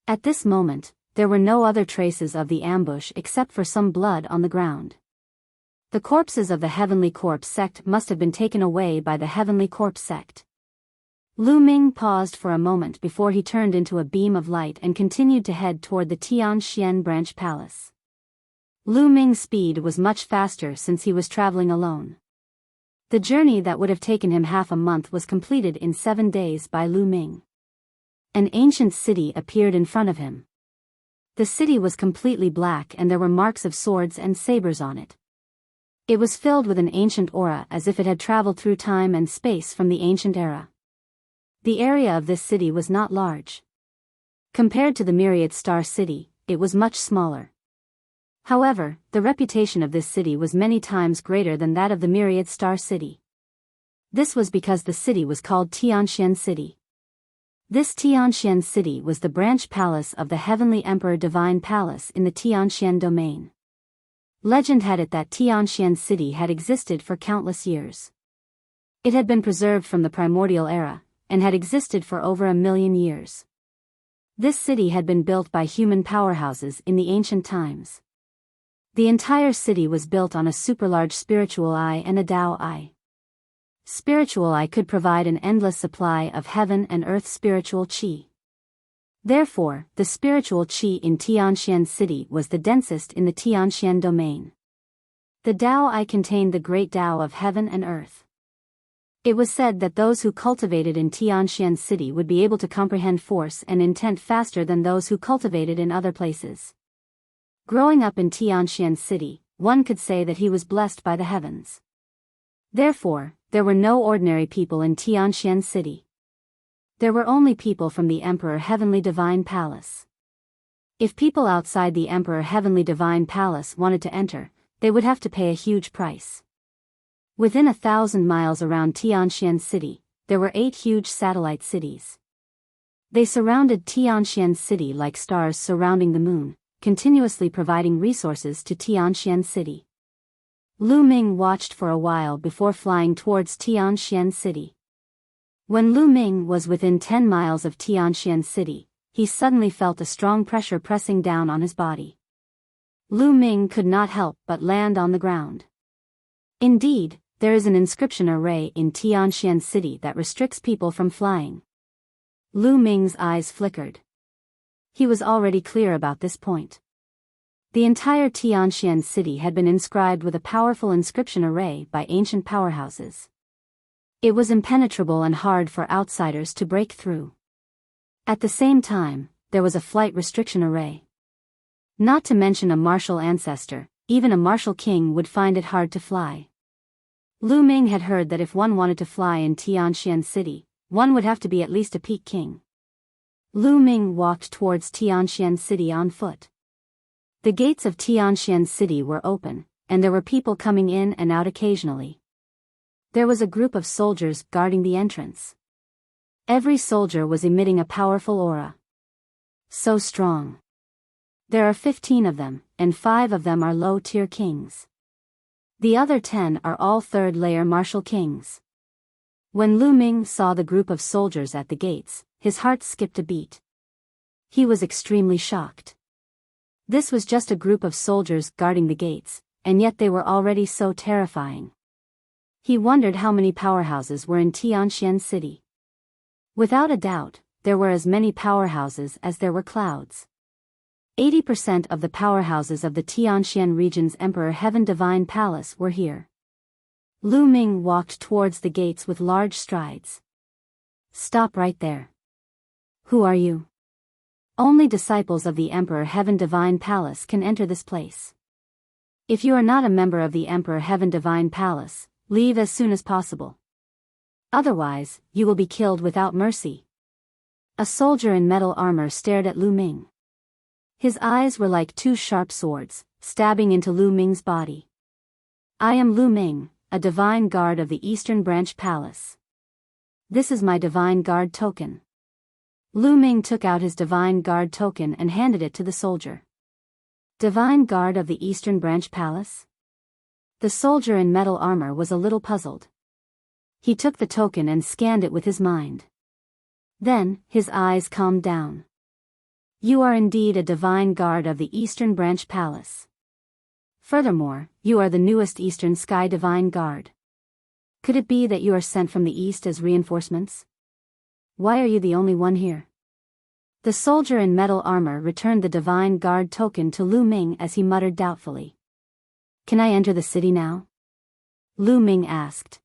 At this moment, there were no other traces of the ambush except for some blood on the ground. The corpses of the Heavenly Corpse sect must have been taken away by the Heavenly Corpse sect. Lu Ming paused for a moment before he turned into a beam of light and continued to head toward the Tianxian Branch Palace. Lu Ming's speed was much faster since he was traveling alone. The journey that would have taken him half a month was completed in 7 days by Lu Ming. An ancient city appeared in front of him. The city was completely black and there were marks of swords and sabers on it. It was filled with an ancient aura as if it had traveled through time and space from the ancient era. The area of this city was not large. Compared to the Myriad Star City, it was much smaller. However, the reputation of this city was many times greater than that of the Myriad Star City. This was because the city was called Tianxian City. This Tianxian City was the branch palace of the Heavenly Emperor Divine Palace in the Tianxian domain. Legend had it that Tianxian City had existed for countless years. It had been preserved from the primordial era, and had existed for over 1,000,000 years. This city had been built by human powerhouses in the ancient times. The entire city was built on a superlarge spiritual eye and a Tao eye. Spiritual eye could provide an endless supply of heaven and earth spiritual qi. Therefore, the spiritual qi in Tianxian City was the densest in the Tianxian domain. The Tao eye contained the great Tao of heaven and earth. It was said that those who cultivated in Tianxian City would be able to comprehend force and intent faster than those who cultivated in other places. Growing up in Tianxian City, one could say that he was blessed by the heavens. Therefore, there were no ordinary people in Tianxian City. There were only people from the Emperor Heavenly Divine Palace. If people outside the Emperor Heavenly Divine Palace wanted to enter, they would have to pay a huge price. Within 1,000 miles around Tianxian City, there were 8 huge satellite cities. They surrounded Tianxian City like stars surrounding the moon, continuously providing resources to Tianxian City. Lu Ming watched for a while before flying towards Tianxian City. When Lu Ming was within 10 miles of Tianxian City, he suddenly felt a strong pressure pressing down on his body. Lu Ming could not help but land on the ground. Indeed, there is an inscription array in Tianxian City that restricts people from flying. Lu Ming's eyes flickered. He was already clear about this point. The entire Tianxian City had been inscribed with a powerful inscription array by ancient powerhouses. It was impenetrable and hard for outsiders to break through. At the same time, there was a flight restriction array. Not to mention a martial ancestor, even a martial king would find it hard to fly. Lu Ming had heard that if one wanted to fly in Tianxian City, one would have to be at least a peak king. Lu Ming walked towards Tianxian City on foot. The gates of Tianxian City were open, and there were people coming in and out occasionally. There was a group of soldiers guarding the entrance. Every soldier was emitting a powerful aura. So strong. There are 15 of them, and 5 of them are low-tier kings. The other 10 are all third-layer martial kings. When Lu Ming saw the group of soldiers at the gates, his heart skipped a beat. He was extremely shocked. This was just a group of soldiers guarding the gates, and yet they were already so terrifying. He wondered how many powerhouses were in Tianxian City. Without a doubt, there were as many powerhouses as there were clouds. 80% of the powerhouses of the Tianxian region's Emperor Heaven Divine Palace were here. Lu Ming walked towards the gates with large strides. Stop right there. Who are you? Only disciples of the Emperor Heaven Divine Palace can enter this place. If you are not a member of the Emperor Heaven Divine Palace, leave as soon as possible. Otherwise, you will be killed without mercy. A soldier in metal armor stared at Lu Ming. His eyes were like 2 sharp swords, stabbing into Lu Ming's body. I am Lu Ming, a divine guard of the Eastern Branch Palace. This is my divine guard token. Lu Ming took out his divine guard token and handed it to the soldier. Divine guard of the Eastern Branch Palace? The soldier in metal armor was a little puzzled. He took the token and scanned it with his mind. Then, his eyes calmed down. You are indeed a divine guard of the Eastern Branch Palace. Furthermore, you are the newest Eastern Sky Divine Guard. Could it be that you are sent from the East as reinforcements? Why are you the only one here? The soldier in metal armor returned the Divine Guard token to Lu Ming as he muttered doubtfully. Can I enter the city now? Lu Ming asked.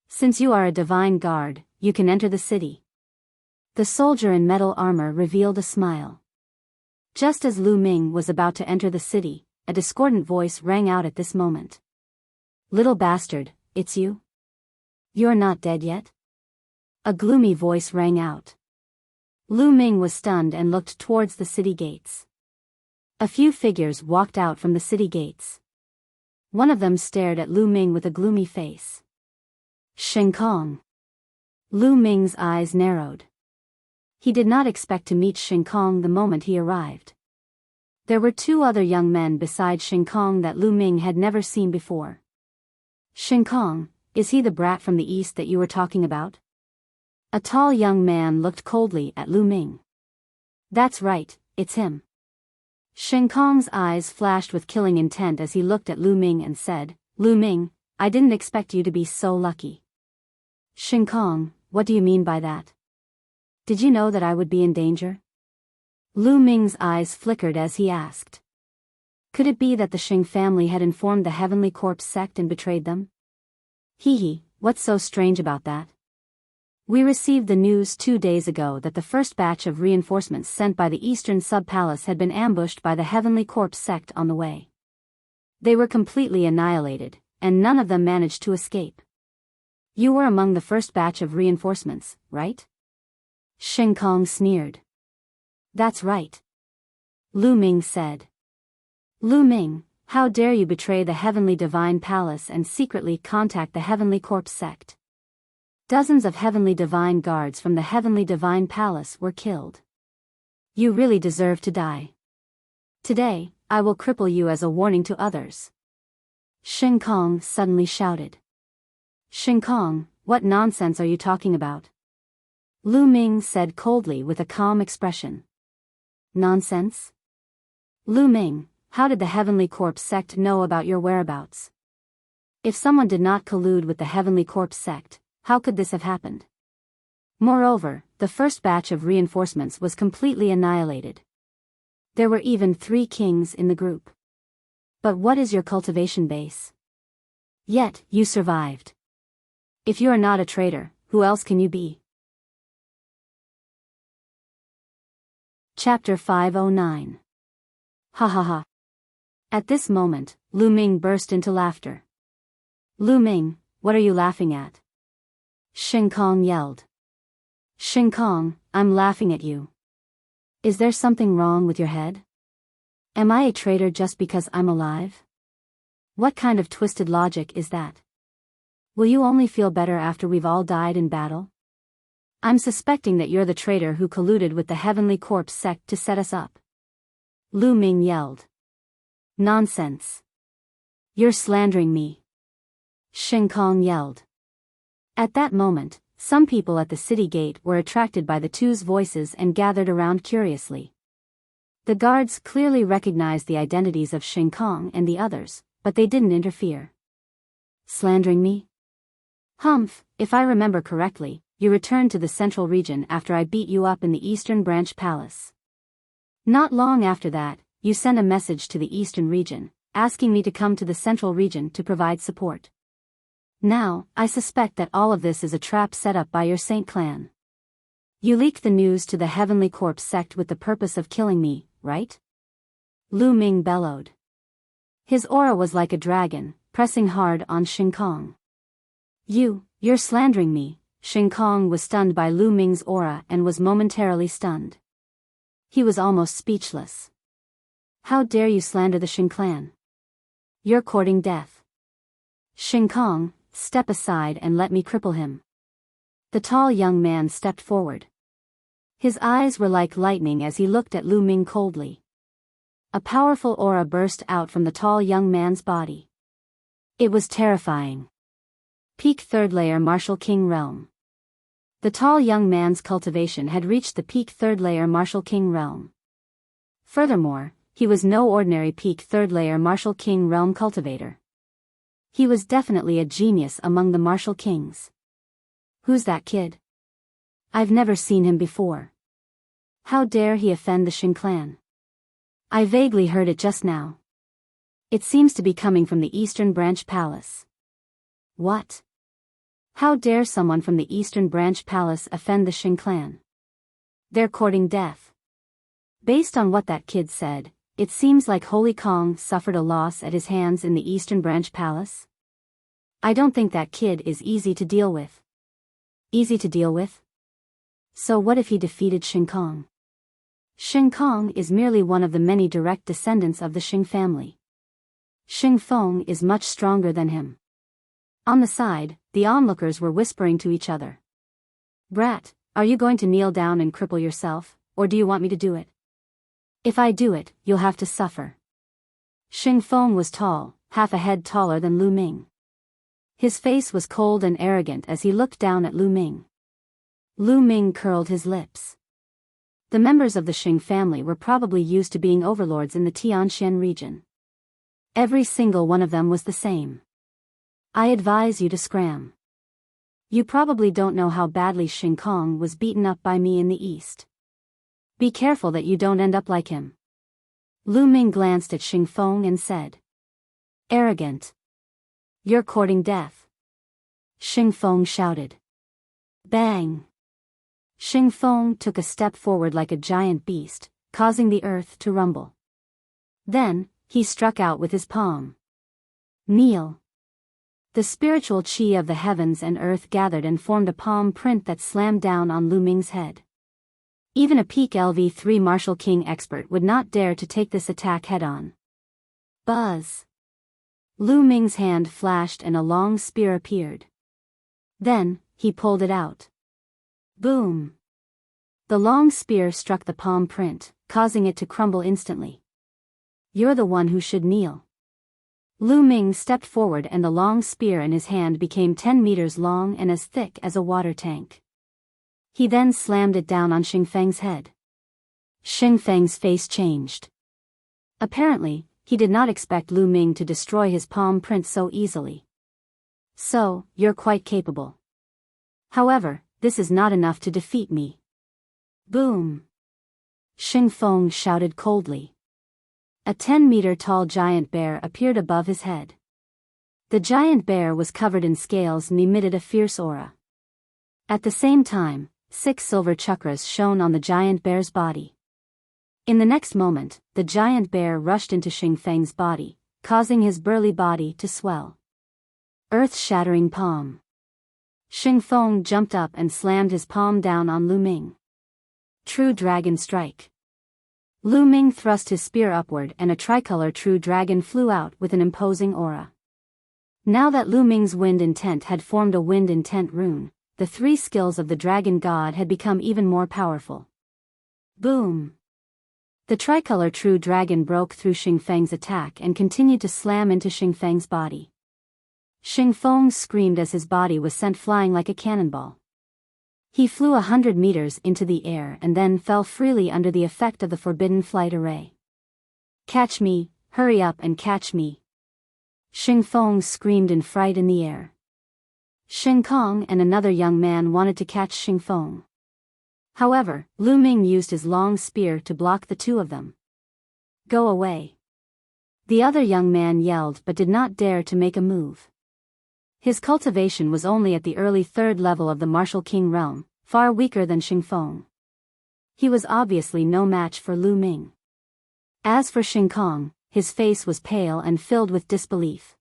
Since you are a Divine Guard, you can enter the city. The soldier in metal armor revealed a smile. Just as Lu Ming was about to enter the city, a discordant voice rang out at this moment. Little bastard, it's you? You're not dead yet? A gloomy voice rang out. Lu Ming was stunned and looked towards the city gates. A few figures walked out from the city gates. One of them stared at Lu Ming with a gloomy face. Shen Kong. Lu Ming's eyes narrowed. He did not expect to meet Shen Kong the moment he arrived. There were 2 other young men beside Shen Kong that Lu Ming had never seen before. Shen Kong, is he the brat from the east that you were talking about? A tall young man looked coldly at Lu Ming. That's right, it's him. Shen Kong's eyes flashed with killing intent as he looked at Lu Ming and said, Lu Ming, I didn't expect you to be so lucky. Shen Kong, what do you mean by that? Did you know that I would be in danger? Lu Ming's eyes flickered as he asked. Could it be that the Xing family had informed the Heavenly Corpse sect and betrayed them? Hee, what's so strange about that? We received the news 2 days ago that the first batch of reinforcements sent by the Eastern Sub-Palace had been ambushed by the Heavenly Corpse sect on the way. They were completely annihilated, and none of them managed to escape. You were among the first batch of reinforcements, right? Shen Kong sneered. That's right. Lu Ming said. Lu Ming, how dare you betray the Heavenly Divine Palace and secretly contact the Heavenly Corpse sect? Dozens of Heavenly Divine Guards from the Heavenly Divine Palace were killed. You really deserve to die. Today, I will cripple you as a warning to others. Shen Kong suddenly shouted. Shen Kong, what nonsense are you talking about? Lu Ming said coldly with a calm expression. Nonsense? Lu Ming, how did the Heavenly Corpse sect know about your whereabouts? If someone did not collude with the Heavenly Corpse sect, how could this have happened? Moreover, the first batch of reinforcements was completely annihilated. There were even 3 kings in the group. But what is your cultivation base? Yet, you survived. If you are not a traitor, who else can you be? Chapter 509. Ha ha ha. At this moment, Lu Ming burst into laughter. Lu Ming, what are you laughing at? Xing Kong yelled. Xing Kong, I'm laughing at you. Is there something wrong with your head? Am I a traitor just because I'm alive? What kind of twisted logic is that? Will you only feel better after we've all died in battle? I'm suspecting that you're the traitor who colluded with the Heavenly Corpse sect to set us up. Lu Ming yelled. Nonsense. You're slandering me. Xing Kong yelled. At that moment, some people at the city gate were attracted by the two's voices and gathered around curiously. The guards clearly recognized the identities of Xing Kong and the others, but they didn't interfere. Slandering me? Humph, if I remember correctly, you returned to the central region after I beat you up in the Eastern Branch Palace. Not long after that, you sent a message to the Eastern region, asking me to come to the central region to provide support. Now, I suspect that all of this is a trap set up by your Saint clan. You leaked the news to the Heavenly Corpse sect with the purpose of killing me, right? Lu Ming bellowed. His aura was like a dragon, pressing hard on Xing Kong. You're slandering me. Xing Kong was stunned by Lu Ming's aura and was momentarily stunned. He was almost speechless. How dare you slander the Xing clan? You're courting death. Xing Kong, step aside and let me cripple him. The tall young man stepped forward. His eyes were like lightning as he looked at Lu Ming coldly. A powerful aura burst out from the tall young man's body. It was terrifying. Peak Third Layer Martial King Realm. The tall young man's cultivation had reached the peak Third Layer Martial King Realm. Furthermore, he was no ordinary peak Third Layer Martial King Realm cultivator. He was definitely a genius among the Martial Kings. Who's that kid? I've never seen him before. How dare he offend the Xing clan? I vaguely heard it just now. It seems to be coming from the Eastern Branch Palace. What? How dare someone from the Eastern Branch Palace offend the Xing clan? They're courting death. Based on what that kid said, it seems like Holy Kong suffered a loss at his hands in the Eastern Branch Palace. I don't think that kid is easy to deal with. Easy to deal with? So what if he defeated Xing Kong? Xing Kong is merely one of the many direct descendants of the Xing family. Xing Feng is much stronger than him. On the side, the onlookers were whispering to each other. Brat, are you going to kneel down and cripple yourself, or do you want me to do it? If I do it, you'll have to suffer. Xing Feng was tall, half a head taller than Lu Ming. His face was cold and arrogant as he looked down at Lu Ming. Lu Ming curled his lips. The members of the Xing family were probably used to being overlords in the Tianxian region. Every single one of them was the same. I advise you to scram. You probably don't know how badly Xing Kong was beaten up by me in the East. Be careful that you don't end up like him. Lu Ming glanced at Xing Feng and said. Arrogant. You're courting death. Xing Feng shouted. Bang! Xing Feng took a step forward like a giant beast, causing the earth to rumble. Then, he struck out with his palm. Kneel. The spiritual chi of the heavens and earth gathered and formed a palm print that slammed down on Lu Ming's head. Even a peak LV3 Martial King expert would not dare to take this attack head-on. Buzz! Lu Ming's hand flashed and a long spear appeared. Then, he pulled it out. Boom! The long spear struck the palm print, causing it to crumble instantly. You're the one who should kneel. Lu Ming stepped forward and the long spear in his hand became 10 meters long and as thick as a water tank. He then slammed it down on Xing Feng's head. Xing Feng's face changed. Apparently, he did not expect Lu Ming to destroy his palm print so easily. So, you're quite capable. However, this is not enough to defeat me. Boom! Xing Feng shouted coldly. A 10-meter tall giant bear appeared above his head. The giant bear was covered in scales and emitted a fierce aura. At the same time, 6 silver chakras shone on the giant bear's body. In the next moment, the giant bear rushed into Xingfeng's body, causing his burly body to swell. Earth-shattering palm. Xingfeng jumped up and slammed his palm down on Lu Ming. True Dragon Strike. Lu Ming thrust his spear upward and a tricolor true dragon flew out with an imposing aura. Now that Lu Ming's wind intent had formed a wind intent rune, the three skills of the dragon god had become even more powerful. Boom! The tricolor true dragon broke through Xingfeng's attack and continued to slam into Xingfeng's body. Xingfeng screamed as his body was sent flying like a cannonball. He flew 100 meters into the air and then fell freely under the effect of the forbidden flight array. Catch me, hurry up and catch me! Xingfeng screamed in fright in the air. Xingkong and another young man wanted to catch Xingfeng. However, Lu Ming used his long spear to block the two of them. Go away! The other young man yelled but did not dare to make a move. His cultivation was only at the early third level of the martial king realm, far weaker than Xingfeng. He was obviously no match for Lu Ming. As for Xingkong, his face was pale and filled with disbelief.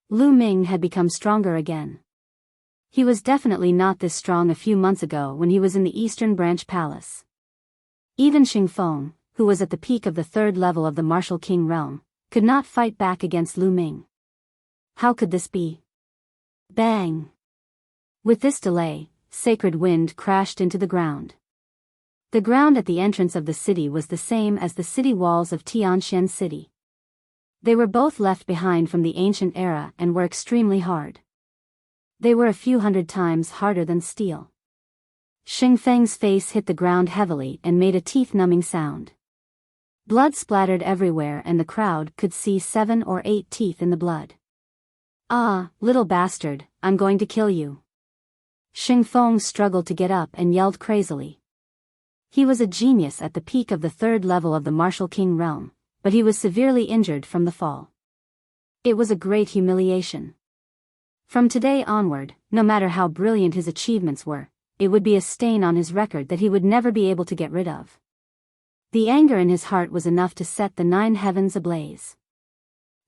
Lu Ming had become stronger again. He was definitely not this strong a few months ago when he was in the Eastern Branch Palace. Even Xingfeng, who was at the peak of the third level of the martial king realm, could not fight back against Lu Ming. How could this be? Bang! With this delay, Sacred Wind crashed into the ground. The ground at the entrance of the city was the same as the city walls of Tianxian City. They were both left behind from the ancient era and were extremely hard. They were a few hundred times harder than steel. Xingfeng's face hit the ground heavily and made a teeth-numbing sound. Blood splattered everywhere and the crowd could see 7 or 8 teeth in the blood. Ah, little bastard, I'm going to kill you. Xingfeng struggled to get up and yelled crazily. He was a genius at the peak of the third level of the martial king realm, but he was severely injured from the fall. It was a great humiliation. From today onward, no matter how brilliant his achievements were, it would be a stain on his record that he would never be able to get rid of. The anger in his heart was enough to set the 9 heavens ablaze.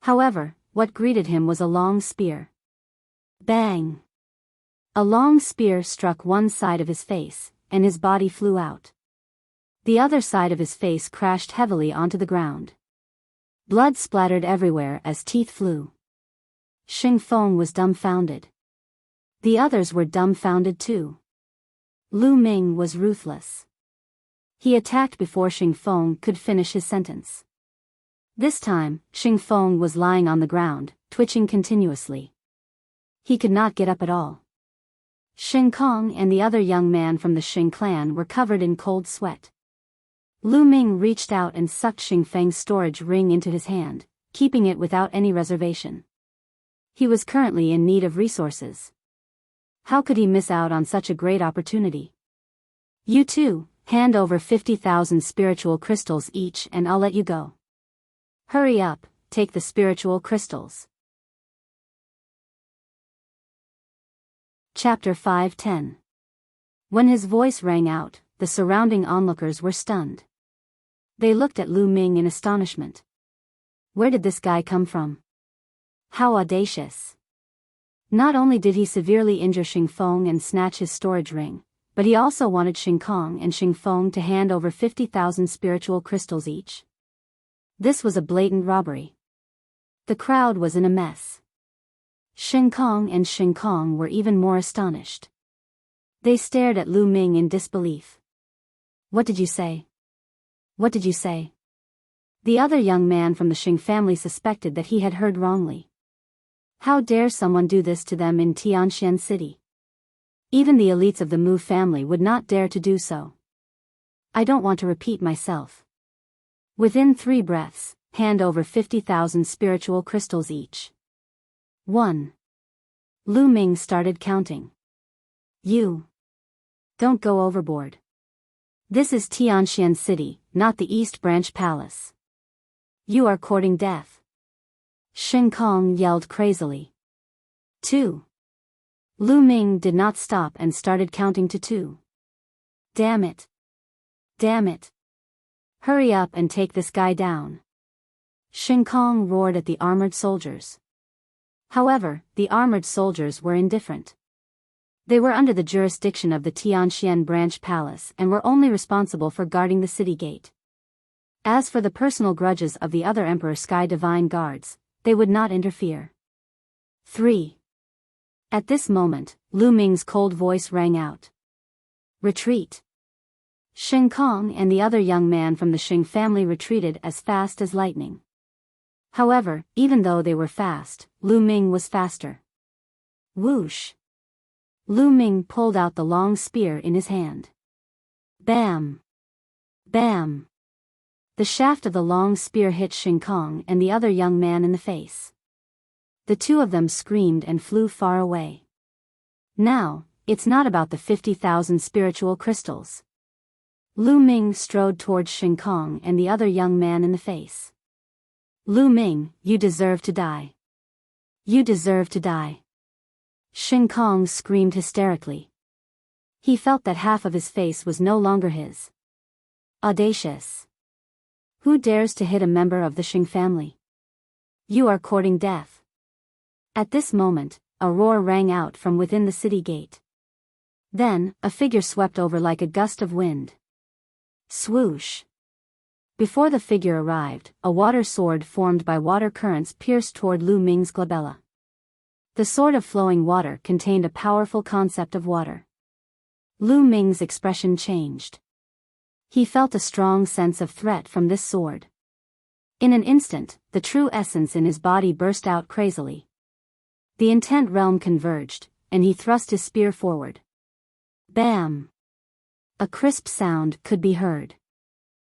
However, what greeted him was a long spear. Bang! A long spear struck one side of his face, and his body flew out. The other side of his face crashed heavily onto the ground. Blood splattered everywhere as teeth flew. Xingfeng was dumbfounded. The others were dumbfounded too. Lu Ming was ruthless. He attacked before Xingfeng could finish his sentence. This time, Xingfeng was lying on the ground, twitching continuously. He could not get up at all. Xingkong and the other young man from the Xing clan were covered in cold sweat. Lu Ming reached out and sucked Xingfeng's storage ring into his hand, keeping it without any reservation. He was currently in need of resources. How could he miss out on such a great opportunity? You too, hand over 50,000 spiritual crystals each and I'll let you go. Hurry up, take the spiritual crystals. Chapter 5:10. When his voice rang out, the surrounding onlookers were stunned. They looked at Lu Ming in astonishment. Where did this guy come from? How audacious! Not only did he severely injure Xingfeng and snatch his storage ring, but he also wanted Xingkong and Xingfeng to hand over 50,000 spiritual crystals each. This was a blatant robbery. The crowd was in a mess. Xingkong and Xingkong were even more astonished. They stared at Lu Ming in disbelief. What did you say? What did you say? The other young man from the Xing family suspected that he had heard wrongly. How dare someone do this to them in Tianxian City? Even the elites of the Mu family would not dare to do so. I don't want to repeat myself. Within 3 breaths, hand over 50,000 spiritual crystals each. 1. Lu Ming started counting. You. Don't go overboard. This is Tianxian City, not the East Branch Palace. You are courting death. Xingkong yelled crazily. 2. Lu Ming did not stop and started counting to 2. Damn it. Damn it. Hurry up and take this guy down. Xingkong roared at the armored soldiers. However, the armored soldiers were indifferent. They were under the jurisdiction of the Tianxian branch palace and were only responsible for guarding the city gate. As for the personal grudges of the other Emperor Sky Divine Guards, they would not interfere. 3. At this moment, Lu Ming's cold voice rang out. Retreat. Xingkong and the other young man from the Xing family retreated as fast as lightning. However, even though they were fast, Lu Ming was faster. Whoosh! Lu Ming pulled out the long spear in his hand. Bam! Bam! The shaft of the long spear hit Xingkong and the other young man in the face. The two of them screamed and flew far away. Now, it's not about the 50,000 spiritual crystals. Lu Ming strode towards Xingkong and the other young man in the face. Lu Ming, you deserve to die. You deserve to die. Xingkong screamed hysterically. He felt that half of his face was no longer his. Audacious. Who dares to hit a member of the Xing family? You are courting death. At this moment, a roar rang out from within the city gate. Then, a figure swept over like a gust of wind. Swoosh! Before the figure arrived, a water sword formed by water currents pierced toward Lu Ming's glabella. The sword of flowing water contained a powerful concept of water. Lu Ming's expression changed. He felt a strong sense of threat from this sword. In an instant, the true essence in his body burst out crazily. The intent realm converged, and he thrust his spear forward. Bam! A crisp sound could be heard.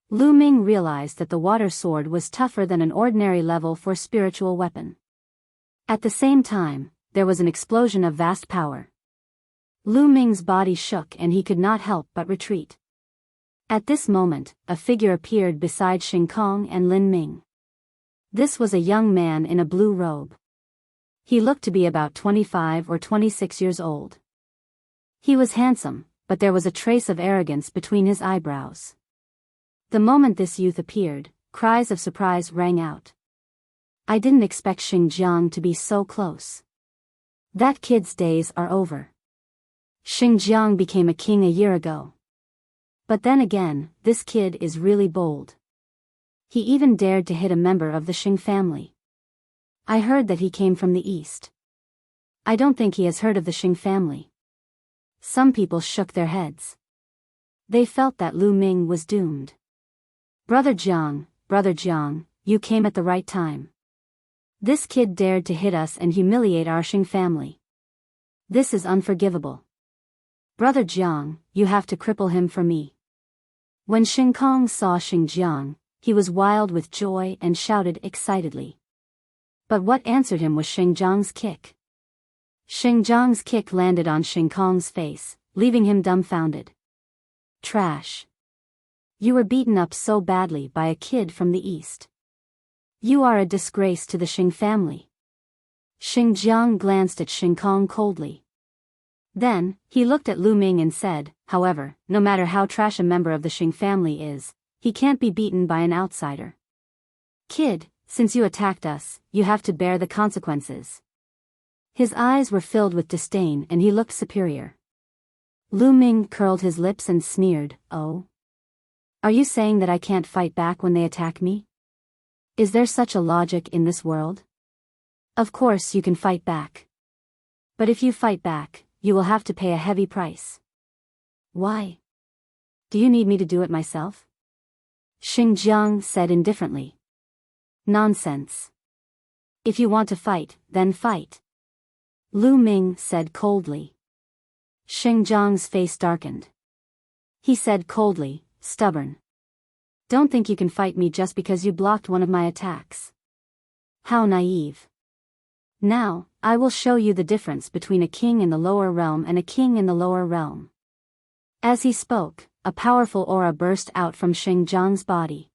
Lu Ming realized that the water sword was tougher than an ordinary level for spiritual weapon. At the same time, there was an explosion of vast power. Lu Ming's body shook and he could not help but retreat. At this moment, a figure appeared beside Xingkong and Lin Ming. This was a young man in a blue robe. He looked to be about 25 or 26 years old. He was handsome, but there was a trace of arrogance between his eyebrows. The moment this youth appeared, cries of surprise rang out. I didn't expect Xinjiang to be so close. That kid's days are over. Xinjiang became a king a year ago. But then again, this kid is really bold. He even dared to hit a member of the Xing family. I heard that he came from the east. I don't think he has heard of the Xing family. Some people shook their heads. They felt that Lu Ming was doomed. Brother Jiang, you came at the right time. This kid dared to hit us and humiliate our Xing family. This is unforgivable. Brother Jiang, you have to cripple him for me. When Xingkong saw Xinjiang, he was wild with joy and shouted excitedly. But what answered him was Xinjiang's kick. Xinjiang's kick landed on Xingkong's face, leaving him dumbfounded. Trash. You were beaten up so badly by a kid from the east. You are a disgrace to the Xing family. Xinjiang glanced at Xingkong coldly. Then, he looked at Lu Ming and said, however, no matter how trash a member of the Xing family is, he can't be beaten by an outsider. Kid, since you attacked us, you have to bear the consequences. His eyes were filled with disdain and he looked superior. Lu Ming curled his lips and sneered, oh? Are you saying that I can't fight back when they attack me? Is there such a logic in this world? Of course you can fight back. But if you fight back, you will have to pay a heavy price. Why? Do you need me to do it myself? Xinjiang said indifferently. Nonsense. If you want to fight, then fight. Lu Ming said coldly. Xinjiang's face darkened. He said coldly, stubborn. Don't think you can fight me just because you blocked one of my attacks. How naive. Now, I will show you the difference between a king in the lower realm and a king in the lower realm. As he spoke, a powerful aura burst out from Xinjiang's body.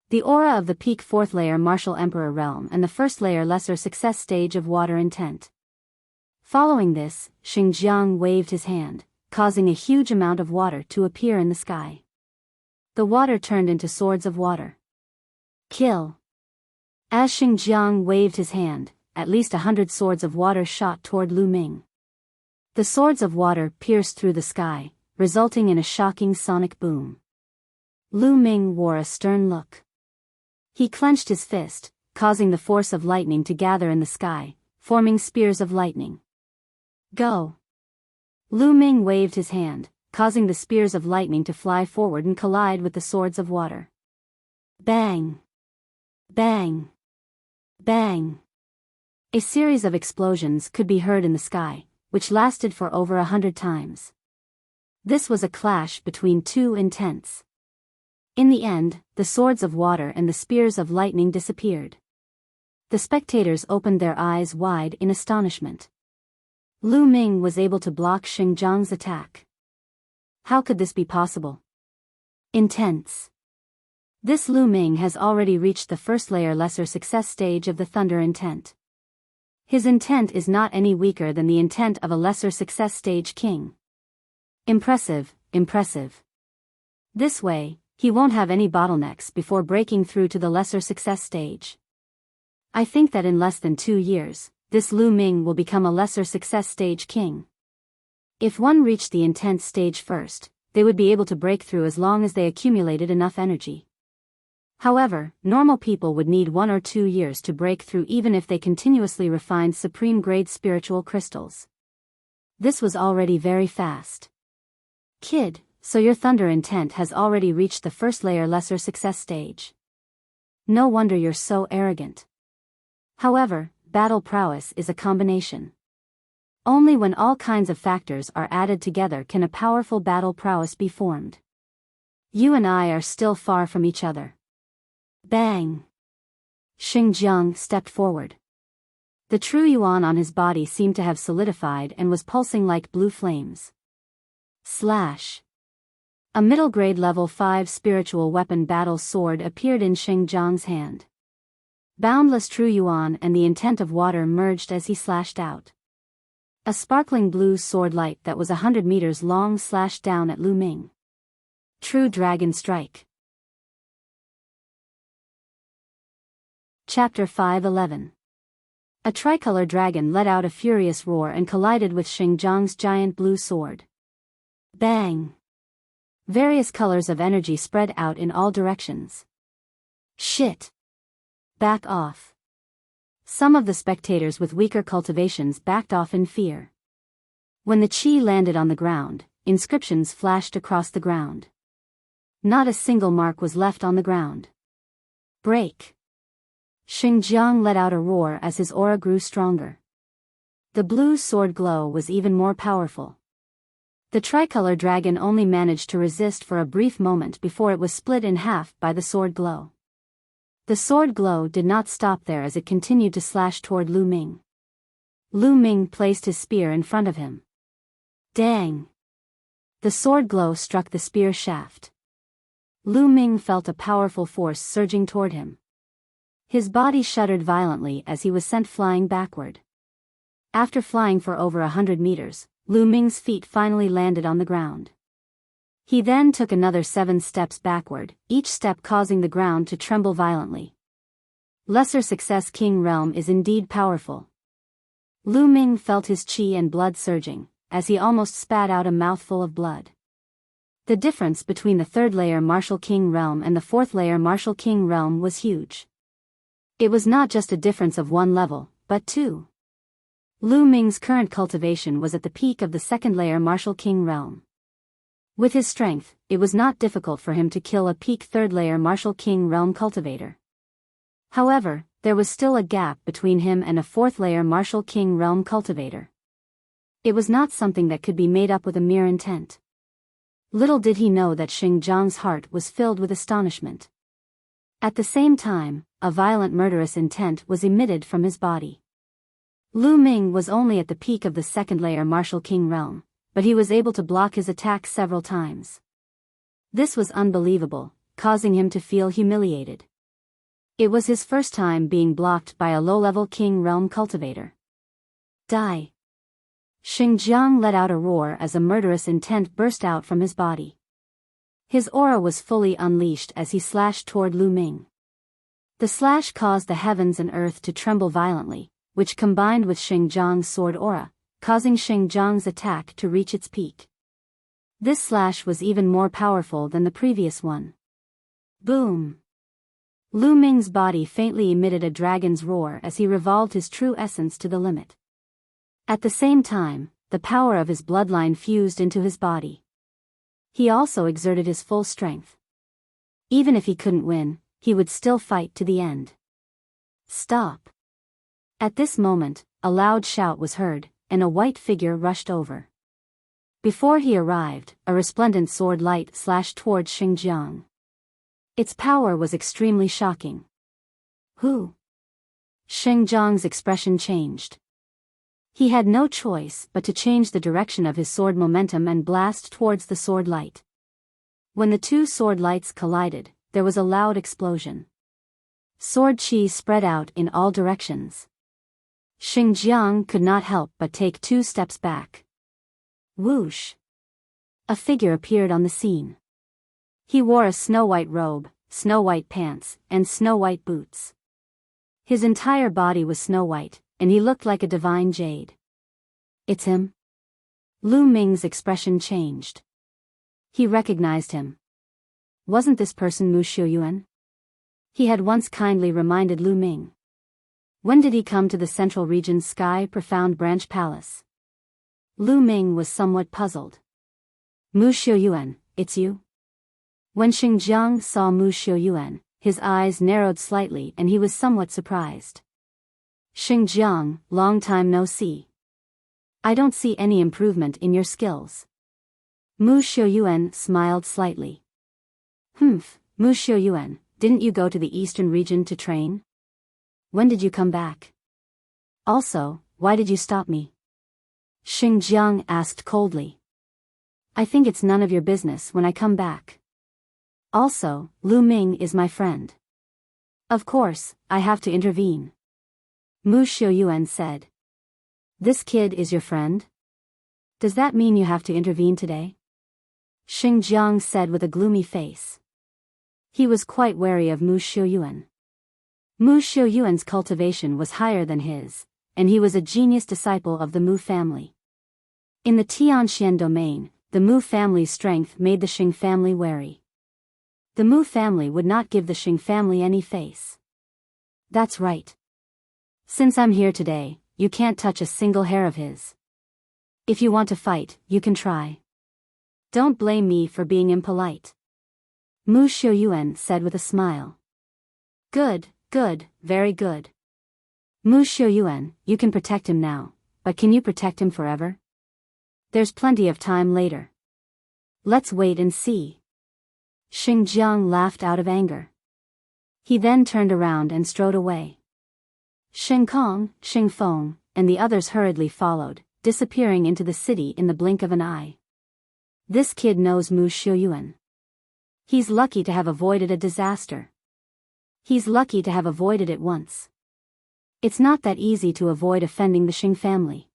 The aura of the peak 4th layer martial emperor realm and the 1st layer lesser success stage of water intent. Following this, Xinjiang waved his hand, causing a huge amount of water to appear in the sky. The water turned into swords of water. Kill. As Xingjiang waved his hand, at least 100 swords of water shot toward Lu Ming. The swords of water pierced through the sky, resulting in a shocking sonic boom. Lu Ming wore a stern look. He clenched his fist, causing the force of lightning to gather in the sky, forming spears of lightning. Go! Lu Ming waved his hand, causing the spears of lightning to fly forward and collide with the swords of water. Bang! Bang! Bang! A series of explosions could be heard in the sky, which lasted for over 100 times. This was a clash between two intents. In the end, the swords of water and the spears of lightning disappeared. The spectators opened their eyes wide in astonishment. Lu Ming was able to block Xingjiang's attack. How could this be possible? Intense. This Lu Ming has already reached the first layer lesser success stage of the thunder intent. His intent is not any weaker than the intent of a lesser success stage king. Impressive, impressive. This way, he won't have any bottlenecks before breaking through to the lesser success stage. I think that in less than 2 years, this Lu Ming will become a lesser success stage king. If one reached the intense stage first, they would be able to break through as long as they accumulated enough energy. However, normal people would need 1 or 2 years to break through even if they continuously refined supreme-grade spiritual crystals. This was already very fast. Kid, so your thunder intent has already reached the first layer lesser success stage. No wonder you're so arrogant. However, battle prowess is a combination. Only when all kinds of factors are added together can a powerful battle prowess be formed. You and I are still far from each other. Bang! Xingjiang stepped forward. The true yuan on his body seemed to have solidified and was pulsing like blue flames. Slash! A middle-grade level 5 spiritual weapon battle sword appeared in Xingjiang's hand. Boundless true yuan and the intent of water merged as he slashed out. A sparkling blue sword light that was 100 meters long slashed down at Lu Ming. True Dragon Strike. Chapter 5:11. A tricolor dragon let out a furious roar and collided with Xingjiang's giant blue sword. Bang! Various colors of energy spread out in all directions. Shit! Back off. Some of the spectators with weaker cultivations backed off in fear. When the chi landed on the ground, inscriptions flashed across the ground. Not a single mark was left on the ground. Break! Xingjiang let out a roar as his aura grew stronger. The blue sword glow was even more powerful. The tricolor dragon only managed to resist for a brief moment before it was split in half by the sword glow. The sword glow did not stop there as it continued to slash toward Lu Ming. Lu Ming placed his spear in front of him. Dang! The sword glow struck the spear shaft. Lu Ming felt a powerful force surging toward him. His body shuddered violently as he was sent flying backward. After flying for over 100 meters, Lu Ming's feet finally landed on the ground. He then took another 7 steps backward, each step causing the ground to tremble violently. Lesser Success King Realm is indeed powerful. Lu Ming felt his chi and blood surging, as he almost spat out a mouthful of blood. The difference between the 3rd layer Martial King Realm and the 4th layer Martial King Realm was huge. It was not just a difference of 1 level, but 2. Lu Ming's current cultivation was at the peak of the 2nd layer Martial King Realm. With his strength, it was not difficult for him to kill a peak 3rd layer Martial King Realm cultivator. However, there was still a gap between him and a 4th layer Martial King Realm cultivator. It was not something that could be made up with a mere intent. Little did he know that Xingjiang's heart was filled with astonishment. At the same time, a violent murderous intent was emitted from his body. Lu Ming was only at the peak of the 2nd layer Martial King Realm, but he was able to block his attack several times. This was unbelievable, causing him to feel humiliated. It was his first time being blocked by a low-level King Realm cultivator. Die! Xingjiang let out a roar as a murderous intent burst out from his body. His aura was fully unleashed as he slashed toward Lu Ming. The slash caused the heavens and earth to tremble violently, which combined with Xingjiang's sword aura, causing Xingjiang's attack to reach its peak. This slash was even more powerful than the previous one. Boom! Lu Ming's body faintly emitted a dragon's roar as he revolved his true essence to the limit. At the same time, the power of his bloodline fused into his body. He also exerted his full strength. Even if he couldn't win, he would still fight to the end. Stop! At this moment, a loud shout was heard, and a white figure rushed over. Before he arrived, a resplendent sword light slashed towards Xingjiang. Its power was extremely shocking. Who? Xingjiang's expression changed. He had no choice but to change the direction of his sword momentum and blast towards the sword light. When the two sword lights collided, there was a loud explosion. Sword chi spread out in all directions. Xingjiang could not help but take 2 steps back. Whoosh! A figure appeared on the scene. He wore a snow-white robe, snow-white pants, and snow-white boots. His entire body was snow-white, and he looked like a divine jade. It's him? Lu Ming's expression changed. He recognized him. Wasn't this person Mu Xiuyuan? He had once kindly reminded Lu Ming. When did he come to the Central Region's Sky Profound Branch Palace? Lu Ming was somewhat puzzled. Mu Xiuyuan, it's you? When Xingjiang saw Mu Xiuyuan, his eyes narrowed slightly and he was somewhat surprised. Xingjiang, long time no see. I don't see any improvement in your skills. Mu Xiuyuan smiled slightly. Mu Xiuyuan, didn't you go to the Eastern region to train? When did you come back? Also, why did you stop me? Xingjiang asked coldly. I think it's none of your business when I come back. Also, Lu Ming is my friend. Of course, I have to intervene. Mu Xiuyuan said. This kid is your friend? Does that mean you have to intervene today? Xingjiang said with a gloomy face. He was quite wary of Mu Xiuyuan. Mu Xiuyuan's cultivation was higher than his, and he was a genius disciple of the Mu family. In the Tianxian domain, the Mu family's strength made the Xing family wary. The Mu family would not give the Xing family any face. That's right. Since I'm here today, you can't touch a single hair of his. If you want to fight, you can try. Don't blame me for being impolite. Mu Xiuyuan said with a smile. Good, very good. Mu Xiuyuan, you can protect him now, but can you protect him forever? There's plenty of time later. Let's wait and see. Xingjiang laughed out of anger. He then turned around and strode away. Xing Kong, Xing Feng, and the others hurriedly followed, disappearing into the city in the blink of an eye. This kid knows Mu Xiuyuan. He's lucky to have avoided a disaster. He's lucky to have avoided it once. It's not that easy to avoid offending the Xing family.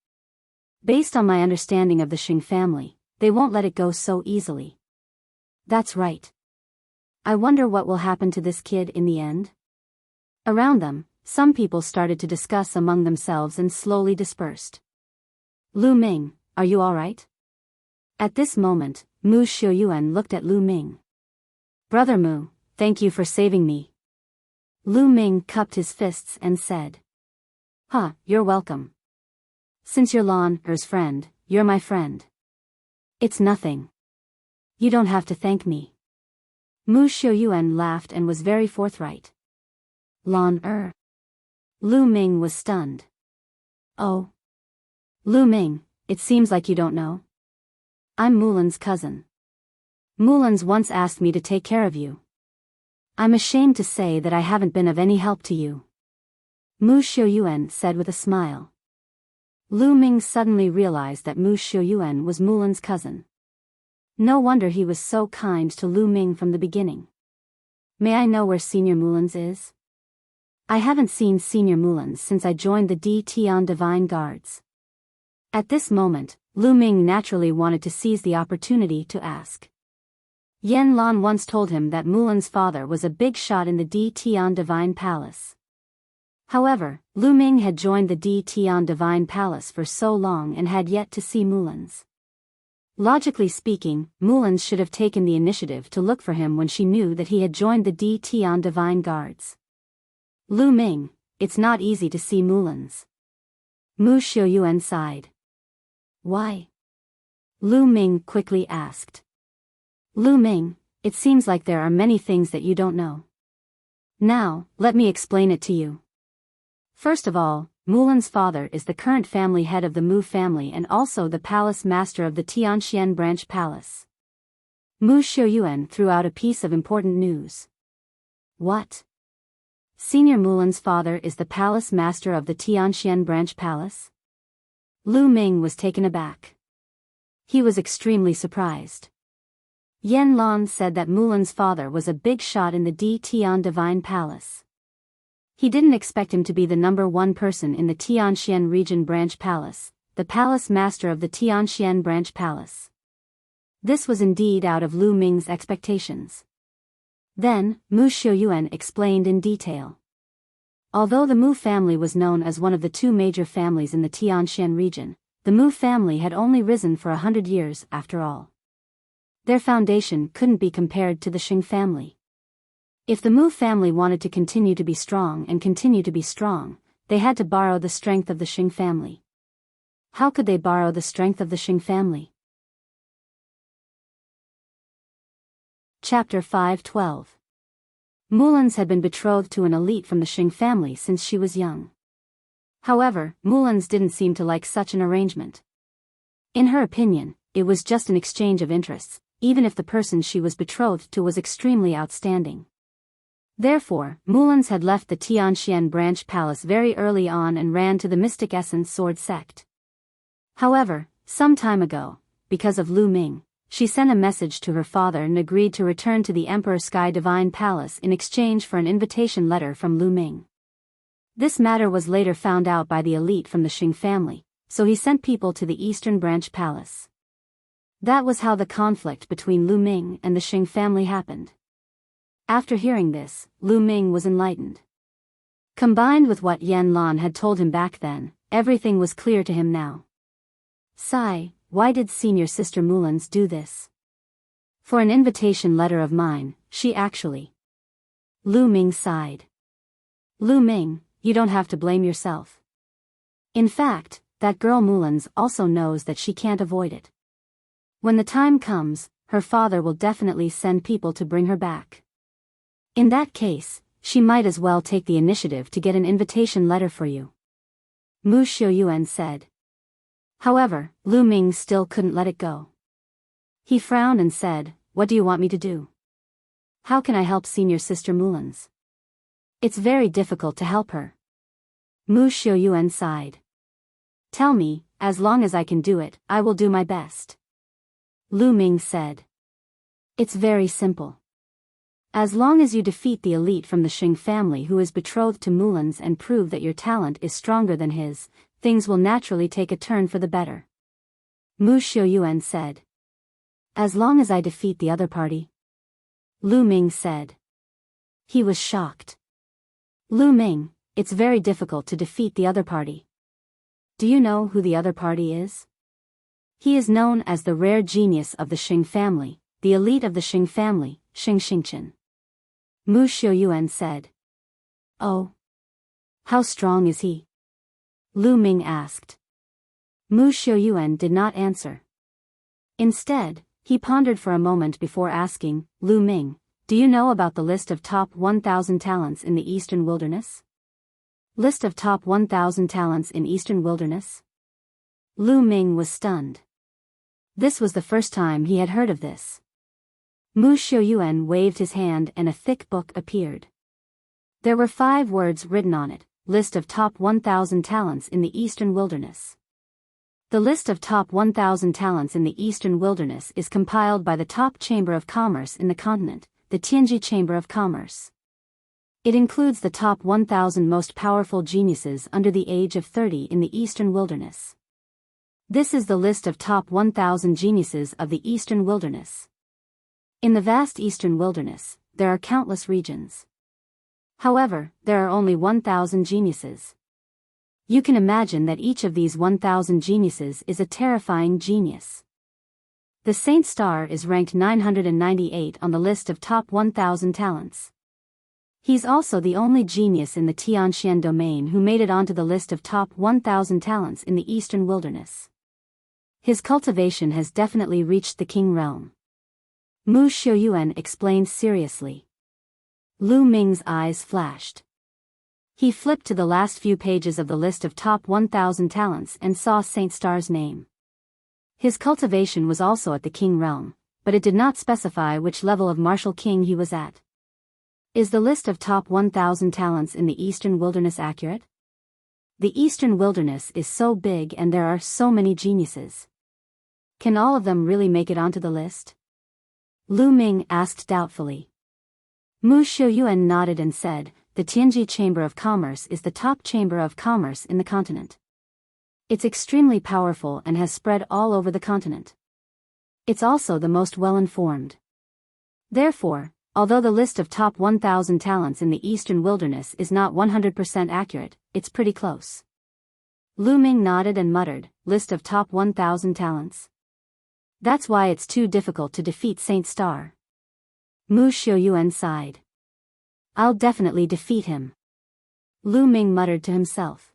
Based on my understanding of the Xing family, they won't let it go so easily. That's right. I wonder what will happen to this kid in the end? Around them, some people started to discuss among themselves and slowly dispersed. Lu Ming, are you all right? At this moment, Mu Xiuyuan looked at Lu Ming. Brother Mu, thank you for saving me. Lu Ming cupped his fists and said. You're welcome. Since you're Lan Er's friend, you're my friend. It's nothing. You don't have to thank me. Mu Xiuyuan laughed and was very forthright. Lan Er. Lu Ming was stunned. Oh. Lu Ming, it seems like you don't know. I'm Mulan's cousin. Mulan's once asked me to take care of you. I'm ashamed to say that I haven't been of any help to you. Mu Xiuyuan said with a smile. Lu Ming suddenly realized that Mu Xiuyuan was Mulan's cousin. No wonder he was so kind to Lu Ming from the beginning. May I know where Senior Mulan's is? I haven't seen Senior Mulan's since I joined the D Tian Divine Guards. At this moment, Lu Ming naturally wanted to seize the opportunity to ask. Yan Lan once told him that Mulan's father was a big shot in the Di Tian Divine Palace. However, Lu Ming had joined the Di Tian Divine Palace for so long and had yet to see Mulan's. Logically speaking, Mulan's should have taken the initiative to look for him when she knew that he had joined the Di Tian Divine Guards. Lu Ming, it's not easy to see Mulan's. Mu Xiuyuan sighed. Why? Lu Ming quickly asked. Lu Ming, it seems like there are many things that you don't know. Now, let me explain it to you. First of all, Mulan's father is the current family head of the Mu family and also the palace master of the Tianxian branch palace. Mu Xiuyuan threw out a piece of important news. What? Senior Mulan's father is the palace master of the Tianxian branch palace? Lu Ming was taken aback. He was extremely surprised. Yan Lan said that Mulan's father was a big shot in the Di Tian Divine Palace. He didn't expect him to be the number one person in the Tianxian region branch palace, the palace master of the Tianxian branch palace. This was indeed out of Lu Ming's expectations. Then, Mu Xiuyuan explained in detail. Although the Mu family was known as one of the two major families in the Tianxian region, the Mu family had only risen for 100 years after all. Their foundation couldn't be compared to the Xing family. If the Mu family wanted to continue to be strong, they had to borrow the strength of the Xing family. How could they borrow the strength of the Xing family? Chapter 5:12. Mulan's had been betrothed to an elite from the Xing family since she was young. However, Mulan's didn't seem to like such an arrangement. In her opinion, it was just an exchange of interests, even if the person she was betrothed to was extremely outstanding. Therefore, Mulan's had left the Tianxian branch palace very early on and ran to the Mystic Essence Sword sect. However, some time ago, because of Lu Ming, she sent a message to her father and agreed to return to the Emperor Sky Divine Palace in exchange for an invitation letter from Lu Ming. This matter was later found out by the elite from the Xing family, so he sent people to the Eastern Branch Palace. That was how the conflict between Lu Ming and the Xing family happened. After hearing this, Lu Ming was enlightened. Combined with what Yan Lan had told him back then, everything was clear to him now. Sigh, why did senior sister Mulan's do this? For an invitation letter of mine, she actually... Lu Ming sighed. Lu Ming, you don't have to blame yourself. In fact, that girl Mulan's also knows that she can't avoid it. When the time comes, her father will definitely send people to bring her back. In that case, she might as well take the initiative to get an invitation letter for you. Mu Xiuyuan said. However, Lu Ming still couldn't let it go. He frowned and said, What do you want me to do? How can I help senior sister Mulan's? It's very difficult to help her. Mu Xiuyuan sighed. Tell me, as long as I can do it, I will do my best. Lu Ming said. It's very simple. As long as you defeat the elite from the Xing family who is betrothed to Mulan's and prove that your talent is stronger than his, things will naturally take a turn for the better. Mu Xiuyuan said. As long as I defeat the other party? Lu Ming said. He was shocked. Lu Ming, it's very difficult to defeat the other party. Do you know who the other party is? He is known as the rare genius of the Xing family, the elite of the Xing family, Xing Xingqian. Mu Xiuyuan said. Oh. How strong is he? Lu Ming asked. Mu Xiuyuan did not answer. Instead, he pondered for a moment before asking, Lu Ming, do you know about the list of top 1,000 talents in the Eastern Wilderness? List of top 1,000 talents in Eastern Wilderness? Lu Ming was stunned. This was the first time he had heard of this. Mu Xiuyuan waved his hand and a thick book appeared. There were 5 words written on it, List of top 1,000 talents in the Eastern Wilderness. The list of top 1,000 talents in the Eastern Wilderness is compiled by the top Chamber of Commerce in the continent, the Tianji Chamber of Commerce. It includes the top 1,000 most powerful geniuses under the age of 30 in the Eastern Wilderness. This is the list of top 1,000 geniuses of the Eastern Wilderness. In the vast eastern wilderness, there are countless regions. However, there are only 1,000 geniuses. You can imagine that each of these 1,000 geniuses is a terrifying genius. The Saint Star is ranked 998 on the list of top 1,000 talents. He's also the only genius in the Tianxian domain who made it onto the list of top 1,000 talents in the eastern wilderness. His cultivation has definitely reached the king realm. Mu Xiuyuan explained seriously. Lu Ming's eyes flashed. He flipped to the last few pages of the list of top 1,000 talents and saw Saint Star's name. His cultivation was also at the king realm, but it did not specify which level of martial king he was at. Is the list of top 1,000 talents in the eastern wilderness accurate? The eastern wilderness is so big and there are so many geniuses. Can all of them really make it onto the list? Lu Ming asked doubtfully. Mu Xiuyuan nodded and said, the Tianji Chamber of Commerce is the top chamber of commerce in the continent. It's extremely powerful and has spread all over the continent. It's also the most well-informed. Therefore, although the list of top 1,000 talents in the eastern wilderness is not 100% accurate, it's pretty close. Lu Ming nodded and muttered, list of top 1,000 talents. That's why it's too difficult to defeat Saint Star. Mu Xiuyuan sighed. I'll definitely defeat him. Lu Ming muttered to himself.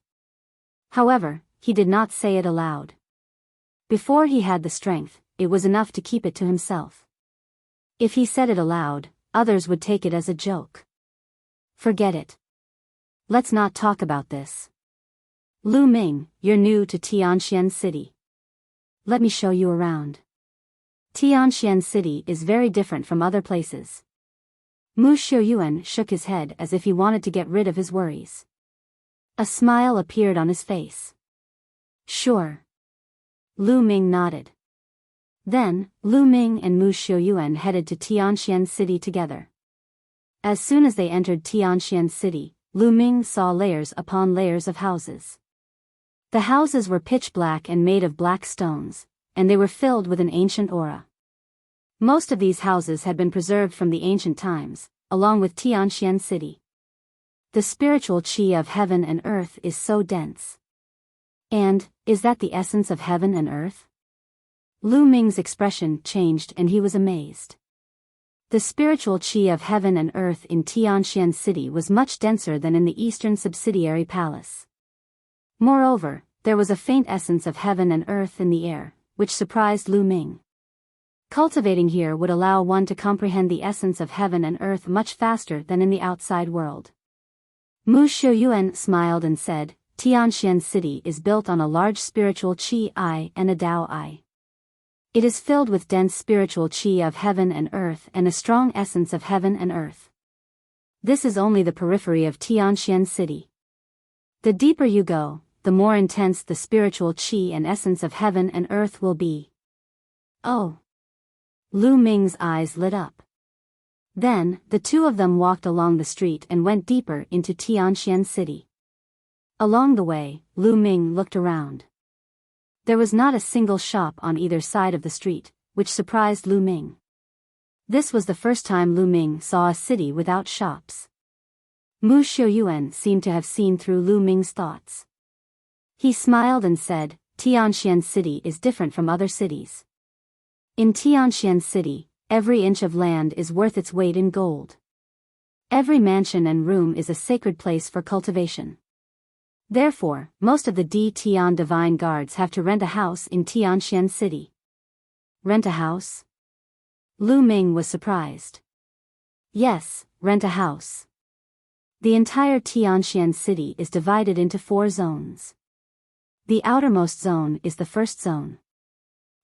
However, he did not say it aloud. Before he had the strength, it was enough to keep it to himself. If he said it aloud, others would take it as a joke. Forget it. Let's not talk about this. Lu Ming, you're new to Tianxian City. Let me show you around. Tianxian City is very different from other places. Mu Xiuyuan shook his head as if he wanted to get rid of his worries. A smile appeared on his face. Sure. Lu Ming nodded. Then, Lu Ming and Mu Xiuyuan headed to Tianxian City together. As soon as they entered Tianxian City, Lu Ming saw layers upon layers of houses. The houses were pitch black and made of black stones, and they were filled with an ancient aura. Most of these houses had been preserved from the ancient times, along with Tianxian City. The spiritual qi of heaven and earth is so dense. And, is that the essence of heaven and earth? Lu Ming's expression changed and he was amazed. The spiritual qi of heaven and earth in Tianxian City was much denser than in the eastern subsidiary palace. Moreover, there was a faint essence of heaven and earth in the air, which surprised Lu Ming. Cultivating here would allow one to comprehend the essence of heaven and earth much faster than in the outside world. Mu Xiuyuan smiled and said, Tianxian City is built on a large spiritual qi and a Dao. It is filled with dense spiritual qi of heaven and earth and a strong essence of heaven and earth. This is only the periphery of Tianxian City. The deeper you go, the more intense the spiritual qi and essence of heaven and earth will be. Oh! Lu Ming's eyes lit up. Then, the two of them walked along the street and went deeper into Tianxian City. Along the way, Lu Ming looked around. There was not a single shop on either side of the street, which surprised Lu Ming. This was the first time Lu Ming saw a city without shops. Mu Xiuyuan seemed to have seen through Lu Ming's thoughts. He smiled and said, Tianxian City is different from other cities. In Tianxian City, every inch of land is worth its weight in gold. Every mansion and room is a sacred place for cultivation. Therefore, most of the Tian divine guards have to rent a house in Tianxian City. Rent a house? Lu Ming was surprised. Yes, rent a house. The entire Tianxian City is divided into 4 zones. The outermost zone is the first zone.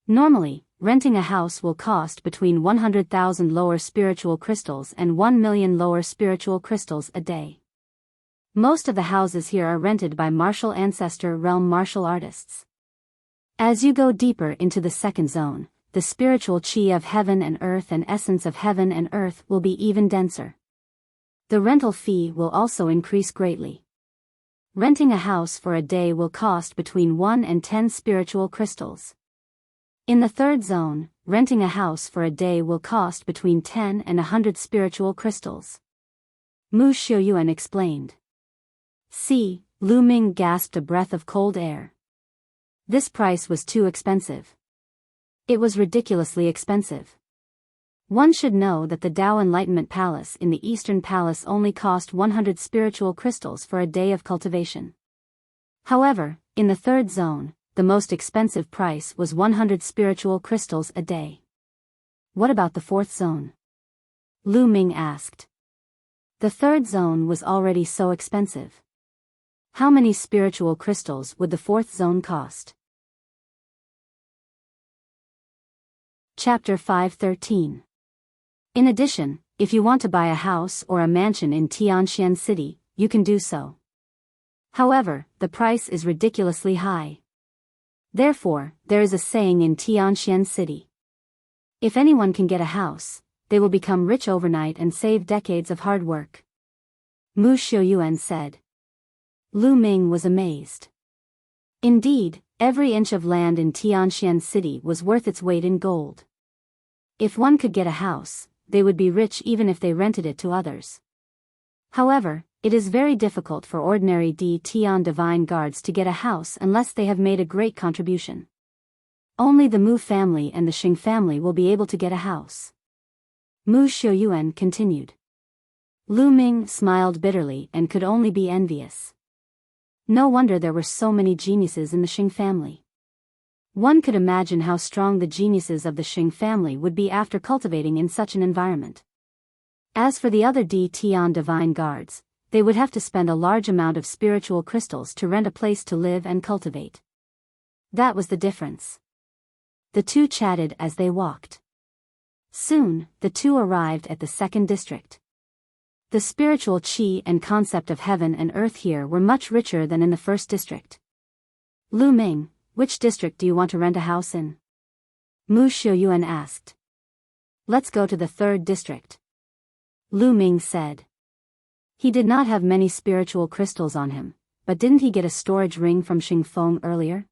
Normally, renting a house will cost between 100,000 lower spiritual crystals and 1 million lower spiritual crystals a day. Most of the houses here are rented by martial ancestor realm martial artists. As you go deeper into the second zone, the spiritual qi of heaven and earth and essence of heaven and earth will be even denser. The rental fee will also increase greatly. Renting a house for a day will cost between 1 and 10 spiritual crystals. In the third zone, renting a house for a day will cost between 10 and 100 spiritual crystals. Mu Xiuyuan explained. See, Lu Ming gasped a breath of cold air. This price was too expensive. It was ridiculously expensive. One should know that the Dao Enlightenment Palace in the Eastern Palace only cost 100 spiritual crystals for a day of cultivation. However, in the third zone, the most expensive price was 100 spiritual crystals a day. What about the fourth zone? Lu Ming asked. The third zone was already so expensive. How many spiritual crystals would the fourth zone cost? Chapter 5:13. In addition, if you want to buy a house or a mansion in Tianxian City, you can do so. However, the price is ridiculously high. Therefore, there is a saying in Tianxian City. If anyone can get a house, they will become rich overnight and save decades of hard work. Mu Xiuyuan said. Lu Ming was amazed. Indeed, every inch of land in Tianxian City was worth its weight in gold. If one could get a house, they would be rich even if they rented it to others. However, it is very difficult for ordinary Tian divine guards to get a house unless they have made a great contribution. Only the Mu family and the Xing family will be able to get a house. Mu Xiuyuan continued. Lu Ming smiled bitterly and could only be envious. No wonder there were so many geniuses in the Xing family. One could imagine how strong the geniuses of the Xing family would be after cultivating in such an environment. As for the other Tian divine guards, they would have to spend a large amount of spiritual crystals to rent a place to live and cultivate. That was the difference. The two chatted as they walked. Soon, the two arrived at the second district. The spiritual qi and concept of heaven and earth here were much richer than in the first district. Lu Ming, which district do you want to rent a house in? Mu Xiuyuan asked. Let's go to the third district. Lu Ming said. He did not have many spiritual crystals on him, but didn't he get a storage ring from Xing Feng earlier?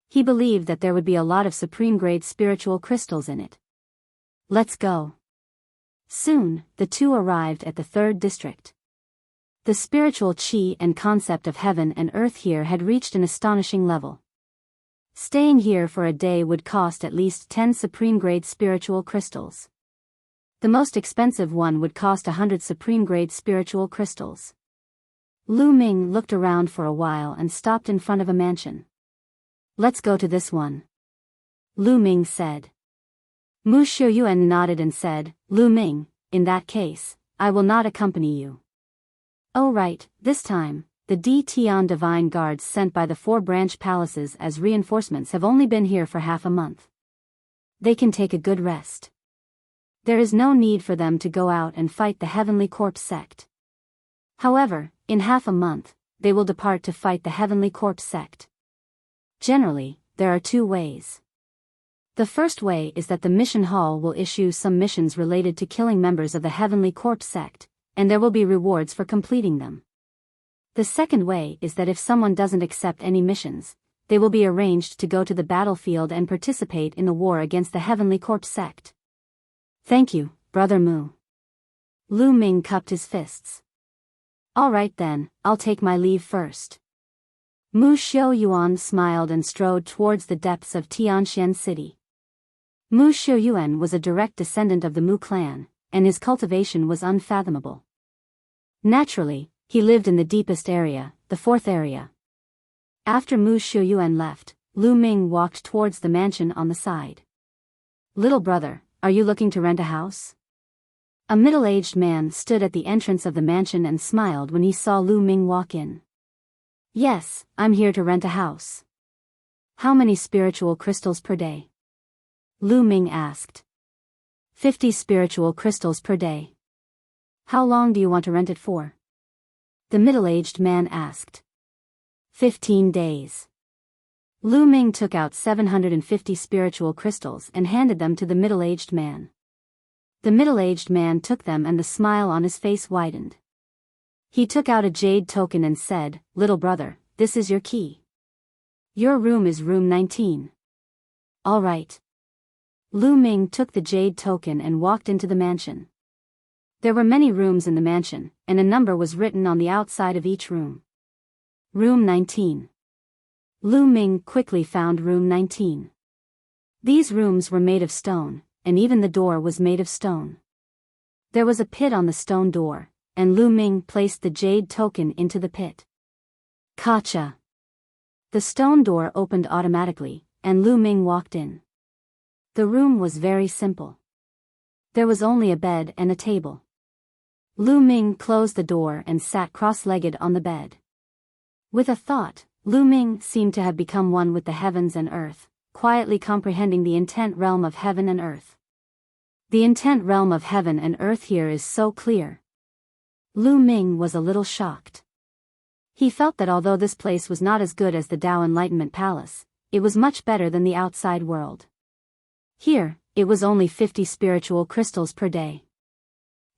He believed that there would be a lot of supreme-grade spiritual crystals in it. Let's go. Soon, the two arrived at the third district. The spiritual qi and concept of heaven and earth here had reached an astonishing level. Staying here for a day would cost at least 10 supreme-grade spiritual crystals. The most expensive one would cost 100 supreme-grade spiritual crystals. Lu Ming looked around for a while and stopped in front of a mansion. Let's go to this one. Lu Ming said. Mu Xiuyuan nodded and said, Lu Ming, in that case, I will not accompany you. Oh right, this time, the Tian divine guards sent by the 4 branch palaces as reinforcements have only been here for half a month. They can take a good rest. There is no need for them to go out and fight the Heavenly Corpse sect. However, in half a month, they will depart to fight the Heavenly Corpse sect. Generally, there are 2 ways. The first way is that the mission hall will issue some missions related to killing members of the Heavenly Corpse sect, and there will be rewards for completing them. The second way is that if someone doesn't accept any missions, they will be arranged to go to the battlefield and participate in the war against the Heavenly Corpse sect. Thank you, Brother Mu. Lu Ming cupped his fists. All right then, I'll take my leave first. Mu Xiuyuan smiled and strode towards the depths of Tianxian City. Mu Xiuyuan was a direct descendant of the Mu clan, and his cultivation was unfathomable. Naturally, he lived in the deepest area, the 4th area. After Mu Xiuyuan left, Lu Ming walked towards the mansion on the side. Little brother, are you looking to rent a house? A middle-aged man stood at the entrance of the mansion and smiled when he saw Lu Ming walk in. Yes, I'm here to rent a house. How many spiritual crystals per day? Lu Ming asked. 50 spiritual crystals per day. How long do you want to rent it for? The middle-aged man asked. 15 days. Lu Ming took out 750 spiritual crystals and handed them to the middle-aged man. The middle-aged man took them and the smile on his face widened. He took out a jade token and said, Little brother, this is your key. Your room is room 19. All right. Lu Ming took the jade token and walked into the mansion. There were many rooms in the mansion, and a number was written on the outside of each room. Room 19. Lu Ming quickly found room 19. These rooms were made of stone, and even the door was made of stone. There was a pit on the stone door, and Lu Ming placed the jade token into the pit. Gotcha! The stone door opened automatically, and Lu Ming walked in. The room was very simple. There was only a bed and a table. Lu Ming closed the door and sat cross-legged on the bed. With a thought, Lu Ming seemed to have become one with the heavens and earth, quietly comprehending the intent realm of heaven and earth. The intent realm of heaven and earth here is so clear. Lu Ming was a little shocked. He felt that although this place was not as good as the Tao Enlightenment Palace, it was much better than the outside world. Here, it was only 50 spiritual crystals per day.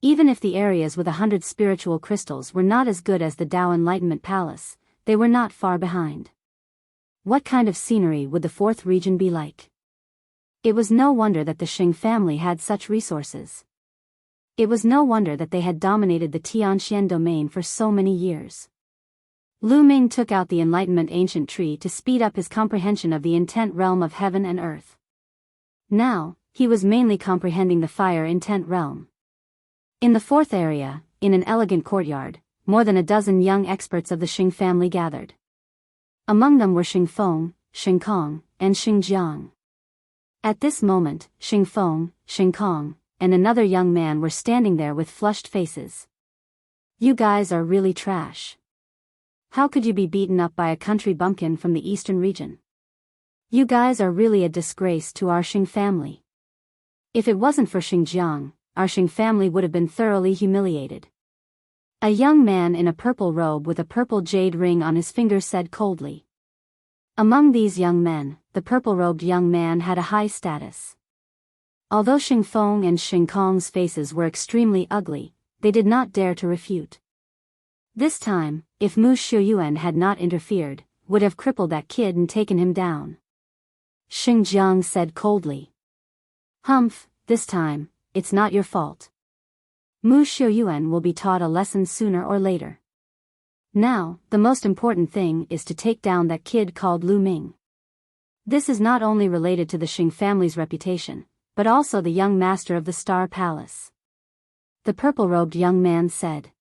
Even if the areas with 100 spiritual crystals were not as good as the Tao Enlightenment Palace, they were not far behind. What kind of scenery would the fourth region be like? It was no wonder that the Xing family had such resources. It was no wonder that they had dominated the Tianxian domain for so many years. Lu Ming took out the Enlightenment Ancient Tree to speed up his comprehension of the intent realm of heaven and earth. Now, he was mainly comprehending the fire intent realm. In the fourth area, in an elegant courtyard, more than a dozen young experts of the Xing family gathered. Among them were Xing Feng, Xing Kong, and Xing Jiang. At this moment, Xing Feng, Xing Kong, and another young man were standing there with flushed faces. You guys are really trash. How could you be beaten up by a country bumpkin from the eastern region? You guys are really a disgrace to our Xing family. If it wasn't for Xing Jiang, our Xing family would have been thoroughly humiliated. A young man in a purple robe with a purple jade ring on his finger said coldly. Among these young men, the purple-robed young man had a high status. Although Xing Feng and Xing Kong's faces were extremely ugly, they did not dare to refute. This time, if Mu Shuyuan had not interfered, would have crippled that kid and taken him down. Xing Jiang said coldly. Humph, this time, it's not your fault. Mu Shuyuan will be taught a lesson sooner or later. Now, the most important thing is to take down that kid called Lu Ming. This is not only related to the Xing family's reputation, but also the young master of the Star Palace. The purple-robed young man said.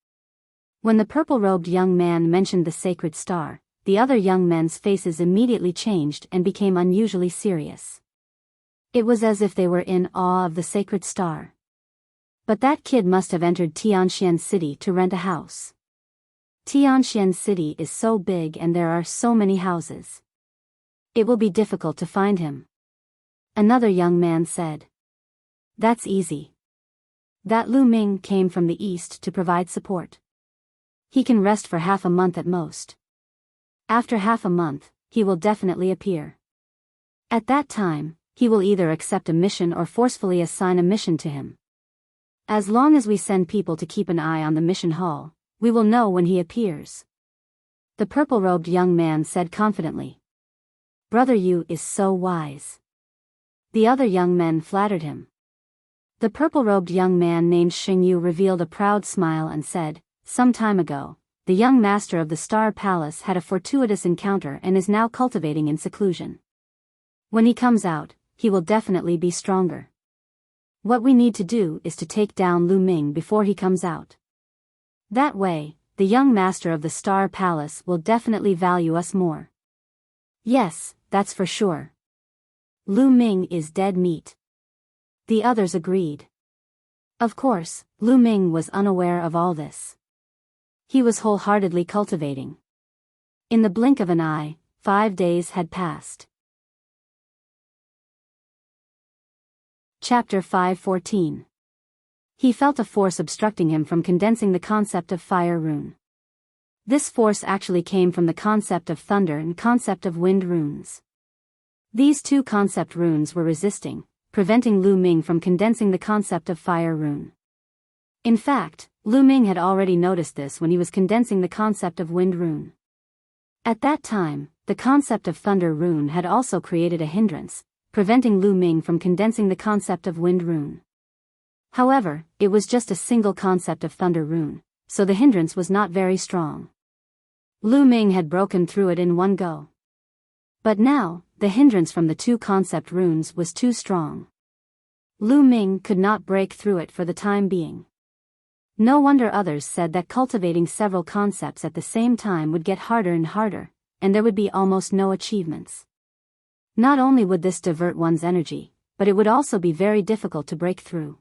When the purple-robed young man mentioned the sacred star, the other young men's faces immediately changed and became unusually serious. It was as if they were in awe of the sacred star. But that kid must have entered Tianxian City to rent a house. Tianxian City is so big and there are so many houses. It will be difficult to find him. Another young man said. That's easy. That Lu Ming came from the east to provide support. He can rest for half a month at most. After half a month, he will definitely appear. At that time, he will either accept a mission or forcefully assign a mission to him. As long as we send people to keep an eye on the mission hall, we will know when he appears. The purple-robed young man said confidently. Brother Yu is so wise. The other young men flattered him. The purple-robed young man named Xing Yu revealed a proud smile and said, some time ago, the young master of the Star Palace had a fortuitous encounter and is now cultivating in seclusion. When he comes out, he will definitely be stronger. What we need to do is to take down Lu Ming before he comes out. That way, the young master of the Star Palace will definitely value us more. Yes, that's for sure. Lu Ming is dead meat. The others agreed. Of course, Lu Ming was unaware of all this. He was wholeheartedly cultivating. In the blink of an eye, 5 days had passed. Chapter 5:14. He felt a force obstructing him from condensing the concept of fire rune. This force actually came from the concept of thunder and concept of wind runes. These two concept runes were resisting, preventing Lu Ming from condensing the concept of fire rune. In fact, Lu Ming had already noticed this when he was condensing the concept of wind rune. At that time, the concept of thunder rune had also created a hindrance, preventing Lu Ming from condensing the concept of wind rune. However, it was just a single concept of thunder rune, so the hindrance was not very strong. Lu Ming had broken through it in one go. But now, the hindrance from the two concept runes was too strong. Lu Ming could not break through it for the time being. No wonder others said that cultivating several concepts at the same time would get harder and harder, and there would be almost no achievements. Not only would this divert one's energy, but it would also be very difficult to break through.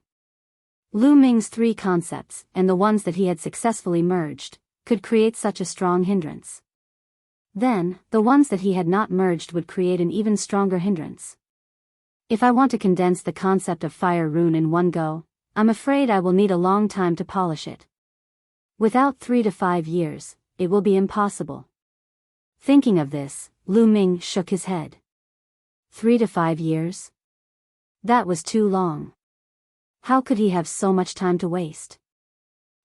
Lu Ming's 3 concepts, and the ones that he had successfully merged, could create such a strong hindrance. Then, the ones that he had not merged would create an even stronger hindrance. If I want to condense the concept of fire rune in one go, I'm afraid I will need a long time to polish it. Without 3 to 5 years, it will be impossible. Thinking of this, Lu Ming shook his head. 3 to 5 years? That was too long. How could he have so much time to waste?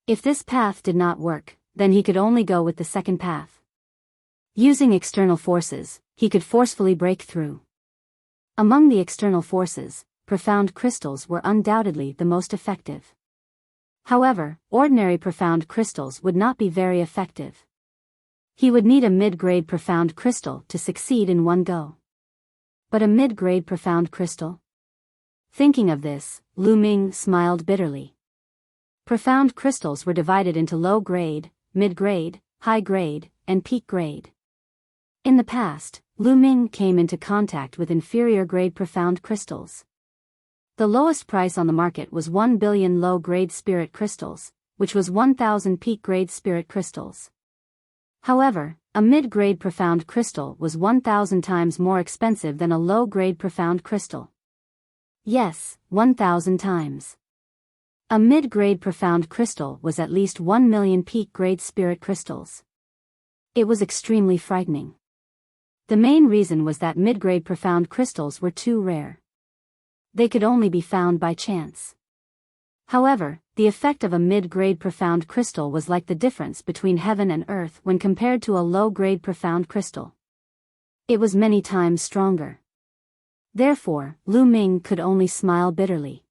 If this path did not work, then he could only go with the second path. Using external forces, he could forcefully break through. Among the external forces, profound crystals were undoubtedly the most effective. However, ordinary profound crystals would not be very effective. He would need a mid-grade profound crystal to succeed in one go. But a mid-grade profound crystal? Thinking of this, Lu Ming smiled bitterly. Profound crystals were divided into low-grade, mid-grade, high-grade, and peak-grade. In the past, Lu Ming came into contact with inferior-grade profound crystals. The lowest price on the market was 1 billion low-grade spirit crystals, which was 1,000 peak-grade spirit crystals. However, a mid-grade profound crystal was 1,000 times more expensive than a low-grade profound crystal. Yes, 1,000 times. A mid-grade profound crystal was at least 1 million peak-grade spirit crystals. It was extremely frightening. The main reason was that mid-grade profound crystals were too rare. They could only be found by chance. However, the effect of a mid-grade profound crystal was like the difference between heaven and earth when compared to a low-grade profound crystal. It was many times stronger. Therefore, Lu Ming could only smile bitterly.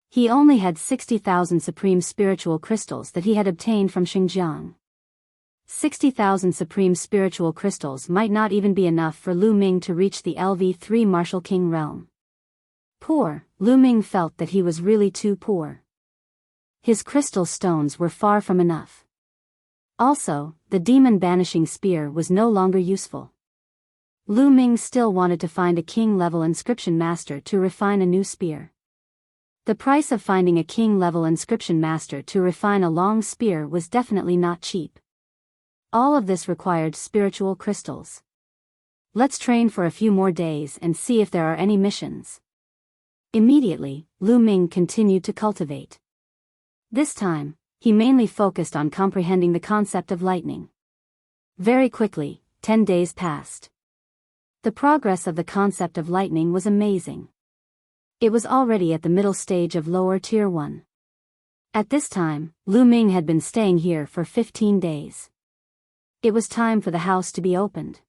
He only had 60,000 supreme spiritual crystals that he had obtained from Xinjiang. 60,000 supreme spiritual crystals might not even be enough for Lu Ming to reach the LV3 Martial King realm. Poor, Lu Ming felt that he was really too poor. His crystal stones were far from enough. Also, the demon banishing spear was no longer useful. Lu Ming still wanted to find a king-level inscription master to refine a new spear. The price of finding a king-level inscription master to refine a long spear was definitely not cheap. All of this required spiritual crystals. Let's train for a few more days and see if there are any missions. Immediately, Lu Ming continued to cultivate. This time, he mainly focused on comprehending the concept of lightning. Very quickly, 10 days passed. The progress of the concept of lightning was amazing. It was already at the middle stage of lower tier 1. At this time, Lu Ming had been staying here for 15 days. It was time for the house to be opened.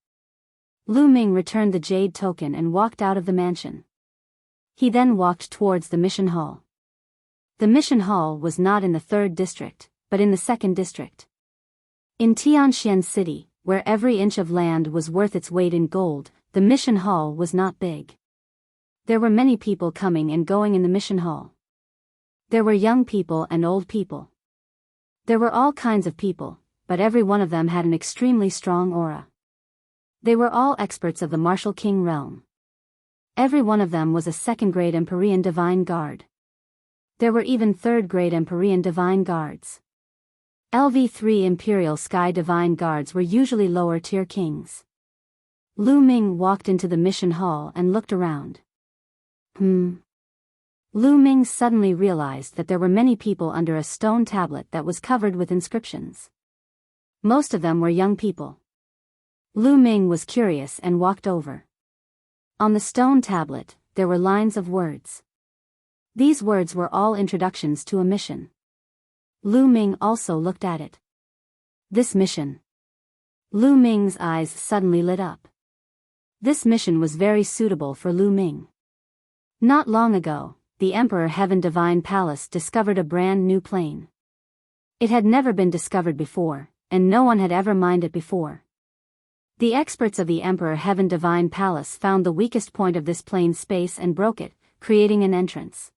Lu Ming returned the jade token and walked out of the mansion. He then walked towards the mission hall. The mission hall was not in the 3rd district, but in the 2nd district. In Tianxian City, where every inch of land was worth its weight in gold, the mission hall was not big. There were many people coming and going in the mission hall. There were young people and old people. There were all kinds of people, but every one of them had an extremely strong aura. They were all experts of the Martial King realm. Every one of them was a 2nd-grade Empyrean Divine Guard. There were even 3rd-grade Empyrean Divine Guards. LV3 Imperial Sky Divine Guards were usually lower-tier kings. Lu Ming walked into the mission hall and looked around. Lu Ming suddenly realized that there were many people under a stone tablet that was covered with inscriptions. Most of them were young people. Lu Ming was curious and walked over. On the stone tablet, there were lines of words. These words were all introductions to a mission. Lu Ming also looked at it. This mission. Lu Ming's eyes suddenly lit up. This mission was very suitable for Lu Ming. Not long ago, the Emperor Heaven Divine Palace discovered a brand new plane. It had never been discovered before, and no one had ever mined it before. The experts of the Emperor Heaven Divine Palace found the weakest point of this plane's space and broke it, creating an entrance.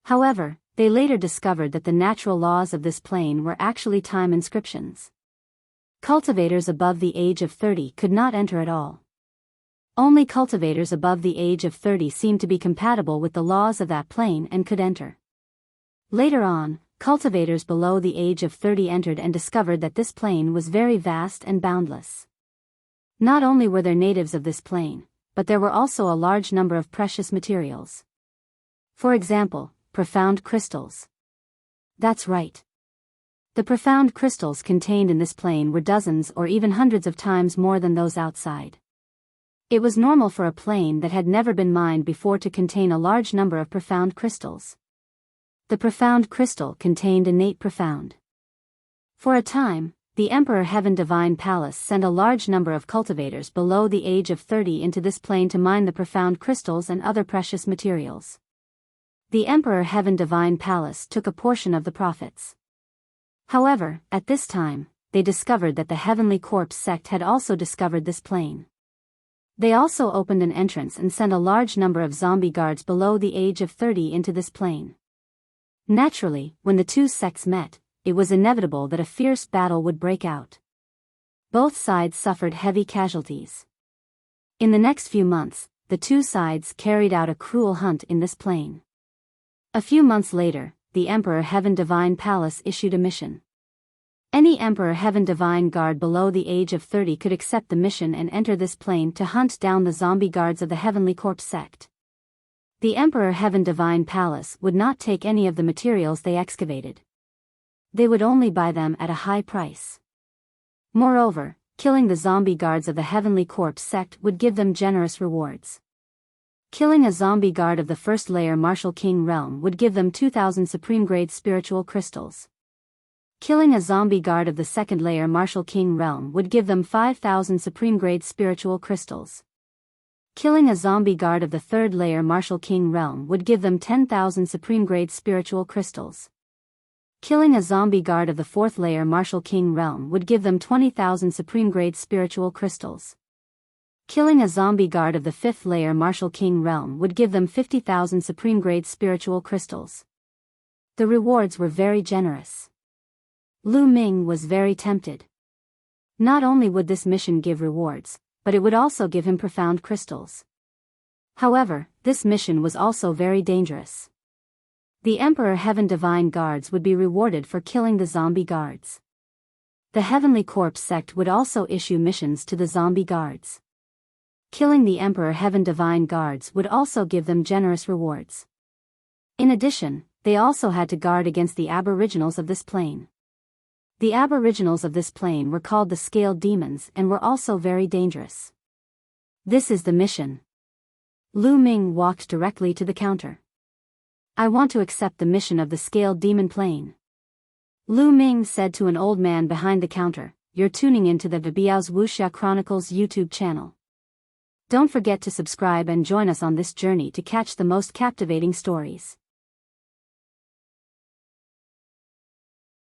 However, they later discovered that the natural laws of this plane were actually time inscriptions. Cultivators above the age of 30 could not enter at all. Only cultivators above the age of 30 seemed to be compatible with the laws of that plane and could enter. Later on, cultivators below the age of 30 entered and discovered that this plane was very vast and boundless. Not only were there natives of this plane, but there were also a large number of precious materials. For example, profound crystals. That's right. The profound crystals contained in this plane were dozens or even hundreds of times more than those outside. It was normal for a plane that had never been mined before to contain a large number of profound crystals. The profound crystal contained innate profound. For a time, the Emperor Heaven Divine Palace sent a large number of cultivators below the age of 30 into this plane to mine the profound crystals and other precious materials. The Emperor Heaven Divine Palace took a portion of the profits. However, at this time, they discovered that the Heavenly Corpse sect had also discovered this plane. They also opened an entrance and sent a large number of zombie guards below the age of 30 into this plane. Naturally, when the two sects met, it was inevitable that a fierce battle would break out. Both sides suffered heavy casualties. In the next few months, the two sides carried out a cruel hunt in this plane. A few months later, the Emperor Heaven Divine Palace issued a mission. Any Emperor Heaven Divine Guard below the age of 30 could accept the mission and enter this plane to hunt down the zombie guards of the Heavenly Corpse sect. The Emperor Heaven Divine Palace would not take any of the materials they excavated. They would only buy them at a high price. Moreover, killing the zombie guards of the Heavenly Corpse sect would give them generous rewards. Killing a zombie guard of the first layer Martial King realm would give them 2,000 supreme grade spiritual crystals. Killing a zombie guard of the second layer Martial King realm would give them 5,000 supreme grade spiritual crystals. Killing a zombie guard of the third layer Martial King realm would give them 10,000 supreme grade spiritual crystals. Killing a zombie guard of the fourth layer Martial King realm would give them 20,000 supreme grade spiritual crystals. Killing a zombie guard of the fifth layer Martial King realm would give them 50,000 supreme grade spiritual crystals. The rewards were very generous. Lu Ming was very tempted. Not only would this mission give rewards, but it would also give him profound crystals. However, this mission was also very dangerous. The Emperor Heaven Divine Guards would be rewarded for killing the zombie guards. The Heavenly Corpse sect would also issue missions to the zombie guards. Killing the Emperor Heaven Divine Guards would also give them generous rewards. In addition, they also had to guard against the aboriginals of this plane. The aboriginals of this plane were called the Scaled Demons and were also very dangerous. This is the mission. Lu Ming walked directly to the counter. I want to accept the mission of the Scaled Demon plane. Lu Ming said to an old man behind the counter, "You're tuning into the Biyao's Wuxia Chronicles YouTube channel. Don't forget to subscribe and join us on this journey to catch the most captivating stories."